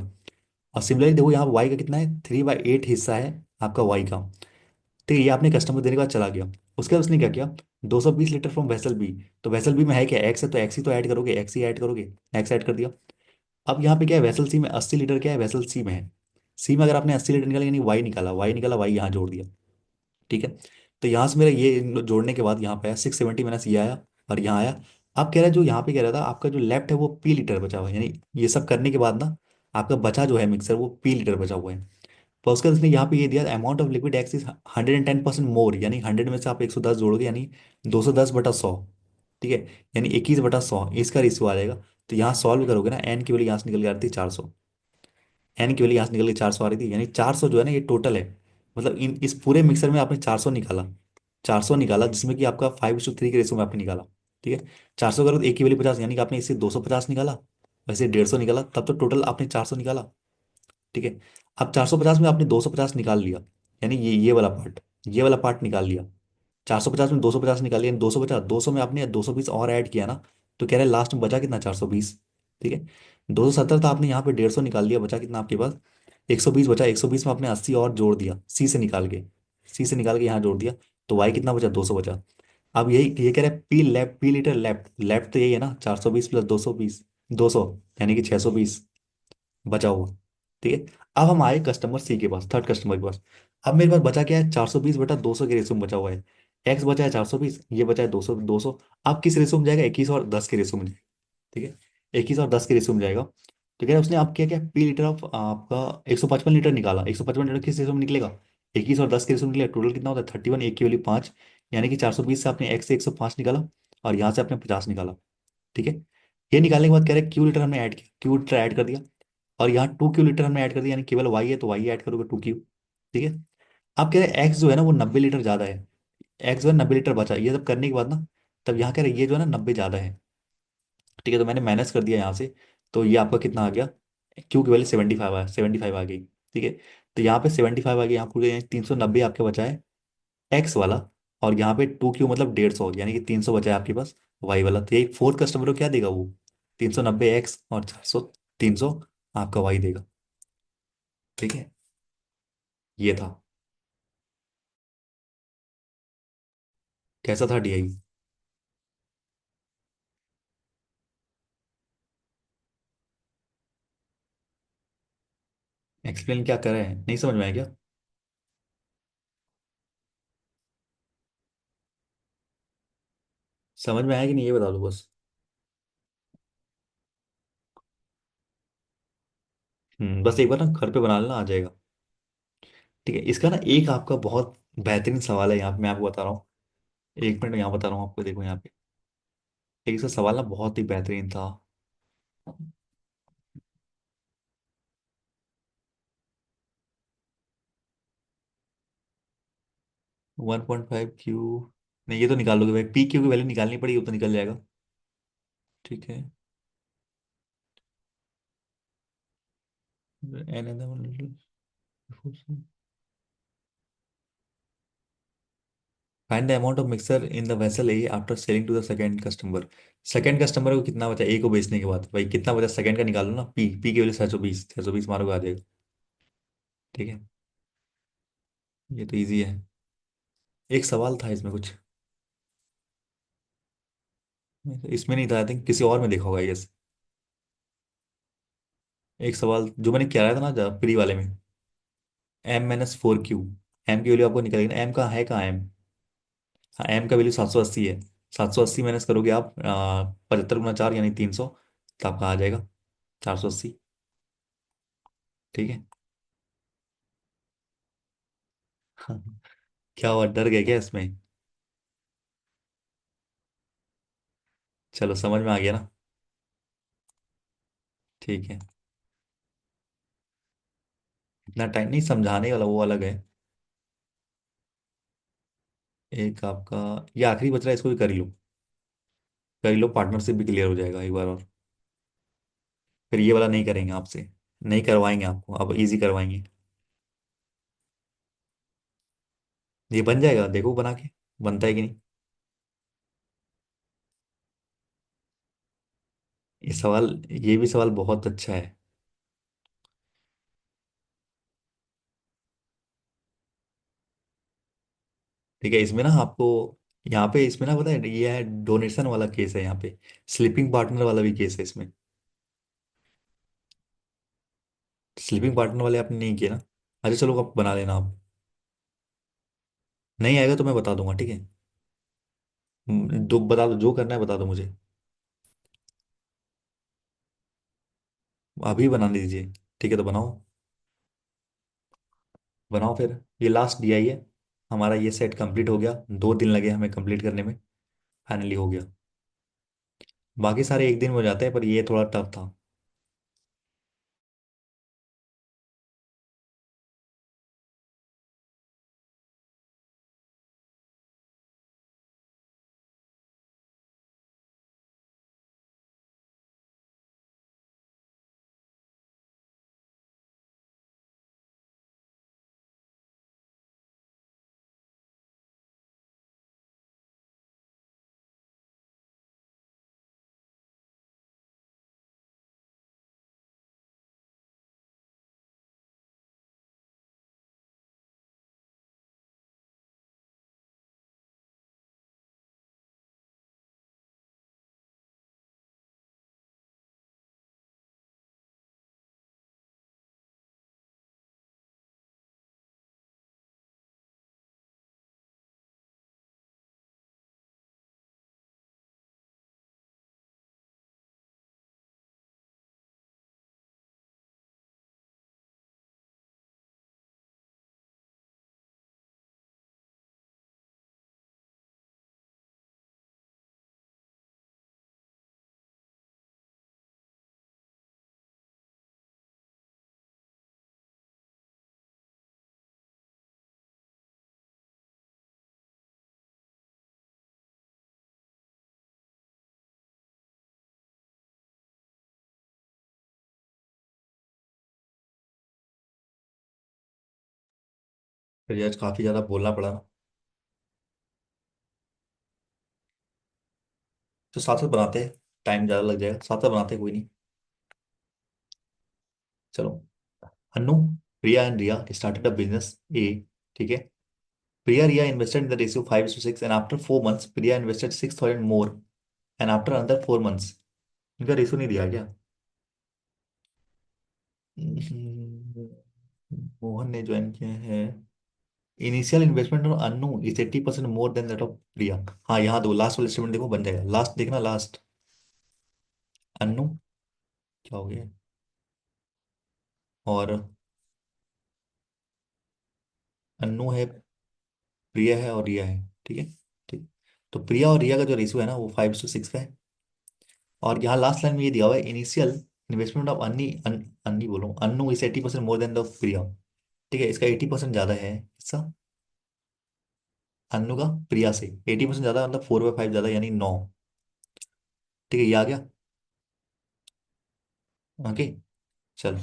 और सिमिलरली देखो यहाँ वाई का कितना है, 3/8 हिस्सा है आपका वाई का। तो ये आपने कस्टमर देने के बाद चला गया। उसके बाद उसने क्या किया, 220 लीटर फ्रॉम वेसल बी। तो वेसल बी में है क्या, एक्स है, तो एक्स ही तो ऐड करोगे, एक्स ही ऐड करोगे, एक्स ऐड कर दिया। अब यहाँ पे क्या है, वेसल सी में 80 लीटर क्या है, वेसल सी में है। सी में अगर आपने 80 लीटर निकाला, यानी वाई निकाला, वाई निकाला, वाई यहाँ जोड़ दिया। ठीक है। तो यहाँ से मेरा ये जोड़ने के बाद यहाँ पे आया 670 - ये आया, और यहाँ आया आप कह रहे जो यहाँ पे कह रहा था, आपका जो लेफ्ट है वो पी लीटर बचा हुआ है, यानी ये सब करने के बाद ना आपका बचा जो है मिक्सर वो पी लीटर बचा हुआ है। तो उसका उसने यहाँ पे ये दिया, amount of liquid X is 110% मोर, यानी 100 में से आप 110 जोड़ोगे यानी 210/100। ठीक है, यानी 21/100 इसका रेशियो आ जाएगा। तो यहाँ सॉल्व करोगे ना, एन की वैल्यू यहाँ से निकल के आ रही थी 400। एन की वैल्यू यहाँ से निकल के 400 आ रही थी, यानी 400 जो है ना ये टोटल है। मतलब इन इस पूरे मिक्सर में आपने 400 निकाला, 400 निकाला जिसमें कि आपका 5:3 के रेशियो में आपने निकाला। ठीक है, 400 करो तो एक की वैल्यू 50, यानी कि आपने इससे 250 निकाला, वैसे 150 निकाला, तब तो टोटल आपने 400 निकाला। ठीक है, अब 450 में आपने 250 निकाल लिया, यानी ये वाला पार्ट, ये वाला पार्ट निकाल लिया। 450 में 250 निकाल लिया, यानी 200 बचा, 200 में आपने 220 और ऐड किया ना, तो कह रहे हैं लास्ट में बचा कितना, 420। ठीक है, 270 था, आपने यहाँ पे 150 निकाल लिया, बचा कितना आपके पास, 120 बचा। 120 में आपने 80 और जोड़ दिया, सी से निकाल के यहाँ जोड़ दिया, तो वाई कितना बचा, 200 बचा। अब यही ये कह रहे हैं P left, P litre left, left तो यही है ना, 420 प्लस 220, 200, यानी कि 620 बचा हुआ। ठीक है, अब हम आए कस्टमर सी के पास, थर्ड कस्टमर के पास। अब मेरे पास बचा क्या है, 420/200 के रेशियो में बचा हुआ है। एक्स बचा है 420, ये बचा है 200, 200। अब किस रेशियो में जाएगा, 21 और 10 के रेशियो में जाएगा। ठीक है, 21 और 10 के रेशियो में जाएगा। तो क्या है, उसने आप क्या क्या पी लीटर ऑफ आपका 155 लीटर निकाला, 155 लीटर किस रेशियो में निकलेगा, 21 और 10 के रेशियो में निकलेगा। टोटल कितना होता है 31, एक की वैल्यू 5, यानी कि 420 से आपने एक्स से 105 निकाला, और यहाँ से आपने 50 निकाला। ठीक है, ये निकालने के बाद कह रहे हैं क्यू लीटर हमने ऐड किया, क्यू लीटर ऐड कर दिया, और यहाँ 2 क्यू लीटर हमने ऐड कर दिया, यानी केवल वाई है तो वाई ऐड करोगे 2 क्यू। ठीक है, आप कह रहे हैं एक्स जो है ना वो 90 लीटर ज्यादा है, एक्स जो है 90 लीटर बचा, ये सब करने के बाद ना तब यहाँ कह रहे हैं ये जो है ना 90 ज्यादा है। ठीक है, तो मैंने माइनस कर दिया यहाँ से, तो ये आपका कितना आ गया, क्यू की वैल्यू 75 आया, 75 आ गई। ठीक है, तो यहाँ पे 75 आ गई, यहाँ पूरे 390 आपके बचा है एक्स वाला, और यहाँ पे 2 क्यू मतलब 150, यानी कि 300 बचा है आपके पास वाई वाला। तो यही फोर्थ कस्टमर को क्या देगा वो, 390 एक्स और 400, 300 आपका वाई देगा। ठीक है, ये था। कैसा था डीआई? एक्सप्लेन क्या कर रहे हैं, नहीं समझ में आया क्या? समझ में आया कि नहीं ये बता दो बस। बस एक बार ना घर पे बना लेना, आ जाएगा। ठीक है, इसका ना एक आपका बहुत बेहतरीन सवाल है यहाँ पे, मैं आपको बता रहा हूँ। एक मिनट यहाँ बता रहा हूँ आपको, देखो यहाँ पे एक इसका सवाल ना बहुत ही बेहतरीन था। 1.5 क्यू, नहीं ये तो निकाल लोगे भाई, पी क्यू की वैल्यू निकालनी पड़ेगी, वो तो निकल जाएगा। ठीक है, find the amount of mixture in the vessel A after selling to the second customer. Second customer को कितना बचा ए को बेचने के बाद, भाई कितना बचा सेकंड का निकालो ना, पी, पी की वैल्यू 620, 620 मारोगे आ जाएगा। ठीक है, ये तो इजी है। एक सवाल था इसमें कुछ, इसमें नहीं था, आई थिंक किसी और में देखा होगा, यस। एक सवाल जो मैंने किया था ना प्री वाले में, M-4Q, एम की वैल्यू आपको निकलेगी ना, एम का है कहाँ एम, हाँ एम का वैल्यू 780 है। 780 माइनस करोगे आप 75 × 4 यानी 300, तो आपका आ जाएगा 480। ठीक है। क्या हुआ, डर गए क्या इसमें? चलो समझ में आ गया ना। ठीक है, इतना टाइम नहीं, समझाने वाला वो अलग है। एक आपका ये आखिरी बच रहा है, इसको भी कर ही लो, कर ही लो, पार्टनरशिप भी क्लियर हो जाएगा एक बार और। फिर ये वाला नहीं करेंगे आपसे, नहीं करवाएंगे आपको, अब इजी करवाएंगे। ये बन जाएगा, देखो बना के बनता है कि नहीं। ये सवाल, ये भी सवाल बहुत अच्छा है। ठीक है, इसमें ना आपको, यहाँ पे इसमें ना पता है ये है डोनेशन वाला केस है, यहाँ पे स्लीपिंग पार्टनर वाला भी केस है इसमें। स्लीपिंग पार्टनर वाले आपने नहीं किया ना, अच्छा चलो आप बना लेना आप। नहीं आएगा तो मैं बता दूंगा, ठीक है। दो बता दो, जो करना है बता दो मुझे। अभी बनाने दीजिए। ठीक है तो बनाओ। बनाओ फिर। ये लास्ट डीआई है। हमारा ये सेट कंप्लीट हो गया, 2 दिन लगे हमें कंप्लीट करने में। फाइनली हो गया। बाकी सारे एक दिन में हो जाते हैं, पर ये थोड़ा टफ था। फिर ये आज काफी ज्यादा बोलना पड़ा ना। तो साथ साथ बनाते हैं। टाइम ज्यादा लग जाएगा, साथ साथ बनाते हैं, कोई नहीं। चलो। Annu, Priya and Riya started a business A. ठीक है। Priya Riya invested in the ratio 5:6, and after 4 months Priya invested 6,000 more, and after another 4 months। इनका रेशियो नहीं दिया क्या? हम्म, मोहन ने ज्वाइन किया है। Initial investment of Annu is 80% more than that of Priya. हाँ यहाँ दो लास्ट वाला स्टेटमेंट देखो, बन जाएगा। लास्ट देखना, लास्ट। अन्नू, क्या हो गया? और अन्नू है, प्रिया है, और रिया है। ठीक है। ठीक। तो प्रिया और रिया का जो रेशियो है ना, वो 5:6 का है। और यहाँ लास्ट लाइन में ये दिया हुआ है, इनिशियल इन्वेस्टमेंट ऑफ अन्नी बोलो, Annu is 80% more than the Priya. ठीक है, इसका 80% ज्यादा है इसका, अन्नू का प्रिया से 80% ज्यादा, मतलब 4/5 ज्यादा, यानी 9। ठीक है, ये आ गया। ओके। चल,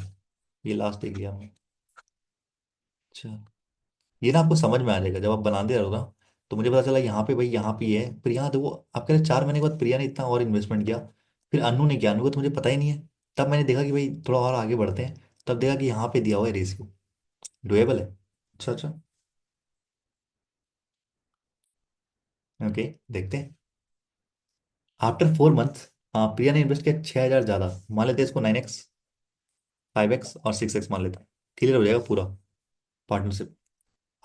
ये लास्ट देख लिया हमने। अच्छा, ये ना आपको समझ में आ जाएगा जब आप बनाते रहो ना। तो मुझे पता चला यहाँ पे, भाई यहाँ पे ये है प्रिया, देखो आप कह रहे 4 महीने के बाद प्रिया ने इतना और इन्वेस्टमेंट किया। फिर अनु ने किया, अनु का तो मुझे पता ही नहीं है। तब मैंने देखा कि भाई थोड़ा और आगे बढ़ते हैं। तब देखा कि यहाँ पे दिया हुआ है रेशियो, डुएबल है। अच्छा अच्छा। ओके, देखते हैं। आफ्टर 4 मंथ्स, हाँ प्रिया ने इन्वेस्ट किया 6,000 ज्यादा, मान लेते हैं इसको 9x, 5x और 6x मान लेते हैं। क्लियर हो जाएगा पूरा पार्टनरशिप।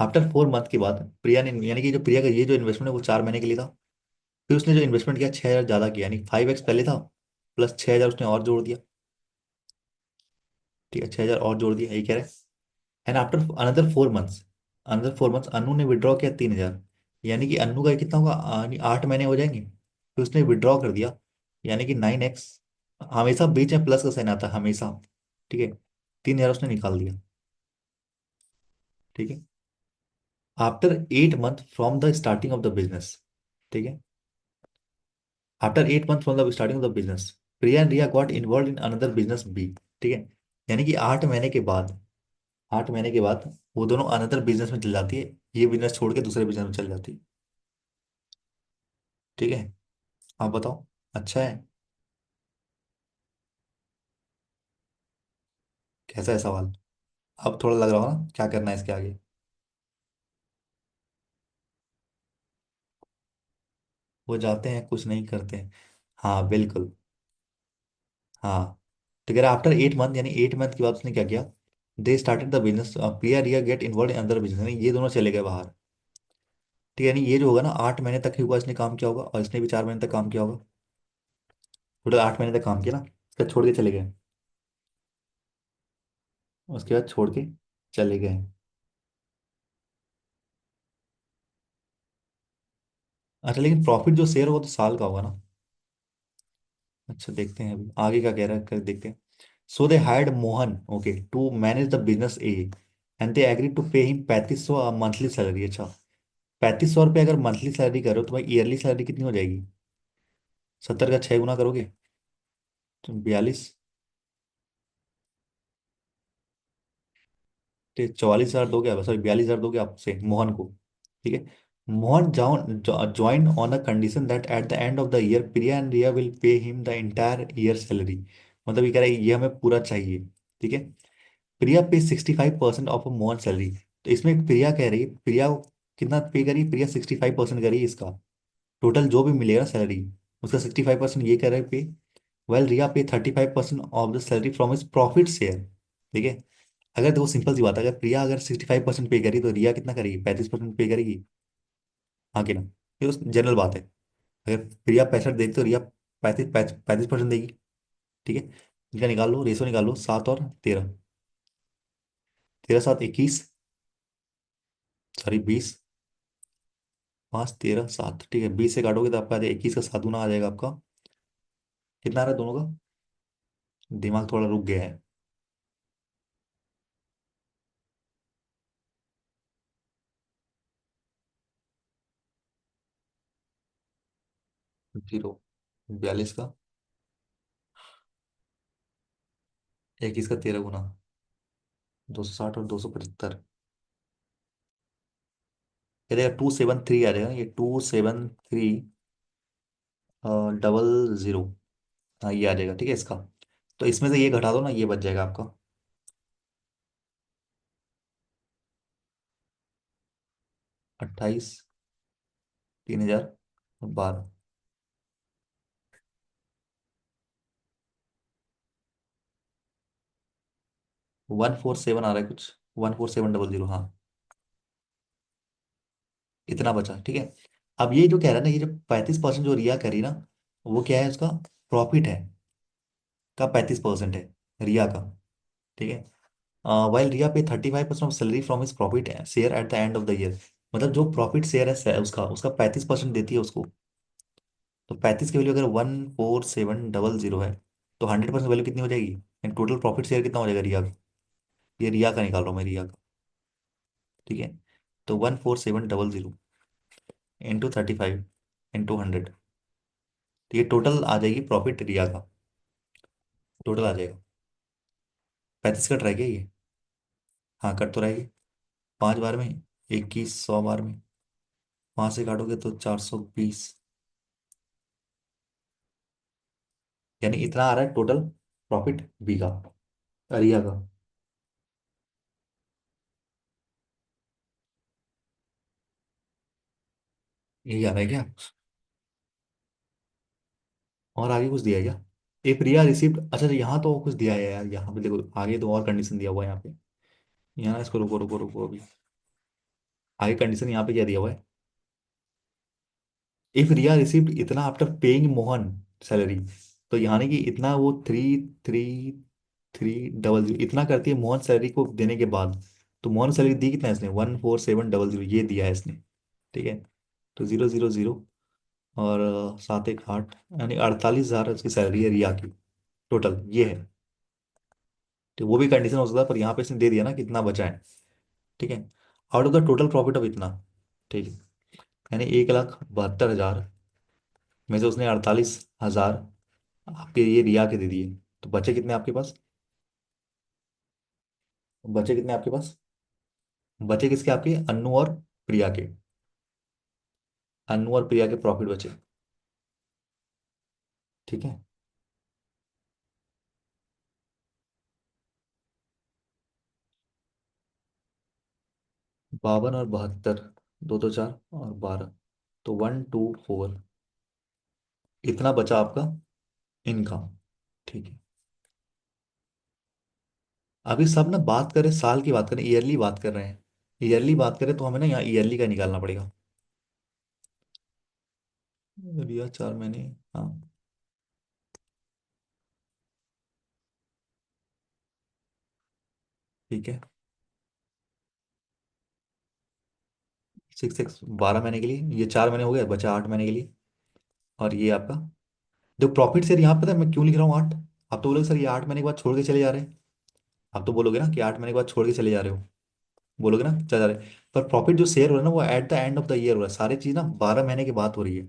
आफ्टर 4 मंथ के बाद प्रिया ने, यानी कि जो प्रिया का ये जो इन्वेस्टमेंट है वो 4 महीने के लिए था। फिर उसने जो इन्वेस्टमेंट किया 6,000 ज्यादा किया, यानी 5x पहले था, प्लस 6,000 उसने और जोड़ दिया। ठीक है, 6,000 और जोड़ दिया, यही कह रहे हैं। एंड आफ्टर अनदर 4 मंथ्स अनु ने विड्रॉ किया 3,000। यानी कि अनु का कितना होगा, 8 महीने हो जाएंगे। फिर उसने विड्रॉ कर दिया, यानी कि 9x। हमेशा बीच में प्लस का साइन आता है हमेशा। ठीक है, 3,000 उसने निकाल दिया। ठीक है। After 8 month from the starting of the business. ठीक है। After 8 month from the starting of the business, Priya and Riya got involve in another business B. ठीक है। यानी कि 8 महीने के बाद, 8 महीने के बाद वो दोनों अनदर बिजनेस में चल जाती है। ये बिजनेस छोड़ के दूसरे बिजनेस में चल जाती है। ठीक है। आप बताओ। अच्छा है। कैसा है सवाल? अब थोड़ा लग रहा हो ना क्या करना है इसके आगे। वो जाते हैं, कुछ नहीं करते हैं। हाँ बिल्कुल। हाँ। तो कह रहा आफ्टर 8 मंथ, यानी 8 मंथ के बाद उसने क्या किया, they started the business, Priya Riya get involve in other business, यानी ये दोनों चले गए बाहर। ठीक है, यानी ये जो होगा ना, 8 महीने तक ही हुआ इसने काम किया होगा, और इसने भी 4 महीने तक काम किया होगा। टोटल 8 महीने तक काम किया ना, फिर छोड़ के चले गए। उसके बाद छोड़ के चले गए। अच्छा लेकिन प्रॉफिट जो शेयर होगा तो साल का होगा ना। अच्छा देखते हैं अभी आगे क्या कह रहा है, कर देखते हैं। So they hired Mohan okay to manage the business A, and they agree to pay him 3500 monthly salary. अच्छा 3500 रुपये अगर मंथली सैलरी करो तो भाई ईयरली सैलरी कितनी हो जाएगी? 70 का 6 गुना करोगे तो 42। 44 हजार दोगे, सॉरी 42 हजार दोगे आपसे मोहन को। ठीक है। Mohan join on a condition that at the end of the year Priya and Riya will pay him the entire year salary. मतलब ये कह रहा है ये हमें पूरा चाहिए। ठीक है। प्रिया पे 65% ऑफ मोहन सैलरी। तो इसमें प्रिया कह रही है, प्रिया को कितना पे करी? प्रिया 65% करी इसका, टोटल जो भी मिलेगा सैलरी उसका 65% ये कर रहे पे। वेल रिया पे 35% of the salary from is profit share. ठीक है। अगर देखो सिंपल सी बात है, अगर प्रिया अगर 65% पे करी तो रिया कितना करेगी? 35% पे करेगी। हाँ कि ना? ये तो जनरल बात है। अगर प्रिया 65 देगी तो रिया 35% देगी। ठीक है। इनका निकाल लो, रेशो निकाल लो, 7 और 13। 13 7 21, सॉरी 20। 5 13 7, ठीक है 20 से काटोगे तो आपका 21 का 7 गुना आ जाएगा आपका। कितना आ रहा है दोनों का? दिमाग थोड़ा रुक गया है। 0, 42 का 21 का 13 गुना, 260 और 275। ये देखा 273 आ जाएगा, ये 273 00। हाँ ये आ जाएगा ठीक है इसका। तो इसमें से ये घटा दो ना, ये बच जाएगा आपका। 28, 3012। 147 आ रहा है कुछ, 14700 हाँ। इतना बचा ठीक है। अब ये जो कह रहा है ना, ये जो 35% जो रिया करी ना, वो क्या है उसका? प्रॉफिट है का 35% है रिया का। ठीक है। वाइल रिया पे 35% of salary from his profit share eight the end of the year. मतलब जो प्रॉफिट शेयर है उसका उसका 35% देती है उसको। तो 35 की वैल्यू अगर 14700 है तो 100% वैल्यू कितनी हो जाएगी? टोटल प्रॉफिट शेयर कितना हो जाएगा रिया का? ये रिया का निकाल रहा हूँ मैं, रिया का। ठीक है। तो 14700 इंटू 35 इंटू 100, तो ये टोटल आ जाएगी प्रॉफिट रिया का। टोटल आ जाएगा 35 कट रह गया ये। हाँ कट तो रहेगी। 5 बार में 21, 100 बार में 5 से काटोगे तो 420। यानी इतना आ रहा है टोटल प्रॉफिट बी का, रिया का। यही आ रहा है क्या? और आगे कुछ दिया है क्या? ए प्रिया रिसीव्ड, अच्छा यहाँ तो कुछ दिया है यार, यहाँ पे देखो आगे तो और कंडीशन दिया हुआ है यहाँ पे। यहाँ इसको रुको रुको रुको अभी। आगे कंडीशन यहाँ पे क्या दिया हुआ है? इफ रिया रिसीव्ड इतना आफ्टर पेइंग मोहन सैलरी। तो यानी कि इतना वो 3330 इतना करती है मोहन सैलरी को देने के बाद। तो मोहन सैलरी दी कितना है इसने? 14700 ये दिया है इसने। ठीक है। तो 000 और 7 1 8, यानी 48 हजार उसकी सैलरी है रिया की टोटल ये है। तो वो भी कंडीशन हो सकता है, पर यहाँ पे इसने दे दिया ना कितना बचा है। ठीक है। Out of the total profit of इतना। ठीक है। यानी 1,72,000 में से उसने 48 हजार आपके ये रिया के दे दिए। तो बचे कितने आपके पास? बचे कितने आपके पास? बचे किसके? आपके अन्नू और प्रिया के। अन्नू और प्रिया के प्रॉफिट बचे। ठीक है। 52 और 72, 2 2 4 और 12, तो 124 इतना बचा आपका इनकम। ठीक है। अभी सब ना बात करें साल की, बात करें ईयरली बात कर रहे हैं। ईयरली बात करें तो हमें ना यहाँ ईयरली का निकालना पड़ेगा। रिया 4 महीने, हाँ। ठीक है। 6x 12 महीने के लिए, ये 4 महीने हो गए, बचा 8 महीने के लिए। और ये आपका, जो प्रॉफिट सर यहाँ पता है मैं क्यों लिख रहा हूँ 8? आप तो बोलोगे सर ये 8 महीने के बाद छोड़ के चले जा रहे हैं। आप तो बोलोगे ना कि 8 महीने के बाद छोड़ के चले जा रहे हो, बोलोगे ना चले जा रहे हैं। पर प्रॉफिट जो शेयर हो रहा है ना, वो eight the end of the year हो रहा है। सारी चीज ना 12 महीने की बात हो रही है।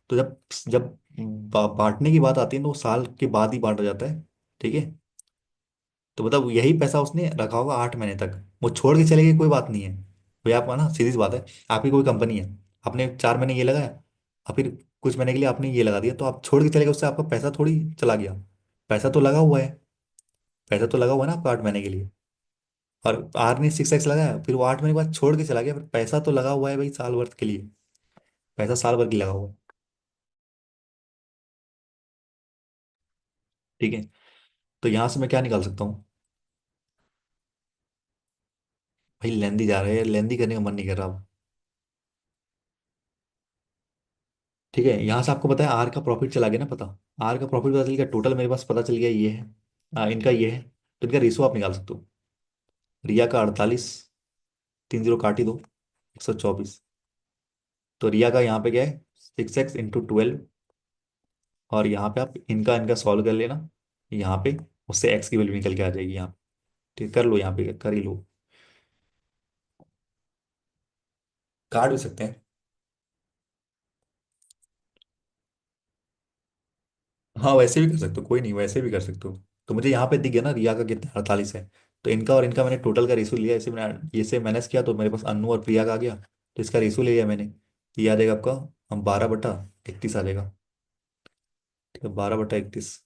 तो जब जब बांटने की बात आती है तो वो साल के बाद ही बांटा जाता है। ठीक है। तो मतलब यही पैसा उसने रखा होगा 8 महीने तक, वो छोड़ के चले गए कोई बात नहीं है। भैया आपका ना सीधी सी बात है, आपकी कोई कंपनी है, आपने 4 महीने ये लगाया, और फिर कुछ महीने के लिए आपने ये लगा दिया, तो आप छोड़ के चले गए, उससे आपका पैसा थोड़ी चला गया। पैसा तो लगा हुआ है। पैसा तो लगा हुआ है ना आपका 8 महीने के लिए। और आर ने 6x लगाया, फिर वो 8 महीने के बाद छोड़ के चला गया, फिर पैसा तो लगा हुआ है भाई साल भर के लिए। पैसा साल भर की लगा हुआ है। ठीक है। तो यहाँ से मैं क्या निकाल सकता हूँ? भाई लेंदी जा रहे हैं, लेंदी करने का मन नहीं कर रहा अब। ठीक है, यहाँ से आपको पता है आर का प्रॉफिट चला गया ना पता। आर का प्रॉफिट पता चल गया, टोटल मेरे पास पता चल गया ये है। इनका ये है। तो इनका रेशो आप निकाल सकते हो। रिया का 48, 3 0 काट ही दो, 124। तो रिया का यहाँ पे क्या है, 6x × 12। और यहाँ पे आप इनका इनका सॉल्व कर लेना। यहाँ पे उससे एक्स की वैल्यू निकल के आ जाएगी यहाँ पे। ठीक है, कर लो, यहाँ पे कर ही लो। काट भी सकते हैं। हाँ वैसे भी कर सकते हो, कोई नहीं, वैसे भी कर सकते हो। तो मुझे यहाँ पे दिख गया ना रिया का कितना 48 है। तो इनका और इनका मैंने टोटल का रेशो लिया, इसे मैंने ये से माइनस किया, तो मेरे पास अन्नू और प्रिया का आ गया, तो इसका रेशो ले लिया मैंने। तो ये आ जाएगा आपका 12/31 आ जाएगा। ठीक है, 12/31।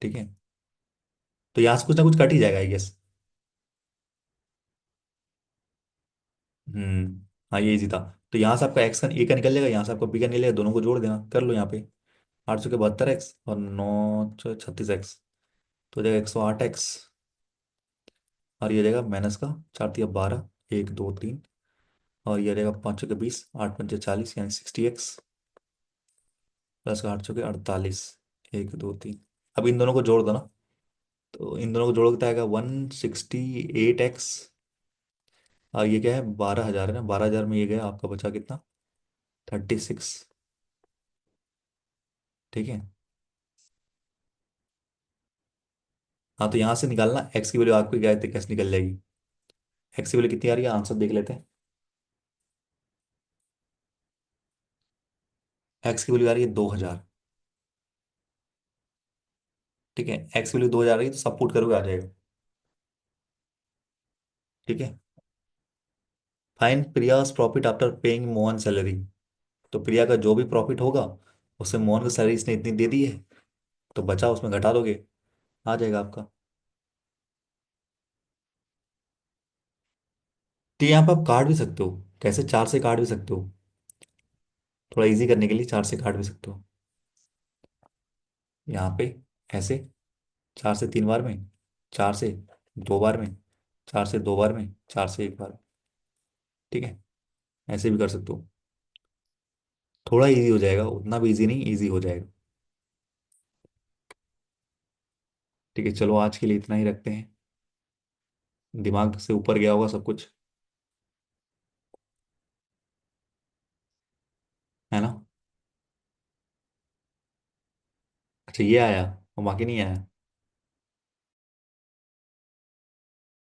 ठीक है। तो यहाँ से कुछ ना कुछ कट ही जाएगा आई गेस। हाँ ये इजी था। तो यहाँ से आपका एक्स का ए का निकल जाएगा, यहाँ से आपका बी का निकल जाएगा, दोनों को जोड़ देना, कर लो यहाँ पे। 8 के 72x और 9 36x, तो हो जाएगा 108x। और ये हो जाएगा माइनस का, 4 × 12, 1 2 3। और ये रहेगा 5 के 20, 8 × 5 = 40, यानी 60x। प्लस का 8 के 48, 1 2 3। अब इन दोनों को जोड़ दो ना। तो इन दोनों को जोड़ोगे तो आएगा 168x। और ये क्या है, 12,000 है ना, 12,000 में ये गया आपका, बचा कितना, 36। ठीक है। हाँ तो यहाँ से निकालना एक्स की वैल्यू, आपको क्या है, कैसे निकल जाएगी। एक्स की वैल्यू कितनी आ रही है, आंसर देख लेते हैं। एक्स की वैल्यू आ रही है 2,000। ठीक है, एक्स की वैल्यू 2,000 आ रही है, तो सब पुट करोगे आ जाएगा। ठीक है। Fine Priya's profit after paying Mohan salary. तो प्रिया का जो भी प्रॉफिट होगा, उससे मोहन को सैलरी इसने इतनी दे दी है, तो बचा उसमें घटा दोगे, आ जाएगा आपका। तो यहाँ पे आप काट भी सकते हो, कैसे, 4 से काट भी सकते हो। थोड़ा इजी करने के लिए 4 से काट भी सकते हो। यहाँ पे ऐसे, 4 से 3 बार में, 4 से 2 बार में, 4 से 2 बार में, 4 से 1 बार में। ठीक है, ऐसे भी कर सकते हो। थोड़ा इजी हो जाएगा, उतना भी इजी नहीं, इजी हो जाएगा। ठीक है, चलो आज के लिए इतना ही रखते हैं। दिमाग से ऊपर गया होगा सब कुछ, है ना। अच्छा ये आया और बाकी नहीं आया।